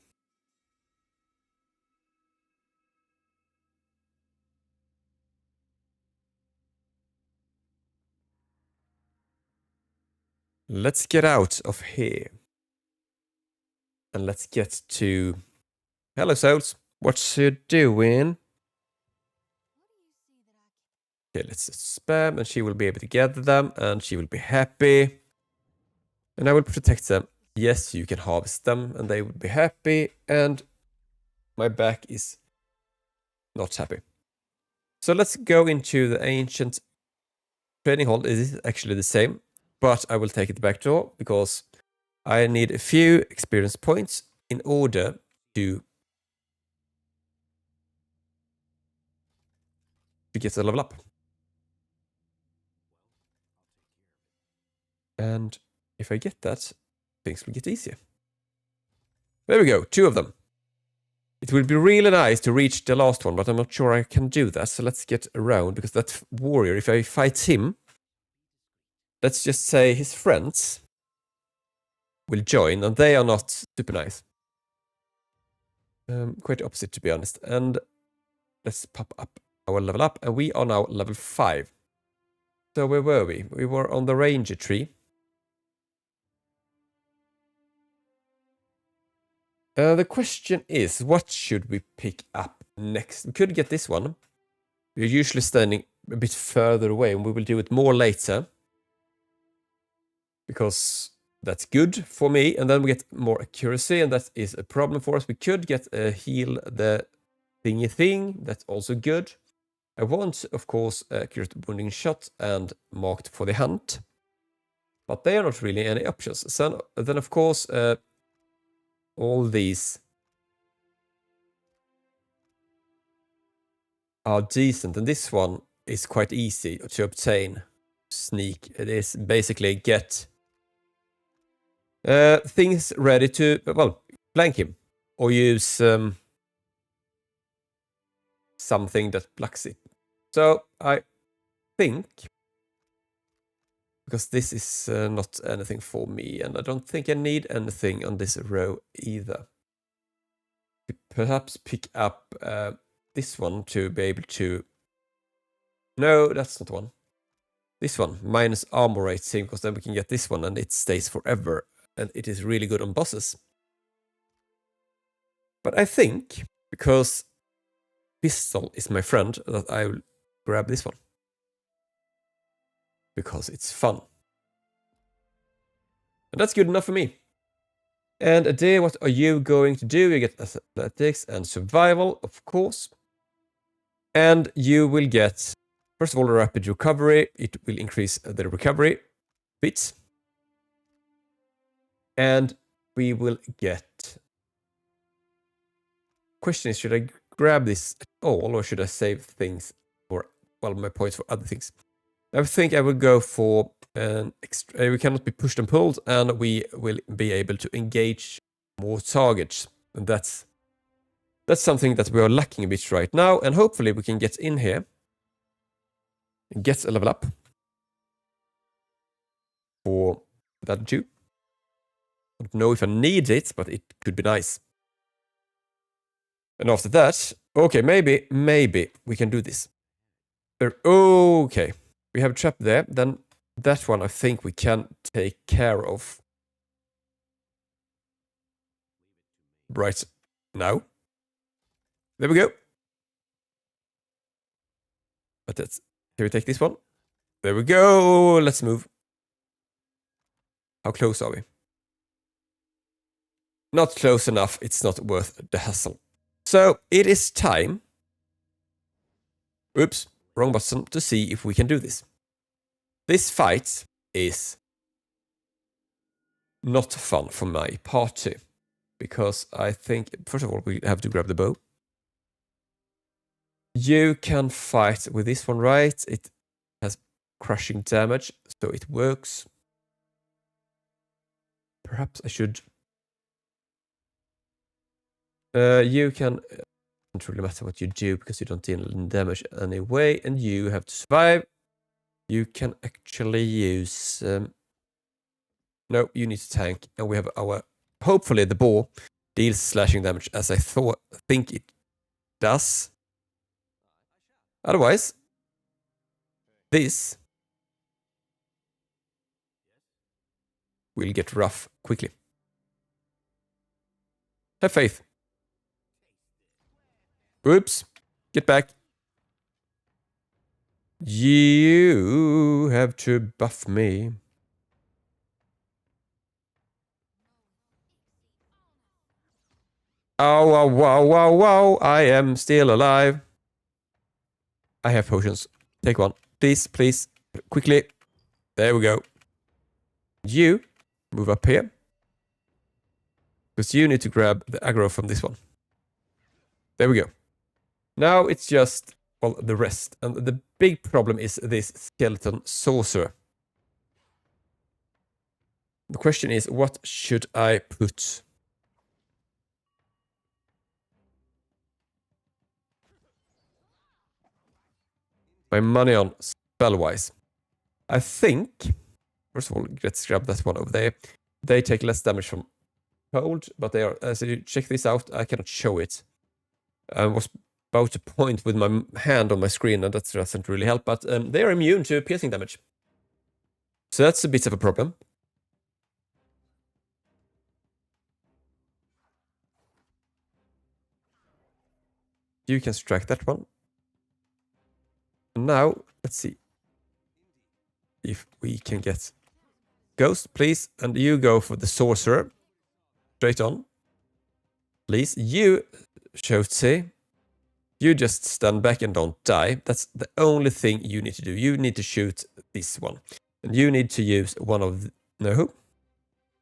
Let's get out of here. And let's get to... Hello, souls. What you doing? Okay, let's spam, and she will be able to gather them, and she will be happy. And I will protect them. Yes, you can harvest them, and they will be happy, and my back is not happy. So let's go into the ancient training hall. It is actually the same, but I will take it back door, because I need a few experience points in order to get a level up. And if I get that, things will get easier. There we go, 2 of them. It would be really nice to reach the last one, but I'm not sure I can do that. So let's get around, because that warrior, if I fight him, let's just say his friends will join, and they are not super nice. Quite opposite, to be honest. And let's pop up our level up, and we are now level 5. So where were we? We were on the ranger tree. The question is, what should we pick up next? We could get this one. We're usually standing a bit further away, and we will do it more later, because that's good for me. And then we get more accuracy, and that is a problem for us. We could get a heal the thingy thing. That's also good. I want, of course, accurate wounding shot and marked for the hunt, but they are not really any options. So then, of course, all these are decent, and this one is quite easy to obtain. Sneak. It is basically get things ready to, well, flank him, or use something that blocks it. So I think, because this is not anything for me, and I don't think I need anything on this row either. Perhaps pick up this one to be able to... No, that's not one. This one, minus armor rating, because then we can get this one, and it stays forever, and it is really good on bosses. But I think, because pistol is my friend, that I will grab this one, because it's fun. And that's good enough for me. And Adair, what are you going to do? You get athletics and survival, of course. And you will get, first of all, a rapid recovery. It will increase the recovery bits. And we will get... Question is, should I grab this at all, or should I save things for, well, my points for other things? I think I will go for an extra... We cannot be pushed and pulled, and we will be able to engage more targets. And that's something that we are lacking a bit right now, and hopefully we can get in here and get a level up for that too. I don't know if I need it, but it could be nice. And after that, okay, maybe we can do this. Okay, we have a trap there. Then that one I think we can take care of right now. There we go. But that's... Can we take this one? There we go. Let's move. How close are we? Not close enough. It's not worth the hassle. So it is time. Oops, wrong button, to see if we can do this. This fight is not fun for my party. Because I think, first of all, we have to grab the bow. You can fight with this one, right? It has crushing damage, so it works. Perhaps I should... you can... It doesn't really matter what you do, because you don't deal damage anyway, and you have to survive. You can actually use... no, you need to tank, and we have our... Hopefully the bow deals slashing damage, as I think it does. Otherwise, this will get rough quickly. Have faith. Oops. Get back. You have to buff me. Oh, wow, wow, wow, wow. I am still alive. I have potions. Take one. Please, please. Quickly. There we go. You move up here. Because you need to grab the aggro from this one. There we go. Now it's just, well, the rest. And the big problem is this skeleton sorcerer. The question is, what should I put? My money on spell-wise. I think, first of all, let's grab that one over there. They take less damage from cold, but they are, as you check this out, I cannot show it. I was about to point with my hand on my screen, and that doesn't really help, but they are immune to piercing damage. So that's a bit of a problem. You can strike that one. And now, let's see if we can get Ghost, please. And you go for the sorcerer. Straight on. Please, you, Shotzi, you just stand back and don't die. That's the only thing you need to do. You need to shoot this one. And you need to use one of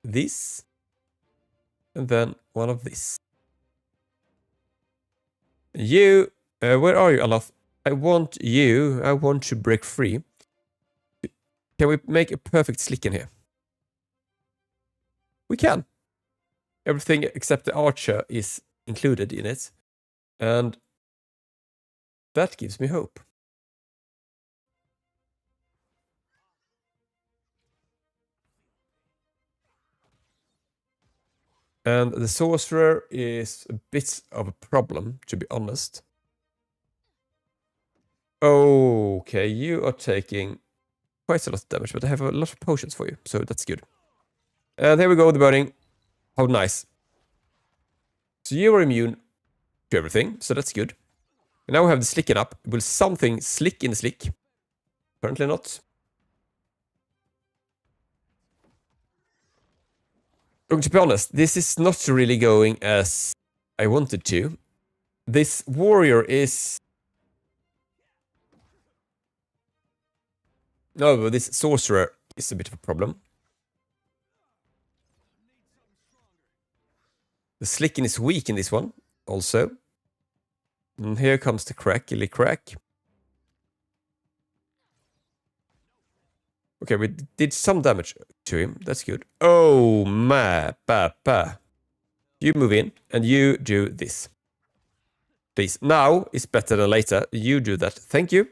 this. And then one of this. You, where are you, Aloth? I want to break free. Can we make a perfect slick in here? We can. Everything except the archer is included in it. And that gives me hope. And the sorcerer is a bit of a problem, to be honest. Okay, you are taking quite a lot of damage, but I have a lot of potions for you, so that's good. And here we go, the burning. How nice. So you are immune to everything, so that's good. And now we have the slicken up. Will something slick in the slick? Apparently not. Look, to be honest, this is not really going as I wanted to. This warrior is... No, but this sorcerer is a bit of a problem. The slicken is weak in this one, also. And here comes the crackly crack. Okay, we did some damage to him. That's good. Oh, my papa. You move in, and you do this. Please. Now is better than later. You do that. Thank you.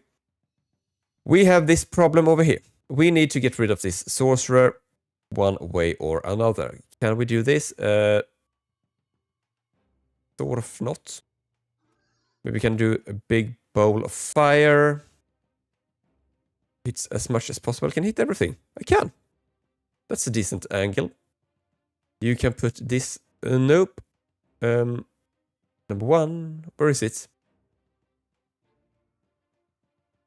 We have this problem over here. We need to get rid of this sorcerer one way or another. Can we do this? Sort of not. Maybe we can do a big bowl of fire. Hits as much as possible. I can hit everything. I can. That's a decent angle. You can put this... nope. Number one. Where is it?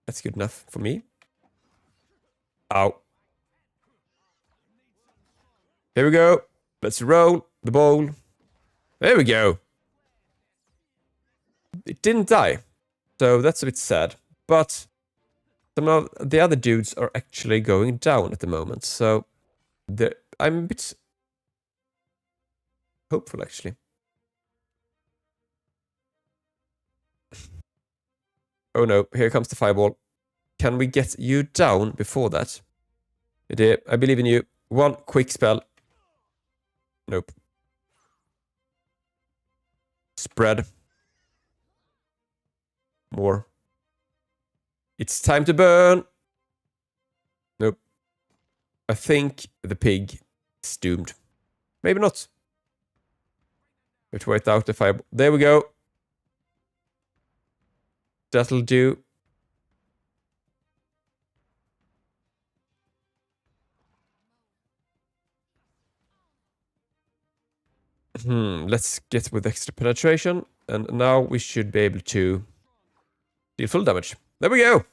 That's good enough for me. Ow. Here we go. Let's roll the bowl. There we go. It didn't die. So that's a bit sad. But some of the other dudes are actually going down at the moment, so I'm a bit hopeful, actually. Oh no, here comes the fireball. Can we get you down before that? I believe in you. One quick spell. Nope. Spread. More. It's time to burn. Nope. I think the pig is doomed. Maybe not. We have to wait out the fireball. There we go. That'll do. Let's get with extra penetration. And now we should be able to deal full damage. There we go.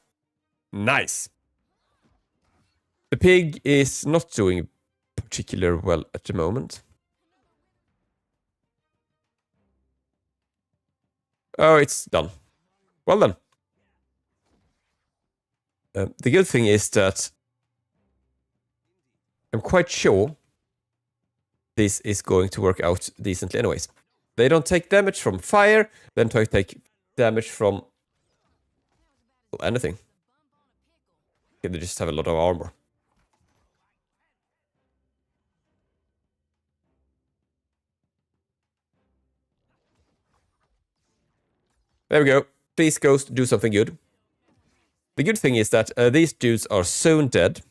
Nice. The pig is not doing particularly well at the moment. Oh, it's done. Well done. The good thing is that I'm quite sure this is going to work out decently anyways. They don't take damage from fire, they don't take damage from anything. They just have a lot of armor. There we go. Please, Ghost, do something good. The good thing is that these dudes are soon dead.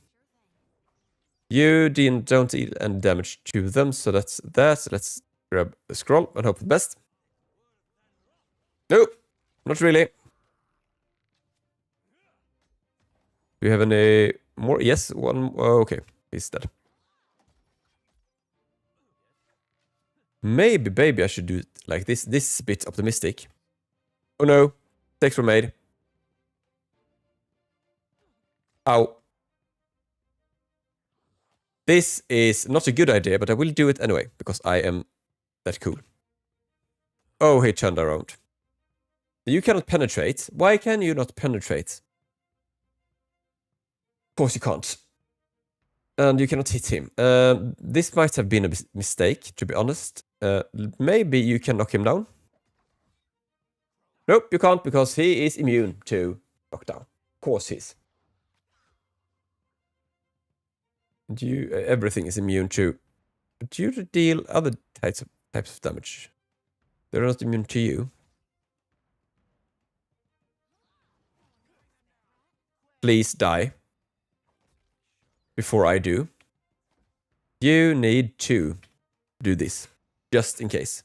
You don't deal any damage to them, so that's that. Let's grab the scroll and hope for the best. No, not really. Do you have any more? Yes, one. Oh, okay, he's dead. Maybe I should do it like this. This is a bit optimistic. Oh no, mistakes were made. Ow. This is not a good idea, but I will do it anyway, because I am that cool. Oh, he turned around. You cannot penetrate. Why can you not penetrate? Of course you can't. And you cannot hit him. This might have been a mistake, to be honest. Maybe you can knock him down. Nope, you can't, because he is immune to knockdown. Of course he is. Everything is immune to. But you deal other types of damage. They're not immune to you. Please die. Before I do. You need to do this. Just in case.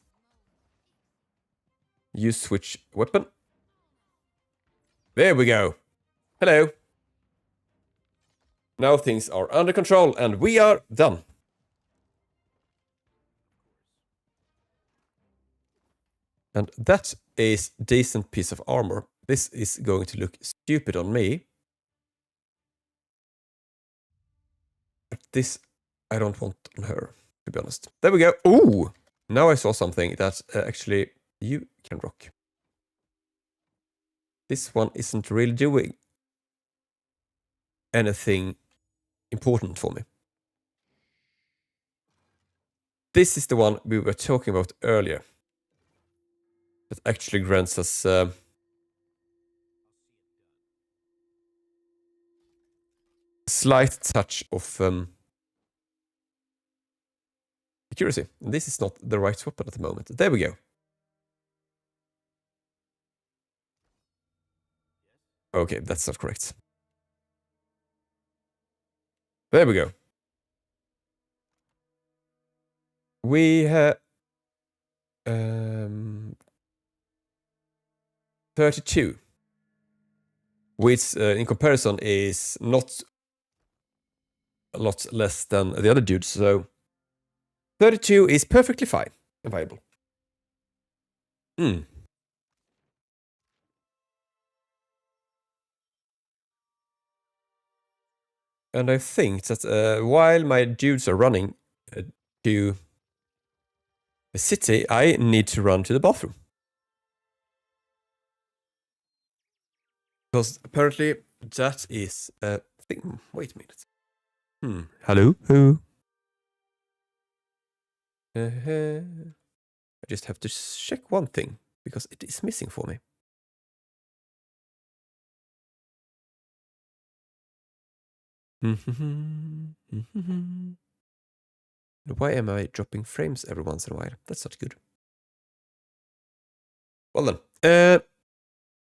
You switch weapon. There we go. Hello. Now things are under control and we are done. And that is a decent piece of armor. This is going to look stupid on me. But this I don't want on her, to be honest. There we go. Ooh! Now I saw something that actually you can rock. This one isn't really doing anything important for me. This is the one we were talking about earlier. That actually grants us a slight touch of accuracy. And this is not the right weapon at the moment. There we go. Okay, that's not correct. There we go. We have 32, which in comparison is not a lot less than the other dudes. So 32 is perfectly fine and viable. And I think that while my dudes are running to the city, I need to run to the bathroom. Because apparently that is a thing. Wait a minute. Hello? Who? I just have to check one thing, because it is missing for me. Why am I dropping frames every once in a while? That's not good. Well then,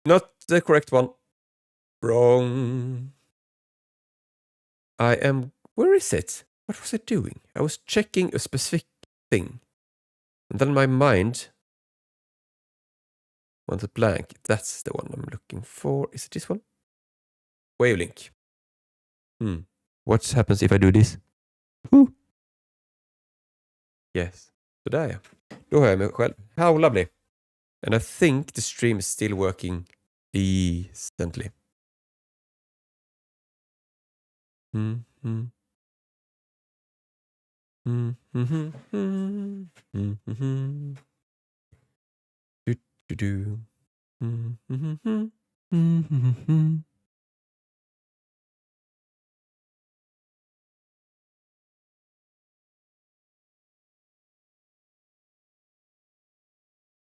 not the correct one. Wrong. Where is it? What was I doing? I was checking a specific thing. And then my mind went blank. That's the one I'm looking for. Is it this one? Wavelink. What happens if I do this? Woo. Yes. Så där ja. Då hör jag mig själv. How lovely. And I think the stream is still working decently.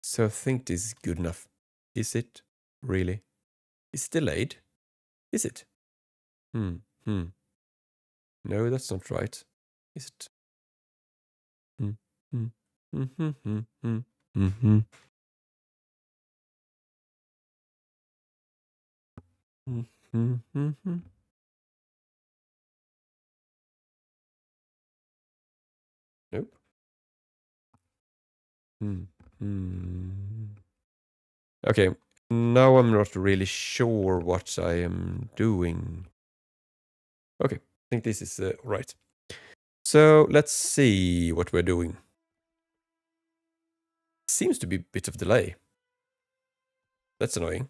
So I think this is good enough. Is it? Really? It's delayed? Is it? No, that's not right. Is it? Nope. Okay, now I'm not really sure what I am doing. Okay, I think this is right. So let's see what we're doing. Seems to be a bit of delay. That's annoying.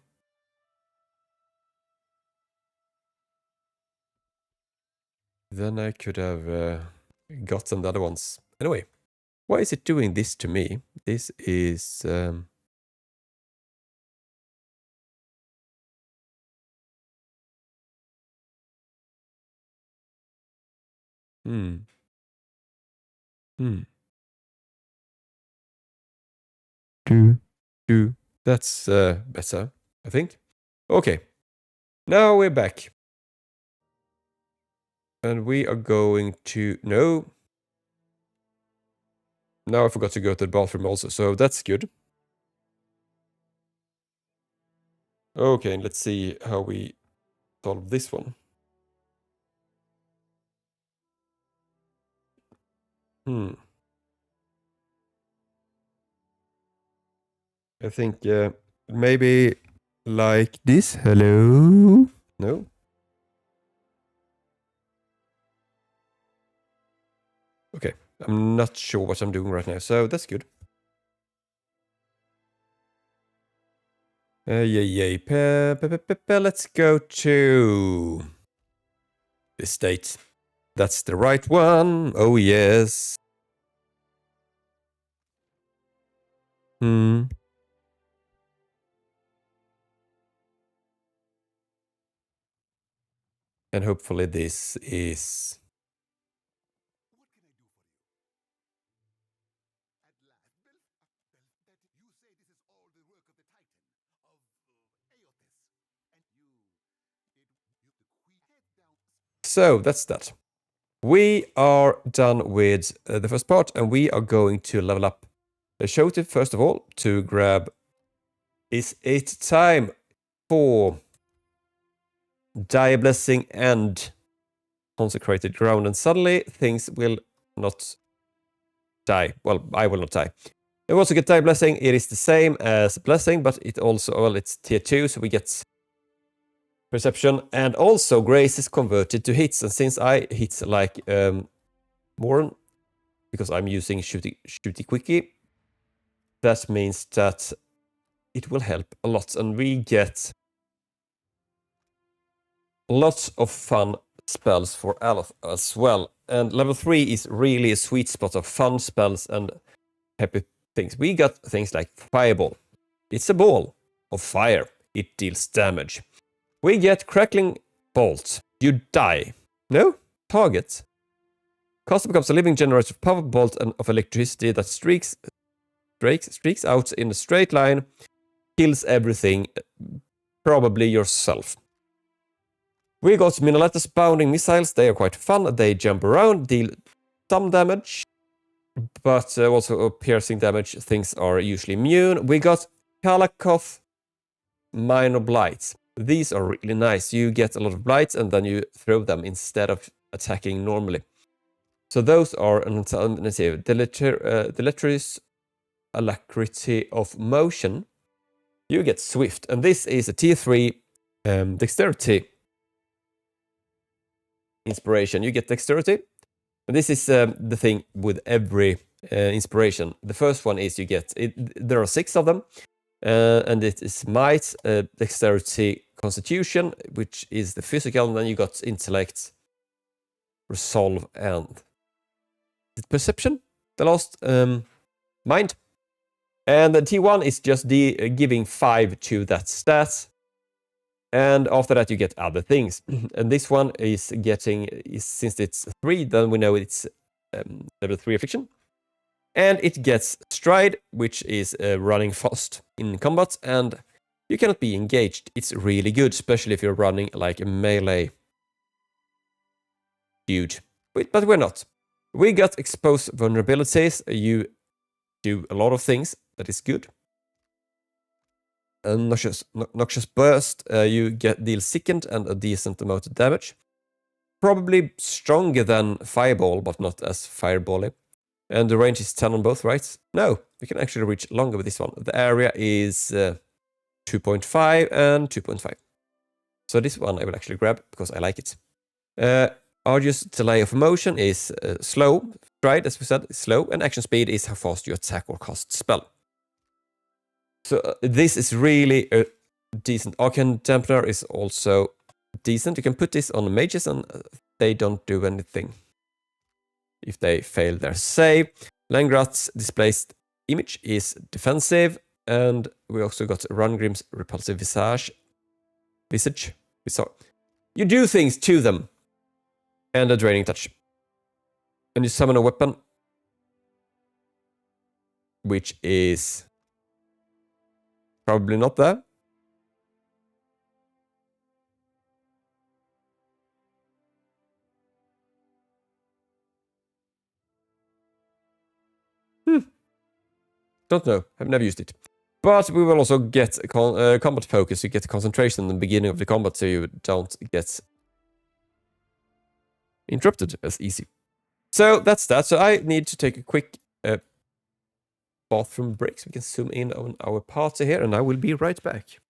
Then I could have gotten the other ones. Anyway, why is it doing this to me? This is... That's better, I think. Okay, now we're back. And we are going to... No. Now I forgot to go to the bathroom also, so that's good. Okay, let's see how we solve this one. I think maybe like this. Hello? No? Okay, I'm not sure what I'm doing right now, so that's good. Yay. Let's go to this state. That's the right one. Oh, yes. And hopefully this is... So that's that. We are done with the first part, and we are going to level up. I showed it first of all to grab... Is it time for Dire Blessing and Consecrated Ground? And suddenly things will not die. Well, I will not die. I also get Dire Blessing. It is the same as Blessing, but it also... Well, it's tier 2, so we get Perception. And also Grace is converted to hits. And since I hit like more, because I'm using Shooty Quickie, that means that it will help a lot. And we get lots of fun spells for Aloth as well. And level 3 is really a sweet spot of fun spells and happy things. We got things like Fireball. It's a ball of fire. It deals damage. We get Crackling Bolt. You die. No? Target. Caster becomes a living generator of power bolt and of electricity that streaks out in a straight line, kills everything, probably yourself. We got Minolettus Bounding Missiles. They are quite fun. They jump around, deal some damage, but also piercing damage. Things are usually immune. We got Kalakoth Minor Blights. These are really nice. You get a lot of blights and then you throw them instead of attacking normally. So those are an alternative. Deleterious Alacrity of Motion. You get Swift, and this is a tier 3 Dexterity inspiration. You get Dexterity. And this is the thing with every inspiration. The first one is you get it. There are 6 of them, and it is Might, Dexterity, Constitution, which is the physical, and then you got Intellect, Resolve, and Perception. The last Mind. And the T1 is just giving 5 to that stat. And after that, you get other things. And this one is since it's 3, then we know it's level 3 affliction. And it gets Stride, which is running fast in combat, and you cannot be engaged. It's really good, especially if you're running like a melee dude. But we're not. We got Exposed Vulnerabilities. You do a lot of things. That is good. Noxious Burst. You deal sickened and a decent amount of damage. Probably stronger than Fireball, but not as firebally. And the range is 10 on both, right? No, you can actually reach longer with this one. The area is 2.5 and 2.5. So this one I will actually grab because I like it. Arduous Delay of Motion is slow. Stride, as we said, is slow. And action speed is how fast you attack or cast spell. So this is really a decent. Arcane Dampener is also decent. You can put this on the mages and they don't do anything if they fail their save. Langrat's Displaced Image is defensive. And we also got Rungrim's Repulsive Visage. You do things to them. And a Draining Touch. And you summon a weapon. Which is probably not there. Don't know. I've never used it. But we will also get combat focus. You get concentration in the beginning of the combat so you don't get interrupted as easy. So that's that. So I need to take a quick bathroom break so we can zoom in on our party here, and I will be right back.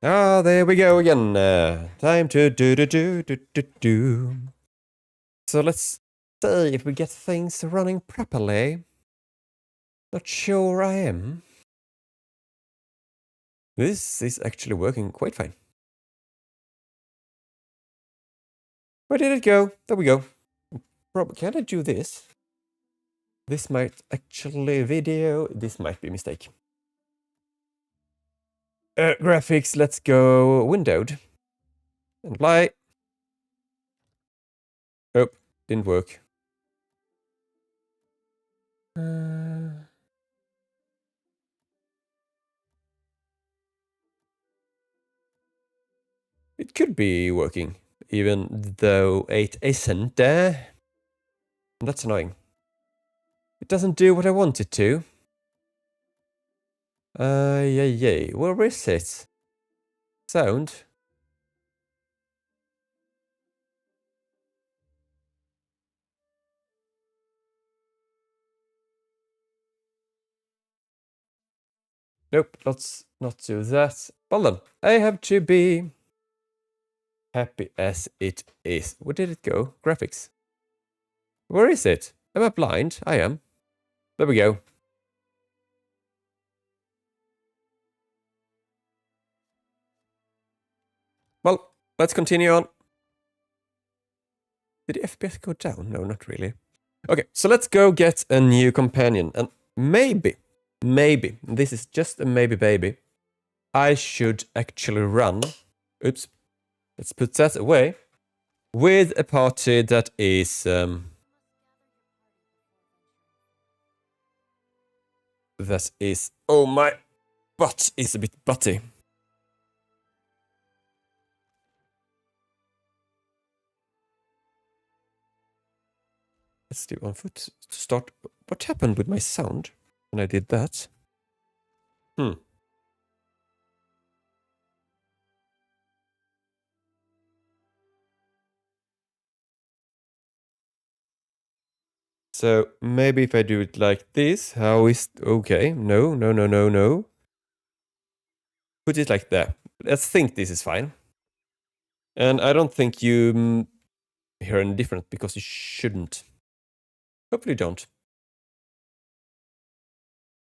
Ah, there we go again. Time to do. So let's see if we get things running properly. Not sure I am. This is actually working quite fine. Where did it go? There we go. Can I do this? This might actually video. This might be a mistake. Graphics, let's go windowed. And apply. Oh, didn't work. It could be working, even though it isn't. That's annoying. It doesn't do what I want it to. Yay. Where is it? Sound? Nope, let's not do that. Well then, I have to be happy as it is. Where did it go? Graphics. Where is it? Am I blind? I am. There we go. Well, let's continue on. Did the FPS go down? No, not really. Okay, so let's go get a new companion. And maybe, this is just a maybe baby, I should actually run. Oops. Let's put that away. With a party that is... that is... Oh, my butt is a bit butty. Let's do on foot to start. What happened with my sound when I did that? So maybe if I do it like this, how is... Okay, no. Put it like that. Let's think this is fine. And I don't think you hear any different because you shouldn't. Hopefully don't.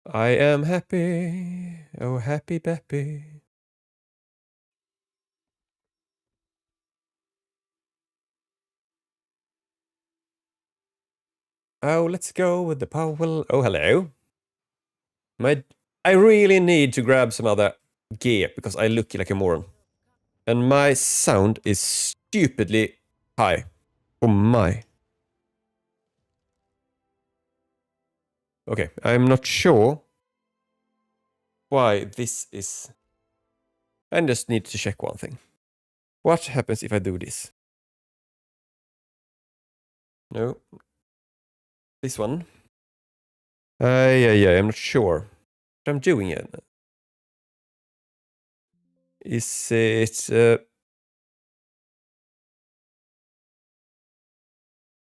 I am happy, oh happy bappy. Oh, let's go with the power. Oh, hello. I really need to grab some other gear because I look like a moron. And my sound is stupidly high. Oh my. Okay, I'm not sure why this is... I just need to check one thing. What happens if I do this? No. This one. Yeah, I'm not sure what I'm doing it. Is it...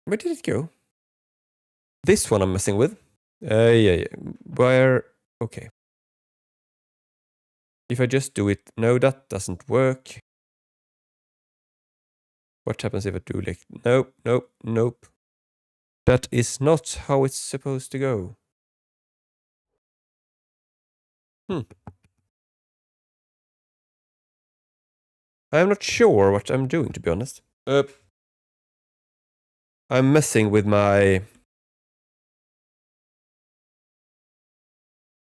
where did it go? This one I'm messing with. Yeah. Where... Okay. If I just do it... No, that doesn't work. What happens if I do like... Nope. That is not how it's supposed to go. I'm not sure what I'm doing, to be honest. I'm messing with my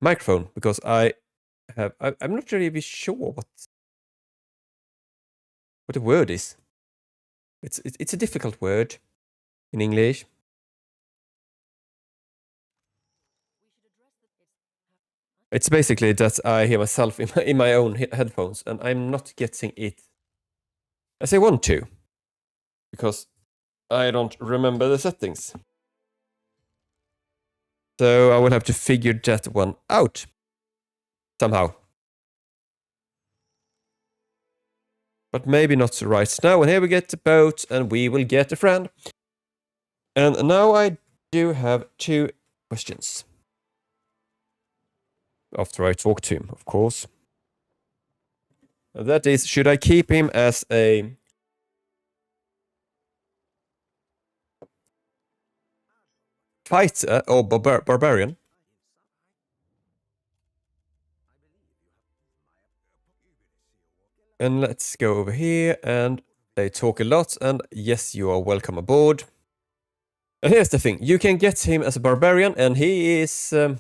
microphone because I'm not really sure what the word is. It's a difficult word in English. It's basically that I hear myself in my own headphones, and I'm not getting it as I want to because I don't remember the settings. So I will have to figure that one out somehow. But maybe not right now. And here we get the boat, and we will get a friend. And now I do have 2 questions. After I talk to him, of course. That is, should I keep him as a fighter or barbarian? And let's go over here, and they talk a lot, and yes, you are welcome aboard. And here's the thing, you can get him as a barbarian, and he is a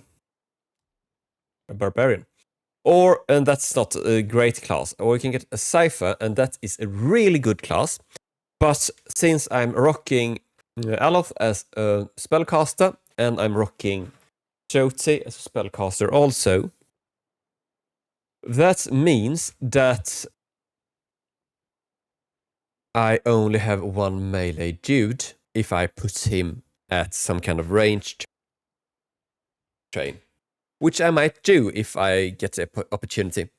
barbarian. Or, and that's not a great class, or you can get a cipher, and that is a really good class. But since I'm rocking Aloth as a spellcaster, and I'm rocking Jyoti as a spellcaster also, that means that I only have one melee dude if I put him at some kind of ranged train, which I might do if I get the opportunity.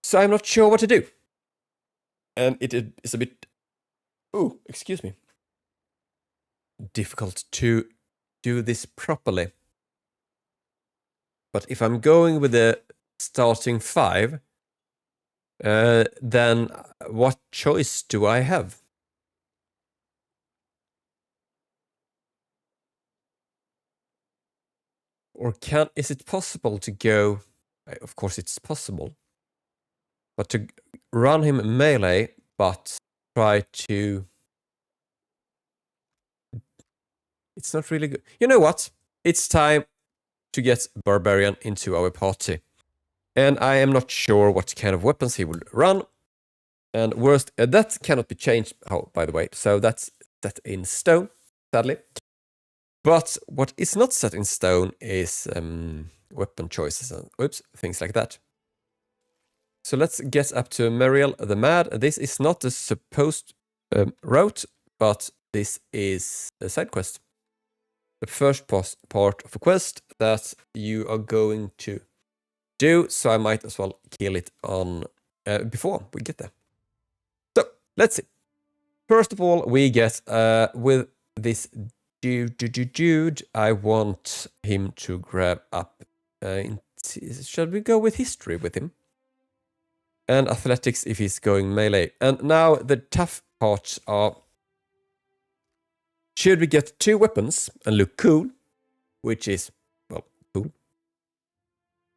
So I'm not sure what to do. And it is a bit, excuse me, difficult to do this properly. But if I'm going with the starting 5, then what choice do I have? Or is it possible to go, of course it's possible, but to run him melee, but try to, it's not really good. You know what? It's time to get Barbarian into our party. And I am not sure what kind of weapons he will run. And worst, that cannot be changed, by the way. So that's set in stone, sadly. But what is not set in stone is weapon choices and things like that. So let's get up to Muriel the Mad. This is not the supposed route, but this is a side quest. The first part of a quest that you are going to do, so I might as well kill it on before we get there. So, let's see. First of all, we get with this dude, I want him to grab up. Shall we go with history with him? And athletics if he's going melee. And now the tough parts are, should we get 2 weapons and look cool, which is, well, cool.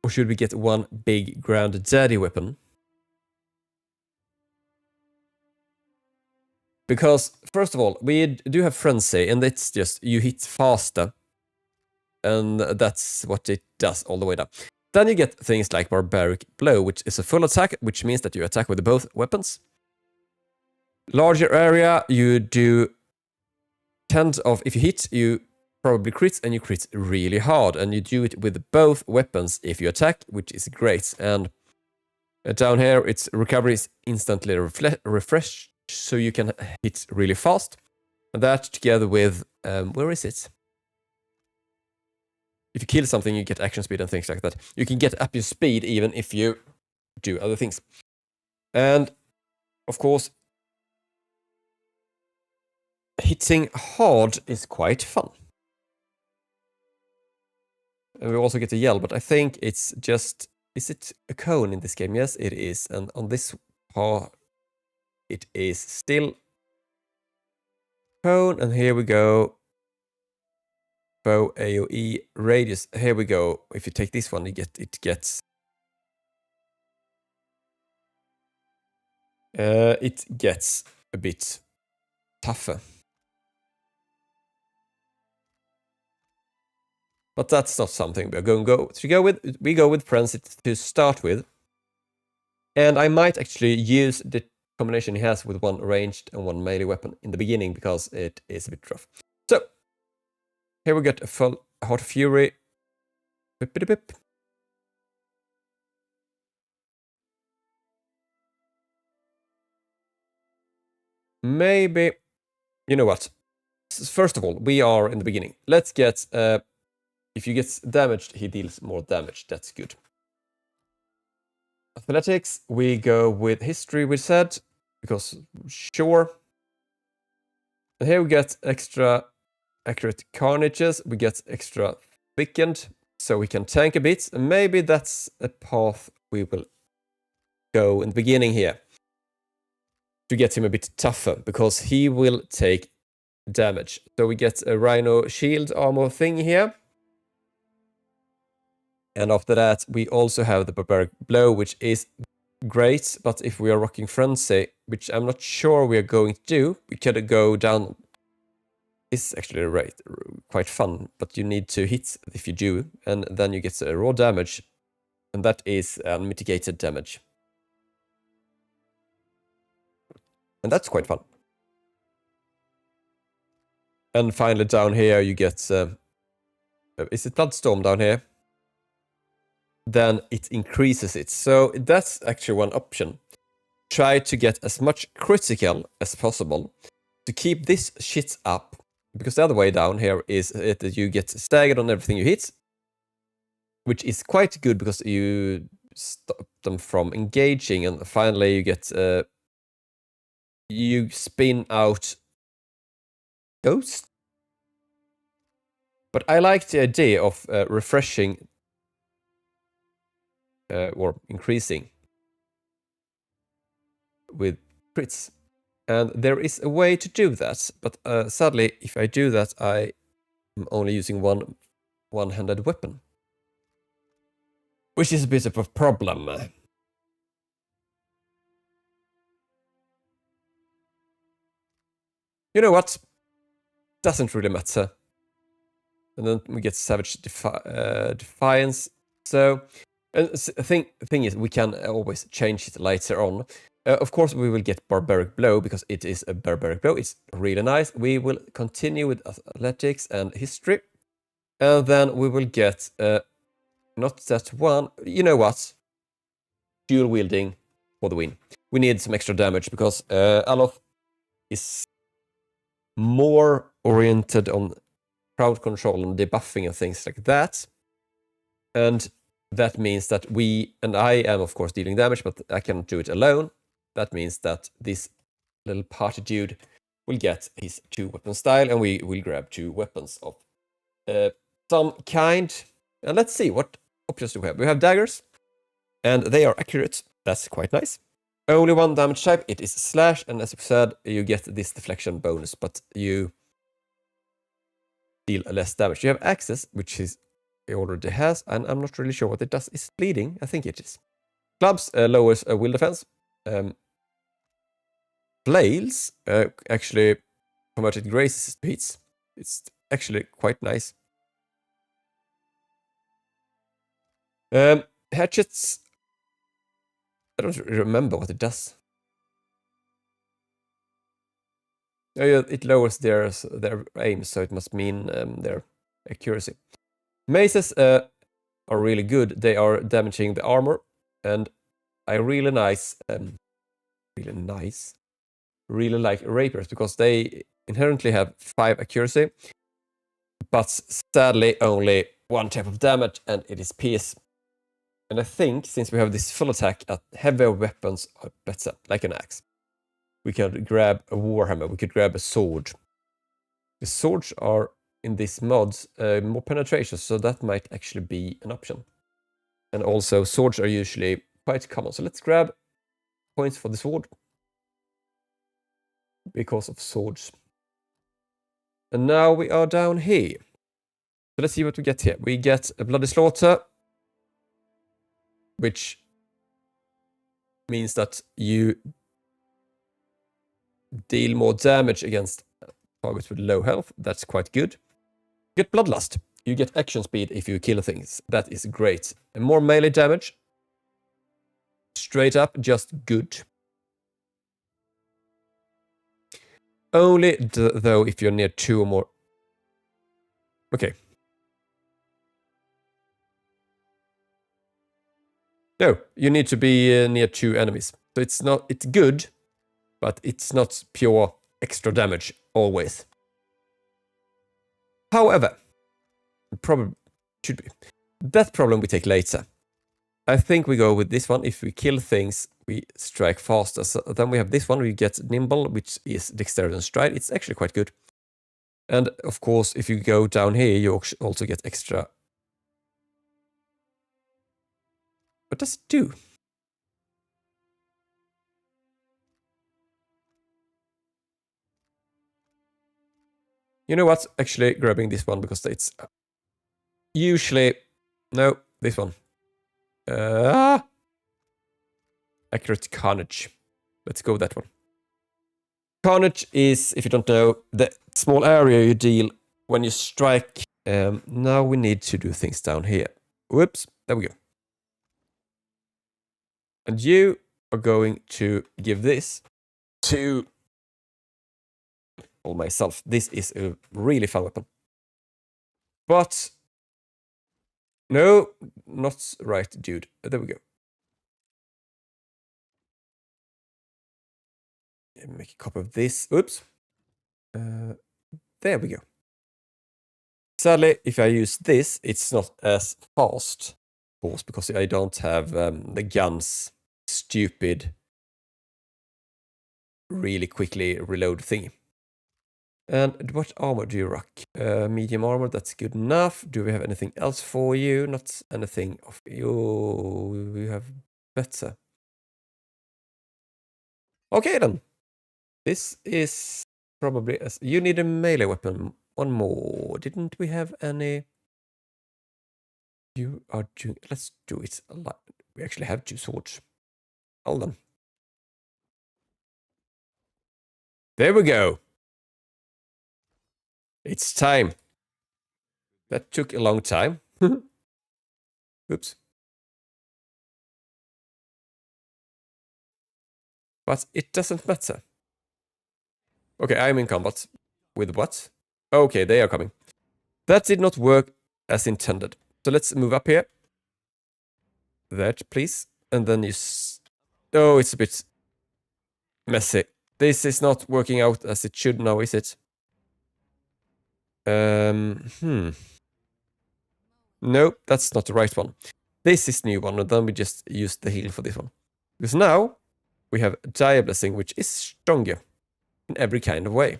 Or should we get 1 big grounded daddy weapon? Because, first of all, we do have Frenzy, and it's just, you hit faster. And that's what it does all the way down. Then you get things like Barbaric Blow, which is a full attack, which means that you attack with both weapons. Larger area, you do tens of, if you hit, you probably crits, and you crit really hard. And you do it with both weapons if you attack, which is great. And down here, its recovery is instantly refreshed, so you can hit really fast. And that together with, where is it? If you kill something, you get action speed and things like that. You can get up your speed even if you do other things. And, of course, hitting hard is quite fun. And we also get a yell, but I think it's just... Is it a cone in this game? Yes, it is. And on this part, it is still cone. And here we go. Bow AoE radius. Here we go. If you take this one, it gets a bit tougher. But that's not something we're going to go with. We go with Frenzy to start with. And I might actually use the combination he has with 1 ranged and 1 melee weapon in the beginning because it is a bit rough. So, here we get a full Heart of Fury. Bip. Maybe, you know what? First of all, we are in the beginning. Let's get, if you get damaged, he deals more damage. That's good. Athletics, we go with history, we said, because sure. And here we get extra accurate carnages, we get extra thickened, so we can tank a bit. And maybe that's a path we will go in the beginning here to get him a bit tougher, because he will take damage. So we get a Rhino shield armor thing here. And after that, we also have the Barbaric Blow, which is great. But if we are rocking Frenzy, which I'm not sure we are going to do, we could go down. It's actually quite fun, but you need to hit if you do, and then you get raw damage, and that is mitigated damage. And that's quite fun. And finally down here you get, is it Bloodstorm down here? Then it increases it. So that's actually one option. Try to get as much critical as possible to keep this shit up. Because the other way down here is that you get staggered on everything you hit, which is quite good because you stop them from engaging, and finally you get you spin out Ghost. But I like the idea of refreshing or increasing with crits. And there is a way to do that, but sadly, if I do that, I am only using one-handed weapon. Which is a bit of a problem. You know what? Doesn't really matter. And then we get Savage Defiance. So, the thing is, we can always change it later on. Of course, we will get Barbaric Blow, because it is a Barbaric Blow. It's really nice. We will continue with Athletics and History. And then we will get, not that one, you know what? Dual Wielding for the win. We need some extra damage, because Aloth is more oriented on crowd control and debuffing and things like that. And that means that I am of course dealing damage, but I cannot do it alone. That means that this little party dude will get his 2-weapon style, and we will grab 2 weapons of some kind. And let's see, what options do we have? We have daggers, and they are accurate. That's quite nice. Only 1 damage type, it is slash, and as I said, you get this deflection bonus, but you deal less damage. You have access, which is it already has, and I'm not really sure what it does. Is it bleeding? I think it is. Clubs lowers will defense. Flails actually converted graces to hits. It's actually quite nice. Hatchets, I don't remember what it does. Oh, yeah, it lowers their aim, so it must mean their accuracy. Maces are really good. They are damaging the armor, and I really like rapiers, because they inherently have 5 accuracy, but sadly only 1 type of damage, and it is pierce. And I think since we have this full attack, heavier weapons are better, like an axe. We could grab a warhammer, we could grab a sword. The swords are in this mod more penetration, so that might actually be an option. And also swords are usually quite common, so let's grab points for the sword because of swords. And now we are down here. So let's see what we get here. We get a Bloody Slaughter, which means that you deal more damage against targets with low health. That's quite good. You get Bloodlust. You get action speed if you kill things. That is great. And more melee damage. Straight up, just good. Only though if you're near 2 or more. Okay. No, you need to be near 2 enemies. So it's good, but it's not pure extra damage always. However, probably should be. That problem we take later. I think we go with this one. If we kill things, we strike faster. So then we have this one. We get Nimble, which is Dexterity and Stride. It's actually quite good. And of course, if you go down here, you also get extra. What does it do? You know what? Actually, grabbing this one because it's usually... No, this one. Accurate Carnage. Let's go with that one. Carnage is, if you don't know, the small area you deal when you strike. Now we need to do things down here. Whoops, there we go. And you are going to give this to myself. This is a really fun weapon. But no, not right, dude. There we go. Make a copy of this. Oops. There we go. Sadly, if I use this, it's not as fast, of course, because I don't have the gun's stupid, really quickly reload thingy. And what armor do you rock? Medium armor, that's good enough. Do we have anything else for you? Not anything of you. We have better. Okay then. This is probably as you need a melee weapon. One more. Didn't we have any? You are doing. Let's do it. We actually have 2 swords. Hold on. There we go. It's time. That took a long time. Oops. But it doesn't matter. Okay, I'm in combat. With what? Okay, they are coming. That did not work as intended. So let's move up here. That, please. And then you... Oh, it's a bit messy. This is not working out as it should now, is it? Nope, that's not the right one. This is the new one, and then we just use the heal for this one. Because now we have Dire Blessing, which is stronger in every kind of way.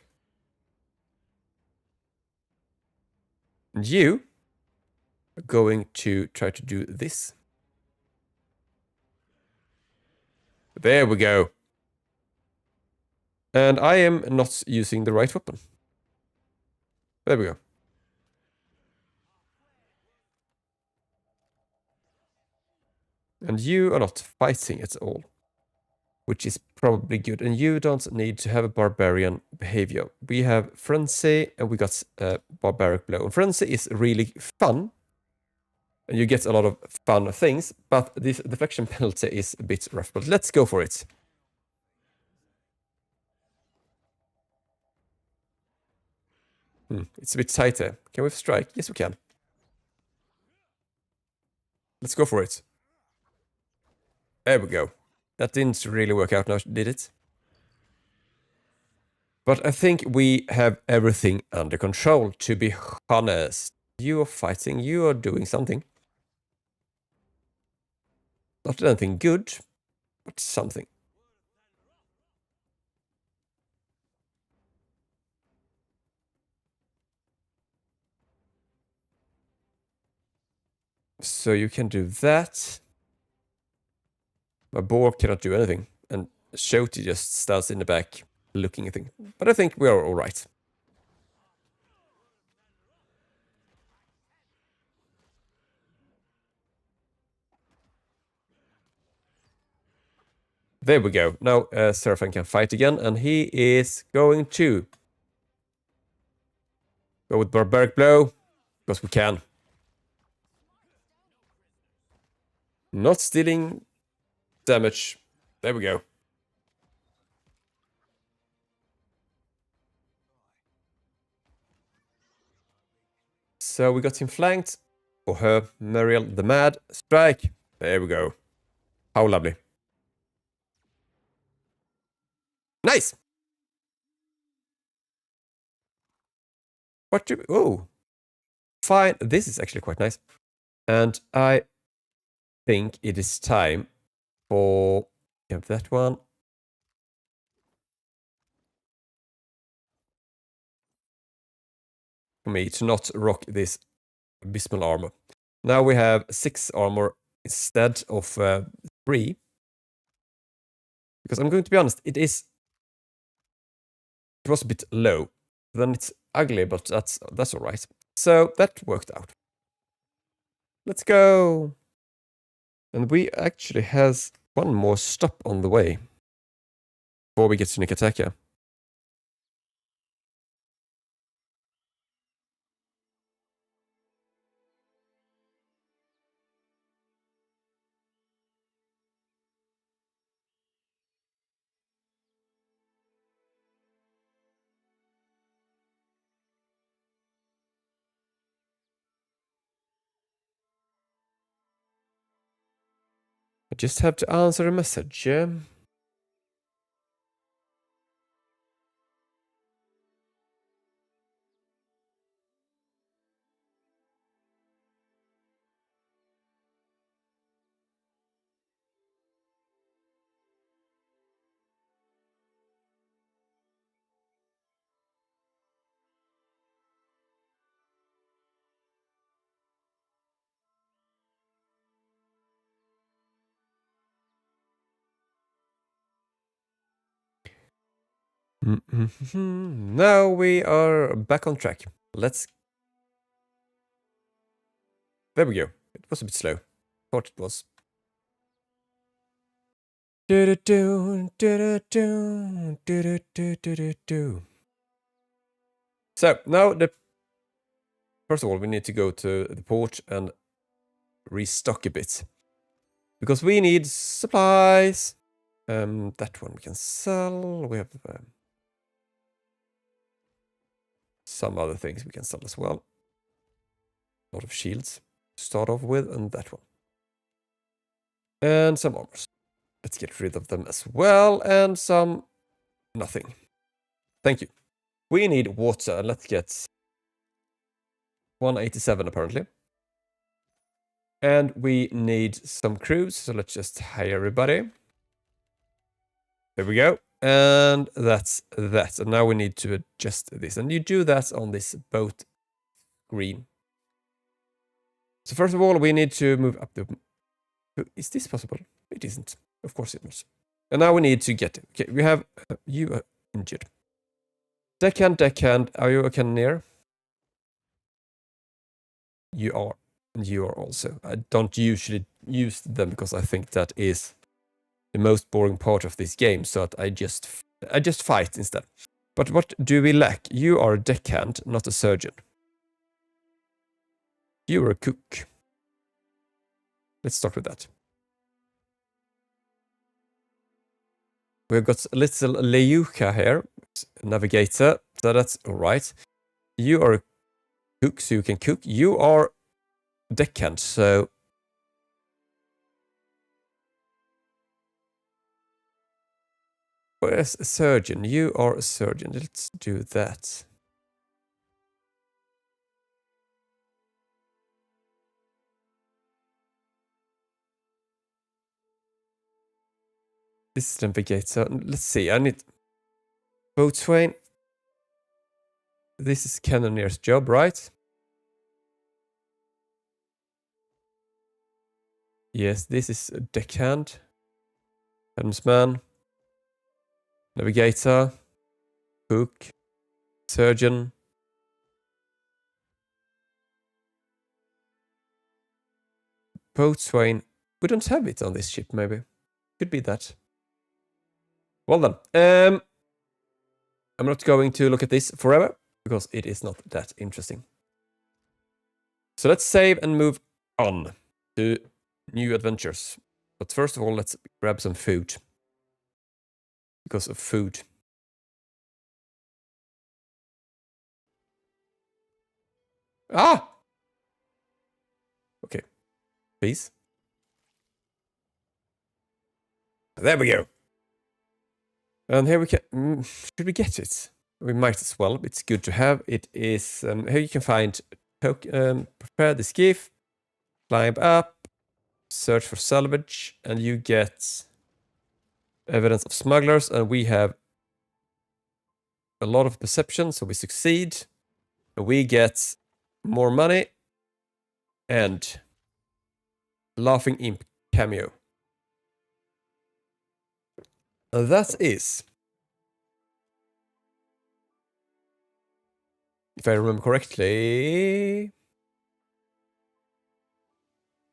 And you are going to try to do this. There we go. And I am not using the right weapon. There we go. And you are not fighting at all, which is probably good. And you don't need to have a barbarian behavior. We have Frenzy, and we got Barbaric Blow. And Frenzy is really fun, and you get a lot of fun things, but this deflection penalty is a bit rough. But let's go for it. It's a bit tighter. Can we strike? Yes, we can. Let's go for it. There we go. That didn't really work out now, did it? But I think we have everything under control, to be honest. You are fighting, you are doing something. Not anything good, but something. So you can do that. My boar cannot do anything, and Shoti just stands in the back looking at things. But I think we are all right. There we go. Now Seraphim can fight again, and he is going to go with Barbaric Blow, because we can. Not stealing damage. There we go. So we got him flanked. For her, Muriel the Mad. Strike. There we go. How lovely. Nice! What do... Oh! Fine. This is actually quite nice. And I think it is time for... that one. For me to not rock this abysmal armor. Now we have 6 armor instead of 3. Because I'm going to be honest, it was a bit low. Then it's ugly, but that's all right. So that worked out. Let's go. And we actually has one more stop on the way before we get to Nikataka. I just have to answer a message. Now we are back on track. Let's. There we go. It was a bit slow. Thought it was. So now first of all we need to go to the port and restock a bit because we need supplies. That one we can sell. We have some other things we can sell as well. A lot of shields to start off with, and that one. And some armors. Let's get rid of them as well, and some nothing. Thank you. We need water. Let's get 187 apparently. And we need some crews, so let's just hire everybody. There we go. And that's that. And now we need to adjust this. And you do that on this boat screen. So first of all, we need to move up the... Is this possible? It isn't. Of course it is. And now we need to get... Okay, we have... you are injured. Deckhand. Are you a cannoneer? You are. And you are also. I don't usually use them because I think that is the most boring part of this game, so that I just fight instead. But what do we lack? You are a deckhand, not a surgeon. You are a cook. Let's start with that. We've got a little Leuka here, navigator, so that's all right. You are a cook, so you can cook. You are deckhand, so... Where's a surgeon? You are a surgeon. Let's do that. This is navigator. Let's see. I need boatswain. This is cannonier's job, right? Yes, this is a deckhand. Helmsman. Navigator. Cook. Surgeon. Boatswain. We don't have it on this ship, maybe. Could be that. Well then. I'm not going to look at this forever, because it is not that interesting. So let's save and move on to new adventures. But first of all, let's grab some food. Because of food. Ah! Okay. Please. There we go. And here we can... should we get it? We might as well. It's good to have. It is... here you can find... prepare the skiff. Climb up. Search for salvage. And you get... evidence of smugglers. And we have... a lot of perception, so we succeed. We get... more money. And... Laughing Imp cameo. That is if I remember correctly,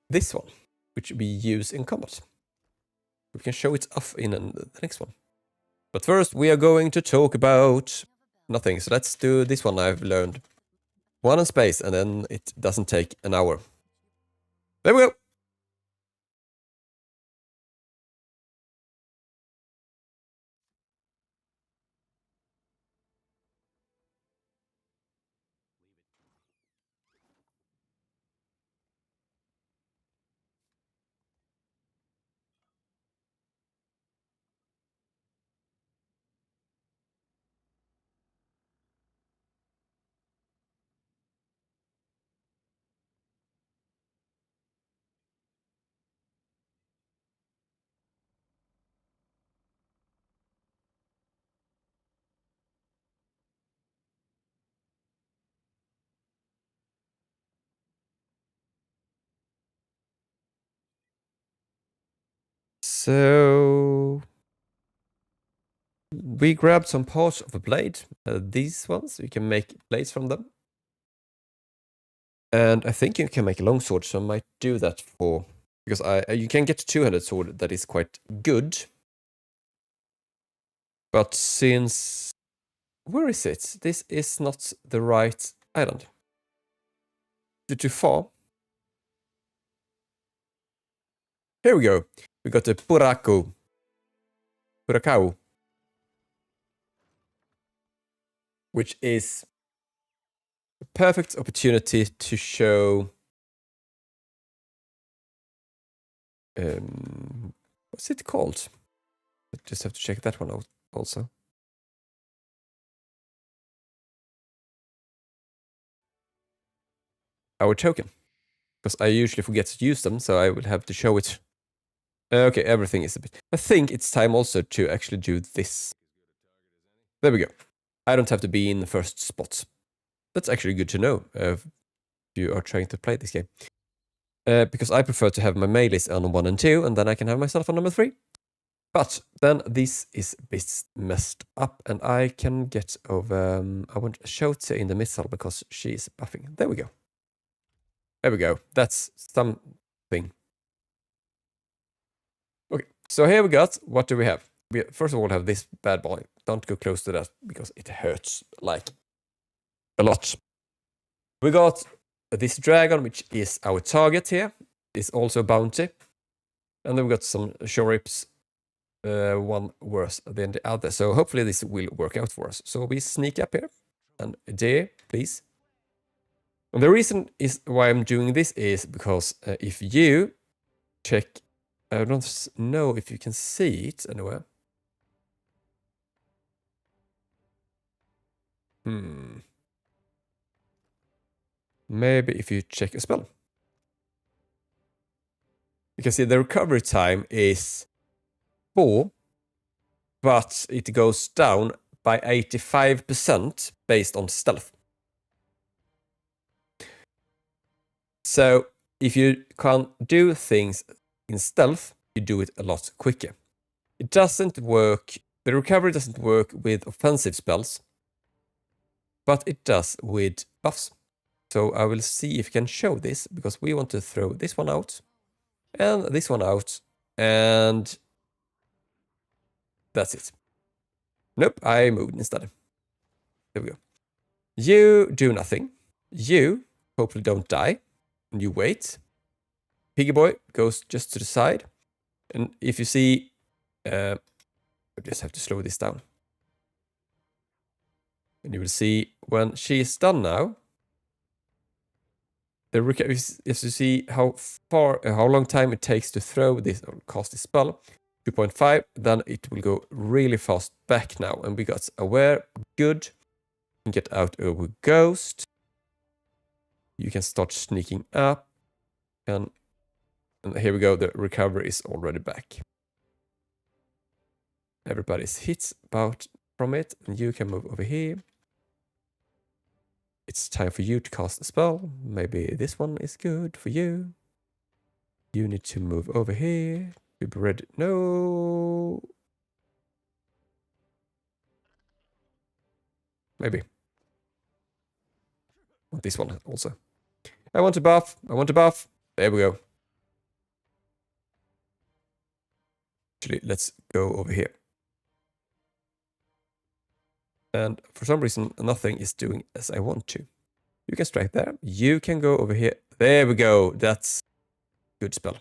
this one, which we use in combat. We can show it off in the next one. But first, we are going to talk about nothing. So let's do this one I've learned. One in space, and then it doesn't take an hour. There we go. So we grabbed some parts of a blade. These ones, you can make blades from them. And I think you can make a longsword, so I might do that for... Because you can get a two-handed sword that is quite good. But since... Where is it? This is not the right island. Is it too far? Here we go. We got the Puracao. Which is a perfect opportunity to show... what's it called? I just have to check that one out also. Our token. Because I usually forget to use them, so I will have to show it. Okay, everything is a bit... I think it's time also to actually do this. There we go. I don't have to be in the first spot. That's actually good to know if you are trying to play this game. Because I prefer to have my melees on 1 and 2, and then I can have myself on number 3. But then this is a bit messed up, and I can get over... I want Shota in the missile because she is buffing. There we go. There we go. That's something. Okay, so here we got... What do we have? We first of all have this bad boy. Don't go close to that because it hurts like a lot. We got this dragon, which is our target here. It's also a bounty. And then we got some shorips, one worse than the other. So hopefully this will work out for us. So we sneak up here. And there, please. And the reason is why I'm doing this is because if you check... I don't know if you can see it anywhere. Maybe if you check a spell. You can see the recovery time is 4, but it goes down by 85% based on stealth. So if you can't do things in stealth, you do it a lot quicker. It doesn't work, the recovery doesn't work with offensive spells, but it does with buffs. So I will see if I can show this, because we want to throw this one out, and this one out, and that's it. Nope, I moved instead. There we go. You do nothing. You hopefully don't die. And you wait. Piggy boy goes just to the side. And if you see... I just have to slow this down. And you will see when she is done now, if you see how long time it takes to throw this or cast this spell, 2.5, then it will go really fast back now. And we got aware, good. You can get out over ghost. You can start sneaking up. And here we go, the recovery is already back. Everybody's hit about from it, and you can move over here. It's time for you to cast a spell. Maybe this one is good for you. You need to move over here. Be ready. No. Maybe. want this one also. I want a buff. I want a buff. There we go. Actually, let's go over here. And for some reason, nothing is doing as I want to. You can strike there. You can go over here. There we go. That's a good spell.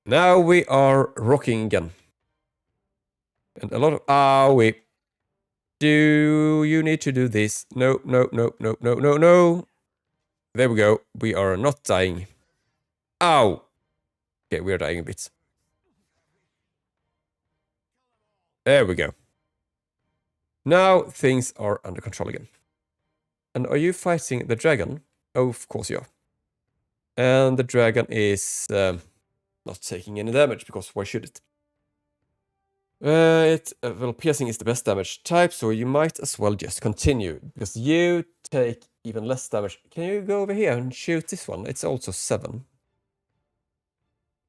Now we are rocking again. And a lot of... Ah, wait. Do you need to do this? No, no, no, no, no, no, no. There we go. We are not dying. Ow! Okay, we are dying a bit. There we go. Now things are under control again. And are you fighting the dragon? Oh, of course you are. And the dragon is not taking any damage, because why should it? Well, piercing is the best damage type, so you might as well just continue, because you take even less damage. Can you go over here and shoot this one? It's also 7.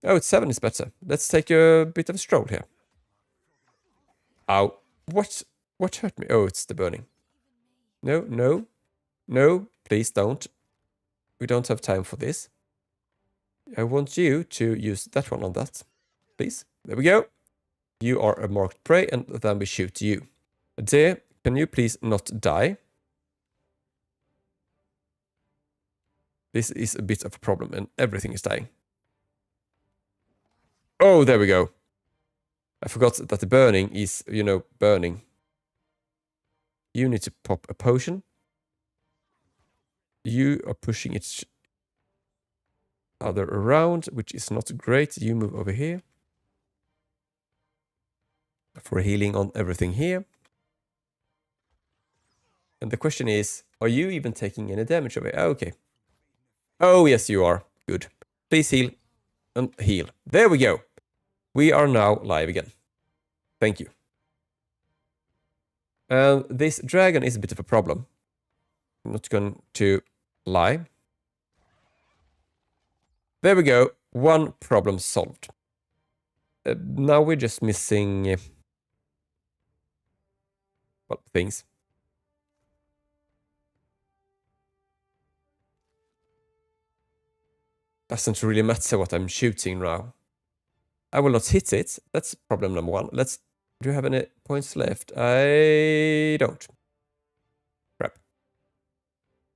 Oh, it's 7 is better. Let's take a bit of a stroll here. Ow. What hurt me? Oh, it's the burning. No, no. No, please don't. We don't have time for this. I want you to use that one on that. Please. There we go. You are a marked prey, and then we shoot you. Dear, can you please not die? This is a bit of a problem, and everything is dying. Oh, there we go. I forgot that the burning is, you know, burning. You need to pop a potion. You are pushing each other around, which is not great. You move over here. For healing on everything here. And the question is, are you even taking any damage away? Oh, okay. Oh, yes, you are. Good. Please heal. And heal. There we go. We are now live again. Thank you. And this dragon is a bit of a problem. I'm not going to lie. There we go. One problem solved. Now we're just missing... well, things. Doesn't really matter what I'm shooting now. I will not hit it. That's problem number 1. Let's... Do you have any points left? I don't. Crap.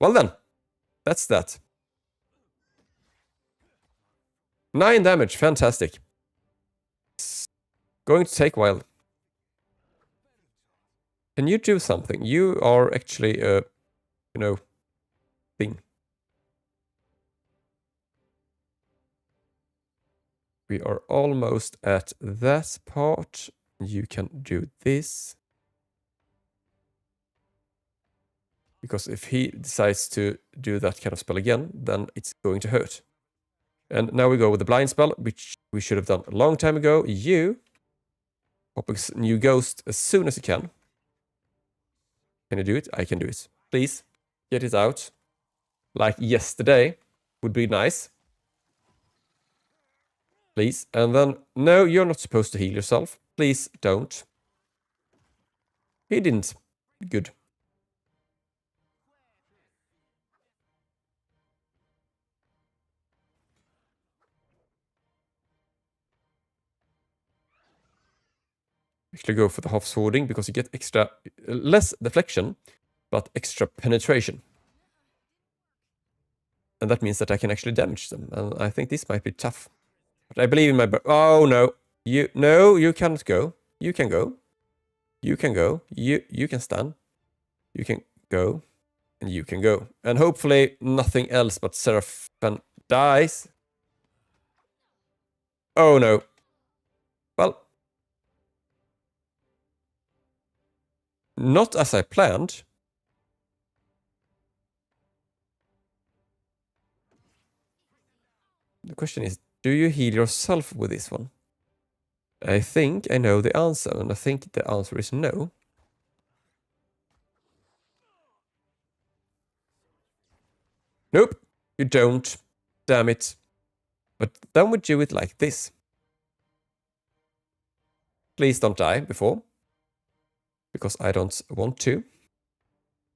Well then. That's that. 9 damage. Fantastic. It's going to take a while. Can you do something? You are actually a... you know... thing. We are almost at that part. You can do this. Because if he decides to do that kind of spell again, then it's going to hurt. And now we go with the blind spell, which we should have done a long time ago. You pop a new ghost as soon as you can. Can you do it? I can do it. Please, get it out. Like yesterday would be nice. Please. And then, no, you're not supposed to heal yourself. Please don't. He didn't. Good. Actually go for the half swording because you get extra, less deflection, but extra penetration. And that means that I can actually damage them. And I think this might be tough. But I believe in my... Oh, no. You cannot go. You can go. You can go. You can stand. You can go. And you can go. And hopefully nothing else but Seraphan dies. Oh, no. Well. Not as I planned. The question is, do you heal yourself with this one? I think I know the answer, and I think the answer is no. Nope, you don't. Damn it. But then we do it like this. Please don't die before. because I don't want to.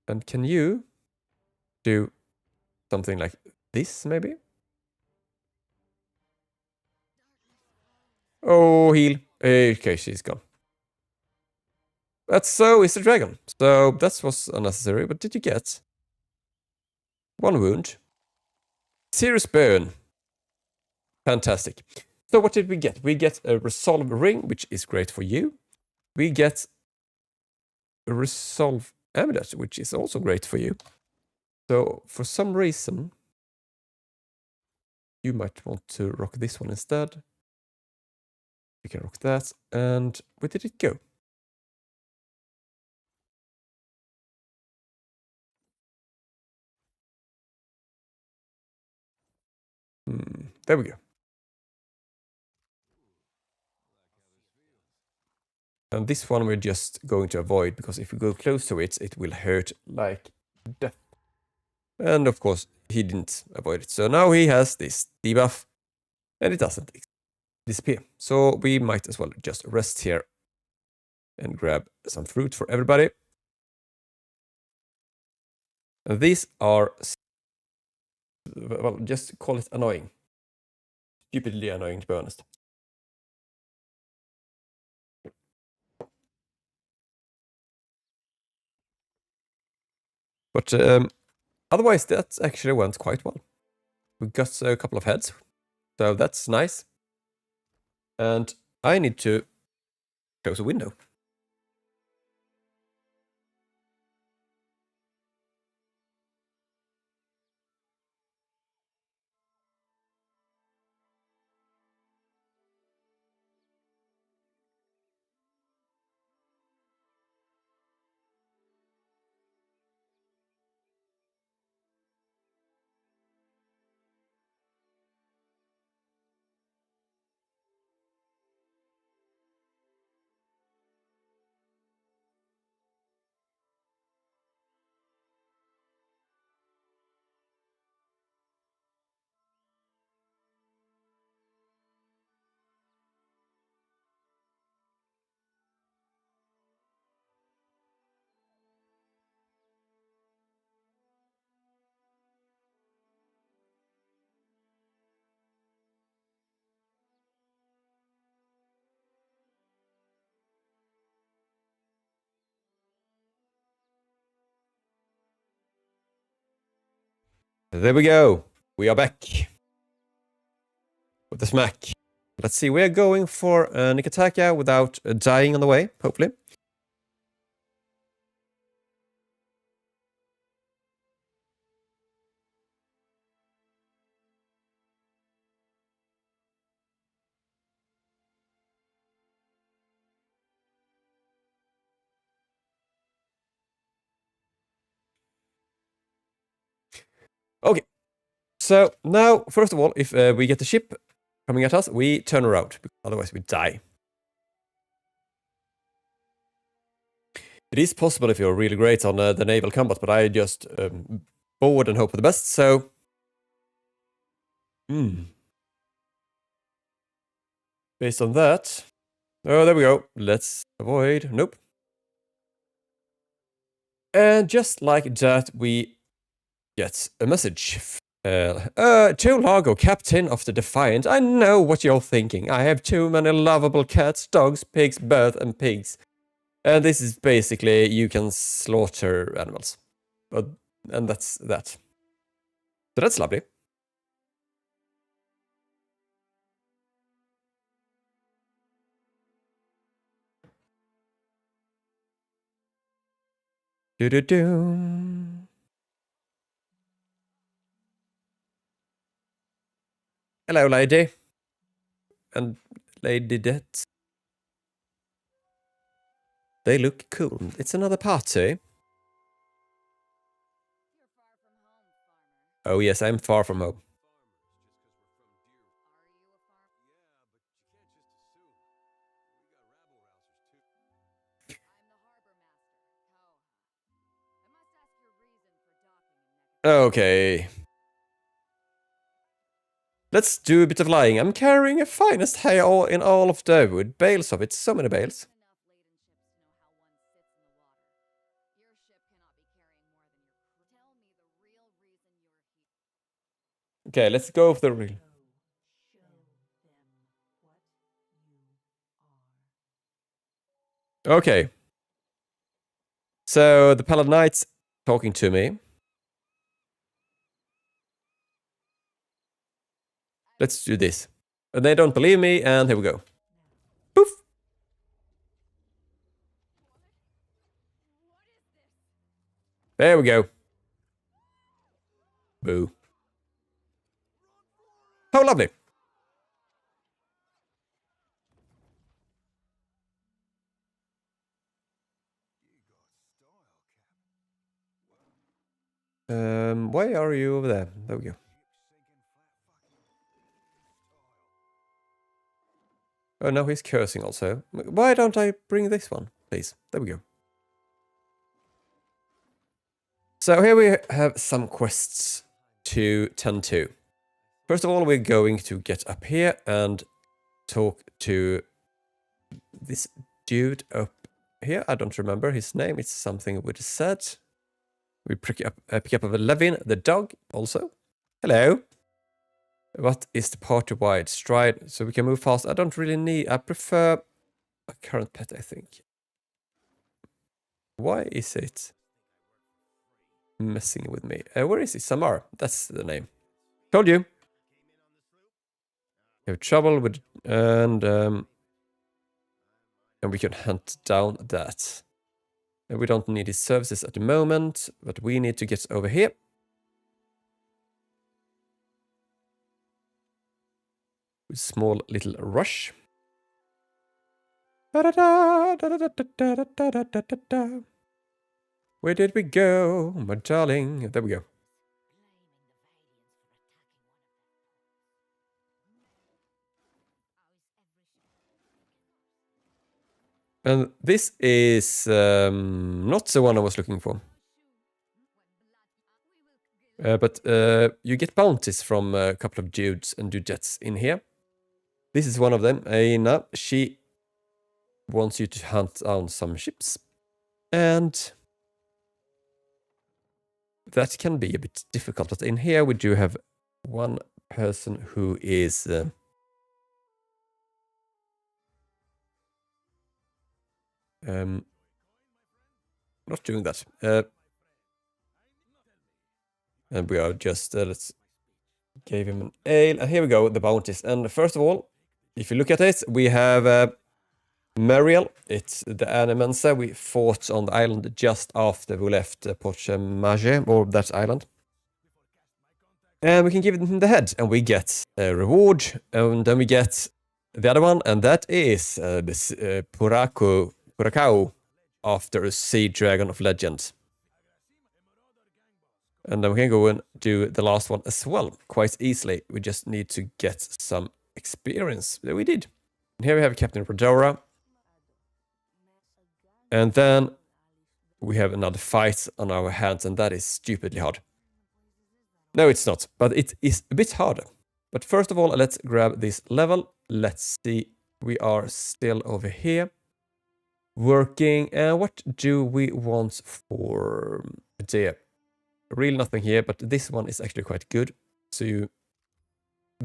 And can you do something like this, maybe? Oh, heal. Okay, she's gone. That's so is the dragon. So that was unnecessary, but did you get 1 wound? Serious burn. Fantastic. So what did we get? We get a resolve ring, which is great for you. We get a resolve amulet, which is also great for you. So for some reason, you might want to rock this one instead. We can rock that. And where did it go? There we go. And this one we're just going to avoid, because if we go close to it, it will hurt like death. And of course, he didn't avoid it. So now he has this debuff, and it doesn't disappear. So we might as well just rest here and grab some fruit for everybody. And these are, well, just call it annoying. Stupidly annoying, to be honest. But otherwise, that actually went quite well. We got a couple of heads, so that's nice. And I need to close a window. There we go. We are back with the smack. Let's see, we're going for Nikitaka without dying on the way, hopefully. Okay, so now, first of all, if we get the ship coming at us, we turn around, otherwise we die. It is possible if you're really great on the naval combat, but I just forward and hope for the best, so... Based on that... Oh, there we go. Let's avoid. Nope. And just like that, we get a message. To Largo, Captain of the Defiant, I know what you're thinking. I have too many lovable cats, dogs, pigs, birds, and pigs. And this is basically, you can slaughter animals. And that's that. So that's lovely. Do-do-do. Hello, lady. And Lady Det. They look cool. It's another party. Oh yes, I'm far from home. Okay. Let's do a bit of lying. I'm carrying a finest hay in all of Durwood. Bales of it. So many bales. Okay, let's go for the real. Okay. So the Paladin Knight's talking to me. Let's do this. And they don't believe me, and here we go. Poof! There we go. Boo. How lovely. Why are you over there? There we go. Oh, no, he's cursing also. Why don't I bring this one, please? There we go. So here we have some quests to tend to. First of all, we're going to get up here and talk to this dude up here. I don't remember his name. It's something we just said. We pick up a Levin, the dog, also. Hello. What is the party-wide stride? So we can move fast. I don't really need... I prefer a current pet, I think. Why is it messing with me? Where is he? Samar. That's the name. Told you. You have trouble with... And we can hunt down that. And we don't need his services at the moment, but we need to get over here. With small little rush. Where did we go, my darling? There we go. And this is not the one I was looking for. But you get bounties from a couple of dudes and dudettes in here. This is one of them, Aina. She wants you to hunt down some ships. And that can be a bit difficult. But in here we do have one person who is... not doing that. And we are just... let's give him an ale. And here we go, the bounties. And first of all, if you look at it, we have... Muriel, it's the Animensa we fought on the island just after we left Porchemage, or that island. And we can give him the head, and we get a reward, and then we get the other one, and that is this Puracao after a Sea Dragon of Legend. And then we can go and do the last one as well, quite easily. We just need to get some experience. We did. And here we have Captain Rodora. And then we have another fight on our hands, and that is stupidly hard. No, it's not, but it is a bit harder. But first of all, let's grab this level. Let's see, we are still over here. Working, and what do we want for there? Really nothing here, but this one is actually quite good. So you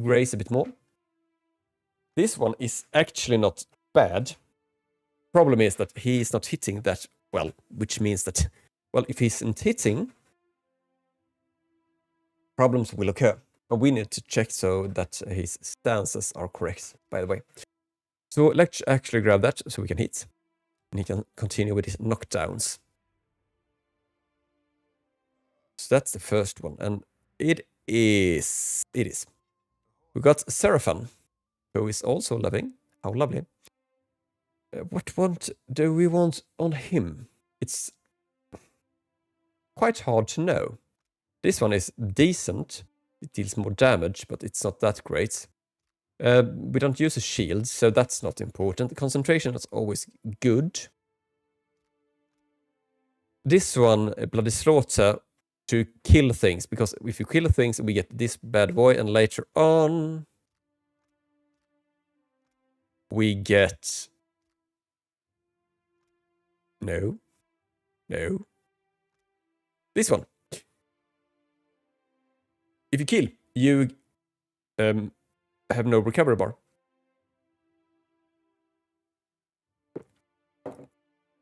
graze a bit more. This one is actually not bad. Problem is that he is not hitting that well, which means that, well, if he isn't hitting, problems will occur. But we need to check so that his stances are correct, by the way. So let's actually grab that so we can hit. And he can continue with his knockdowns. So that's the first one. And it is. We got Seraphan, who is also loving. How lovely. What do we want on him? It's quite hard to know. This one is decent. It deals more damage, but it's not that great. We don't use a shield, so that's not important. The concentration is always good. This one, Bloody Slaughter, to kill things, because if you kill things, we get this bad boy, and later on we get... No. This one. If you kill, you have no recovery bar.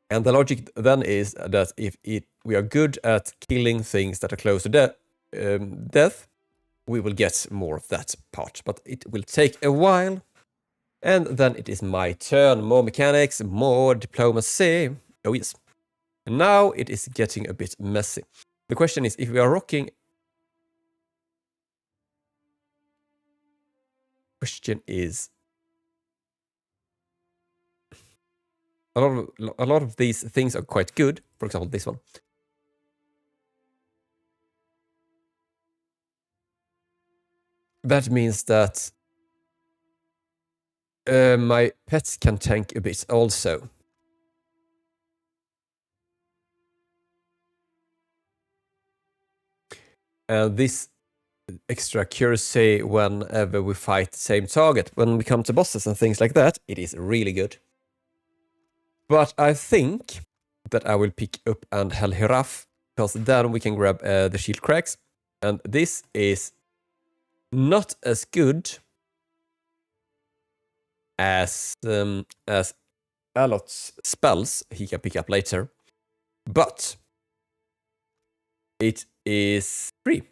And the logic then is that if we are good at killing things that are close to death, we will get more of that part. But it will take a while. And then it is my turn. More mechanics, more diplomacy. Oh yes. And now it is getting a bit messy. The question is, if we are rocking... Question is... A lot of these things are quite good. For example, this one. That means that my pets can tank a bit also. And this extra accuracy whenever we fight the same target. When we come to bosses and things like that, it is really good. But I think that I will pick up and Helhiraf, because then we can grab the shield cracks. And this is not as good as Alot's spells he can pick up later. But it is free.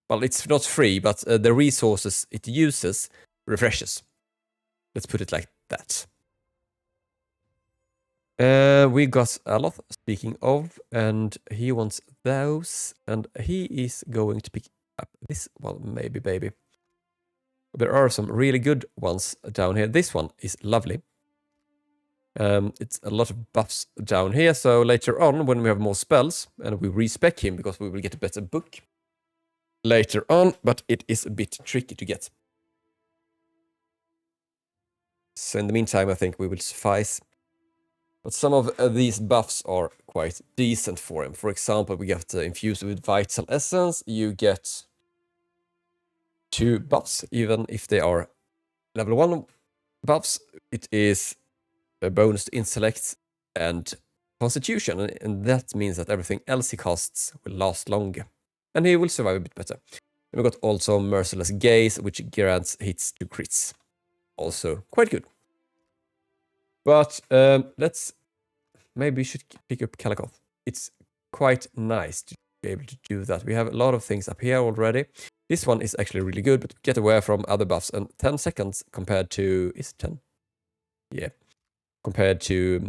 Well, it's not free, but the resources it uses refreshes. Let's put it like that. We got Aloth, speaking of, and he wants those, and he is going to pick up this one, maybe, baby. There are some really good ones down here. This one is lovely. It's a lot of buffs down here, so later on, when we have more spells, and we respec him, because we will get a better book later on, but it is a bit tricky to get. So in the meantime, I think we will suffice. But some of these buffs are quite decent for him. For example, we get infused with Vital Essence. You get 2 buffs, even if they are level 1 buffs. It is a bonus to Intellect and Constitution. And that means that everything else he casts will last longer. And he will survive a bit better. And we got also Merciless Gaze, which grants hits to crits. Also quite good. But maybe we should pick up Kalikoth. It's quite nice to be able to do that. We have a lot of things up here already. This one is actually really good, but get away from other buffs. And 10 seconds compared to... Is it 10? Yeah. Compared to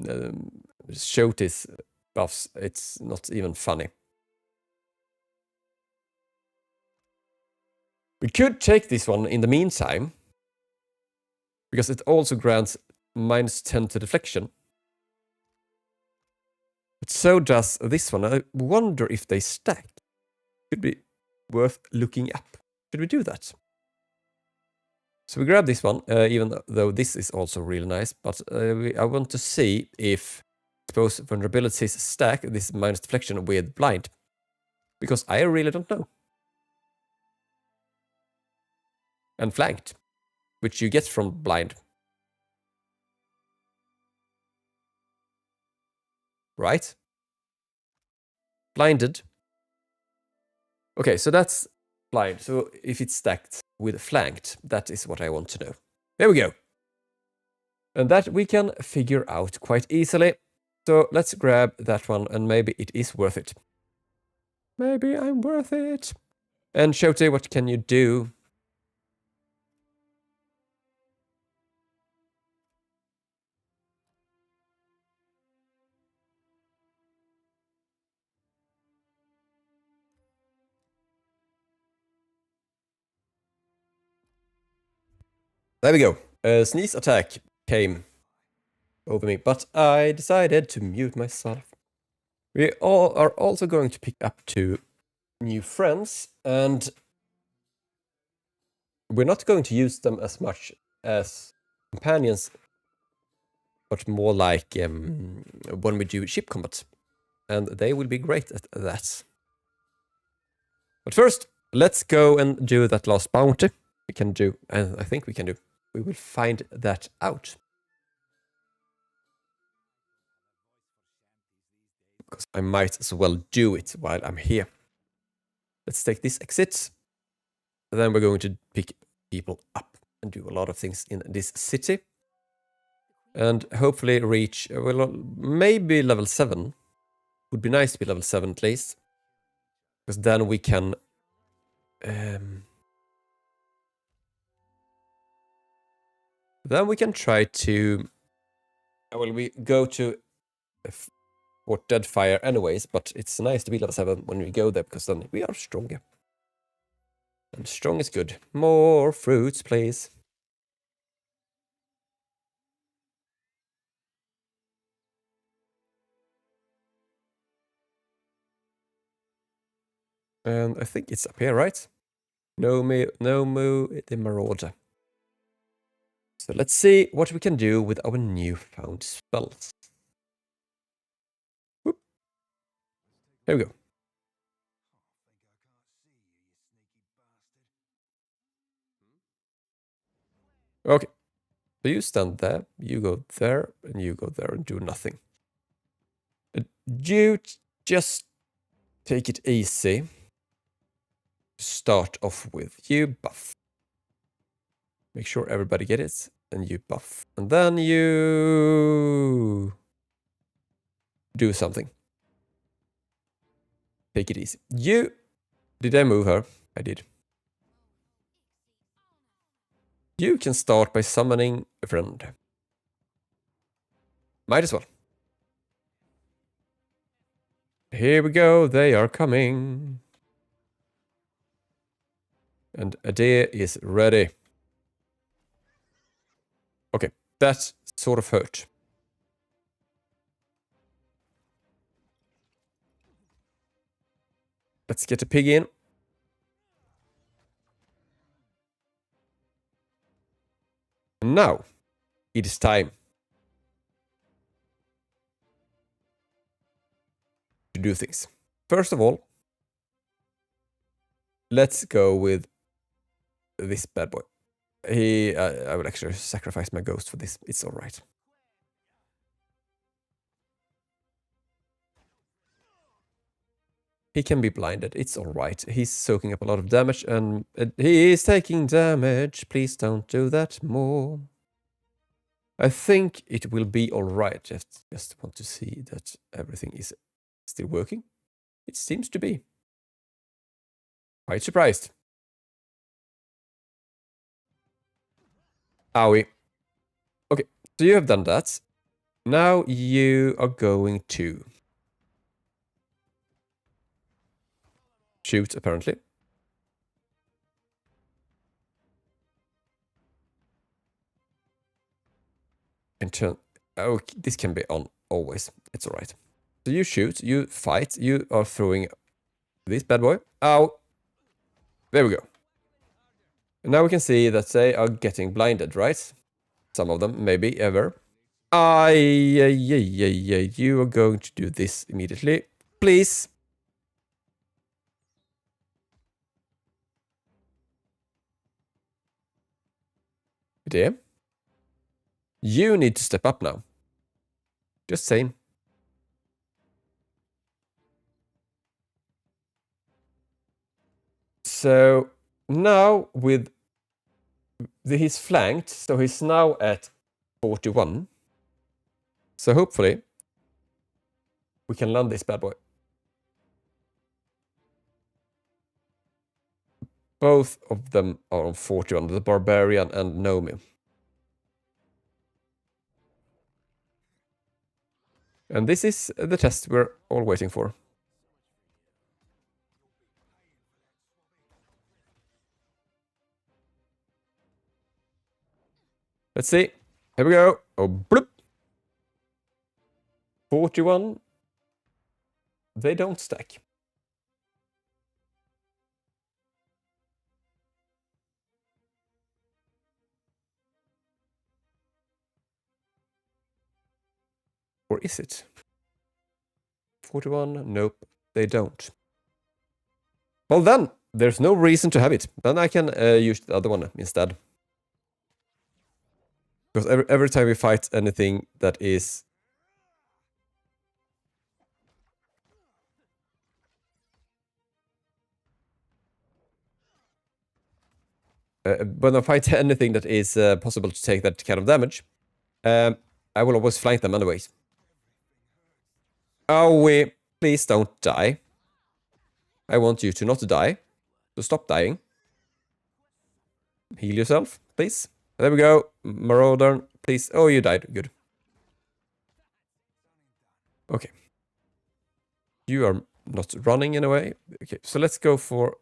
Shoti's buffs, it's not even funny. We could take this one in the meantime, because it also grants -10 to deflection. But so does this one. I wonder if they stack. Could be worth looking up. Should we do that? So we grab this one, even though this is also really nice. But I want to see if suppose vulnerabilities stack this minus deflection with blind. Because I really don't know. And flanked, which you get from blind. Right? Blinded. Okay, so that's blind. So if it's stacked with flanked, that is what I want to know. There we go. And that we can figure out quite easily. So let's grab that one, and maybe it is worth it. Maybe I'm worth it. And Shoti, what can you do? There we go. A sneeze attack came over me, but I decided to mute myself. We all are also going to pick up 2 new friends, and we're not going to use them as much as companions, but more like when we do ship combat. And they will be great at that. But first, let's go and do that last bounty. We can do, and I think we can do. We will find that out. Because I might as well do it while I'm here. Let's take this exit. And then we're going to pick people up and do a lot of things in this city. And hopefully reach, well, maybe level 7. Would be nice to be level 7 at least. Because then we can... then we can try to... Well, we go to Fort Deadfire anyways, but it's nice to be level 7 when we go there, because then we are stronger. And strong is good. More fruits, please. And I think it's up here, right? Nomu the Marauder. So let's see what we can do with our newfound spells. Whoop. Here we go. Okay. So you stand there, you go there, and you go there and do nothing. You just take it easy. Start off with you buff. Make sure everybody get it, and you buff. And then you do something. Take it easy. Did I move her? I did. You can start by summoning a friend. Might as well. Here we go, they are coming. And Adair is ready. Okay, that sort of hurt. Let's get a pig in. And now, it is time to do things. First of all, let's go with this bad boy. I will actually sacrifice my ghost for this. It's all right. He can be blinded. It's all right. He's soaking up a lot of damage, and he is taking damage. Please don't do that more. I think it will be all right. Just want to see that everything is still working. It seems to be. Quite surprised. Owie. Okay, so you have done that. Now you are going to shoot, apparently. And turn... Oh, this can be on always. It's all right. So you shoot, you fight, you are throwing this bad boy. Ow! There we go. And now we can see that they are getting blinded, right? Some of them, maybe, ever. You are going to do this immediately. Please. Dear. You need to step up now. Just saying. So now with he's flanked, so he's now at 41. So hopefully we can land this bad boy. Both of them are on 41, the Barbarian and Nomi. And this is the test we're all waiting for. Let's see. Here we go. Oh, bloop. 41. They don't stack. Or is it? 41? Nope, they don't. Well then, there's no reason to have it. Then I can use the other one instead. Because every time we fight anything that is... when I fight anything that is possible to take that kind of damage, I will always flank them anyways. Oh, please don't die. I want you to not die. So stop dying. Heal yourself, please. There we go. Marauder, please. Oh, you died. Good. Okay. You are not running in a way. Okay, so let's go for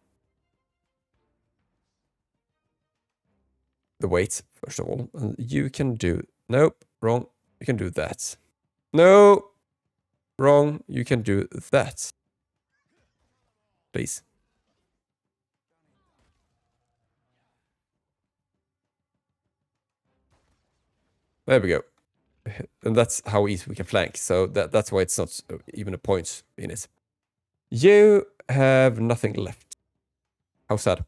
the weight, first of all. And you can do... Nope, wrong. You can do that. No! Wrong. You can do that. Please. There we go. And that's how easy we can flank. So that's why it's not even a point in it. You have nothing left. How sad.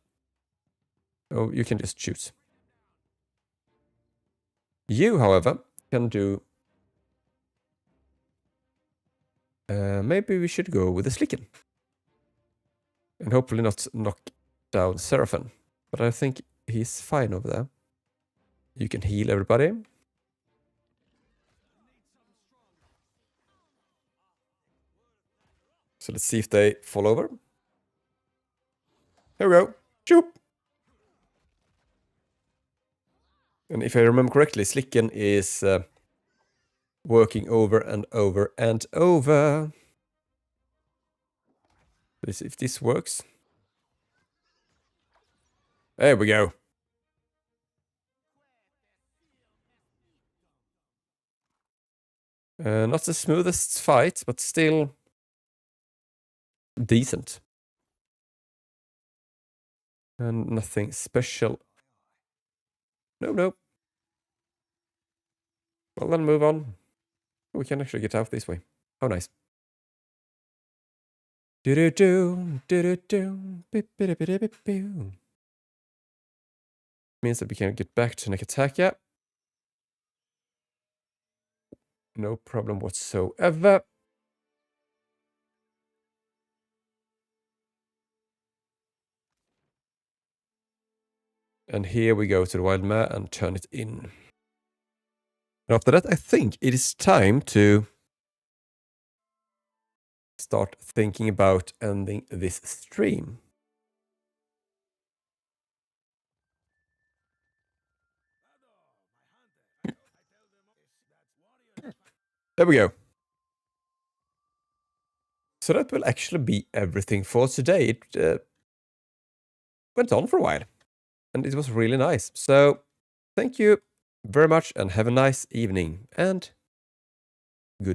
Oh, you can just shoot. You, however, can do... maybe we should go with the Slicken. And hopefully not knock down Seraphim. But I think he's fine over there. You can heal everybody. So let's see if they fall over. Here we go. Choop! And if I remember correctly, Slicken is working over and over and over. Let's see if this works. There we go. Not the smoothest fight, but still decent. And nothing special. No. Well, then move on. We can actually get out this way. Oh, nice. Do-do-do, do-do-do, bip-bip-bip-bip-boo. Means that we can get back to Nekataka. No problem whatsoever. And here we go to the wild mare and turn it in. And after that, I think it is time to start thinking about ending this stream. There we go. So that will actually be everything for today. It went on for a while. And it was really nice. So thank you very much and have a nice evening. And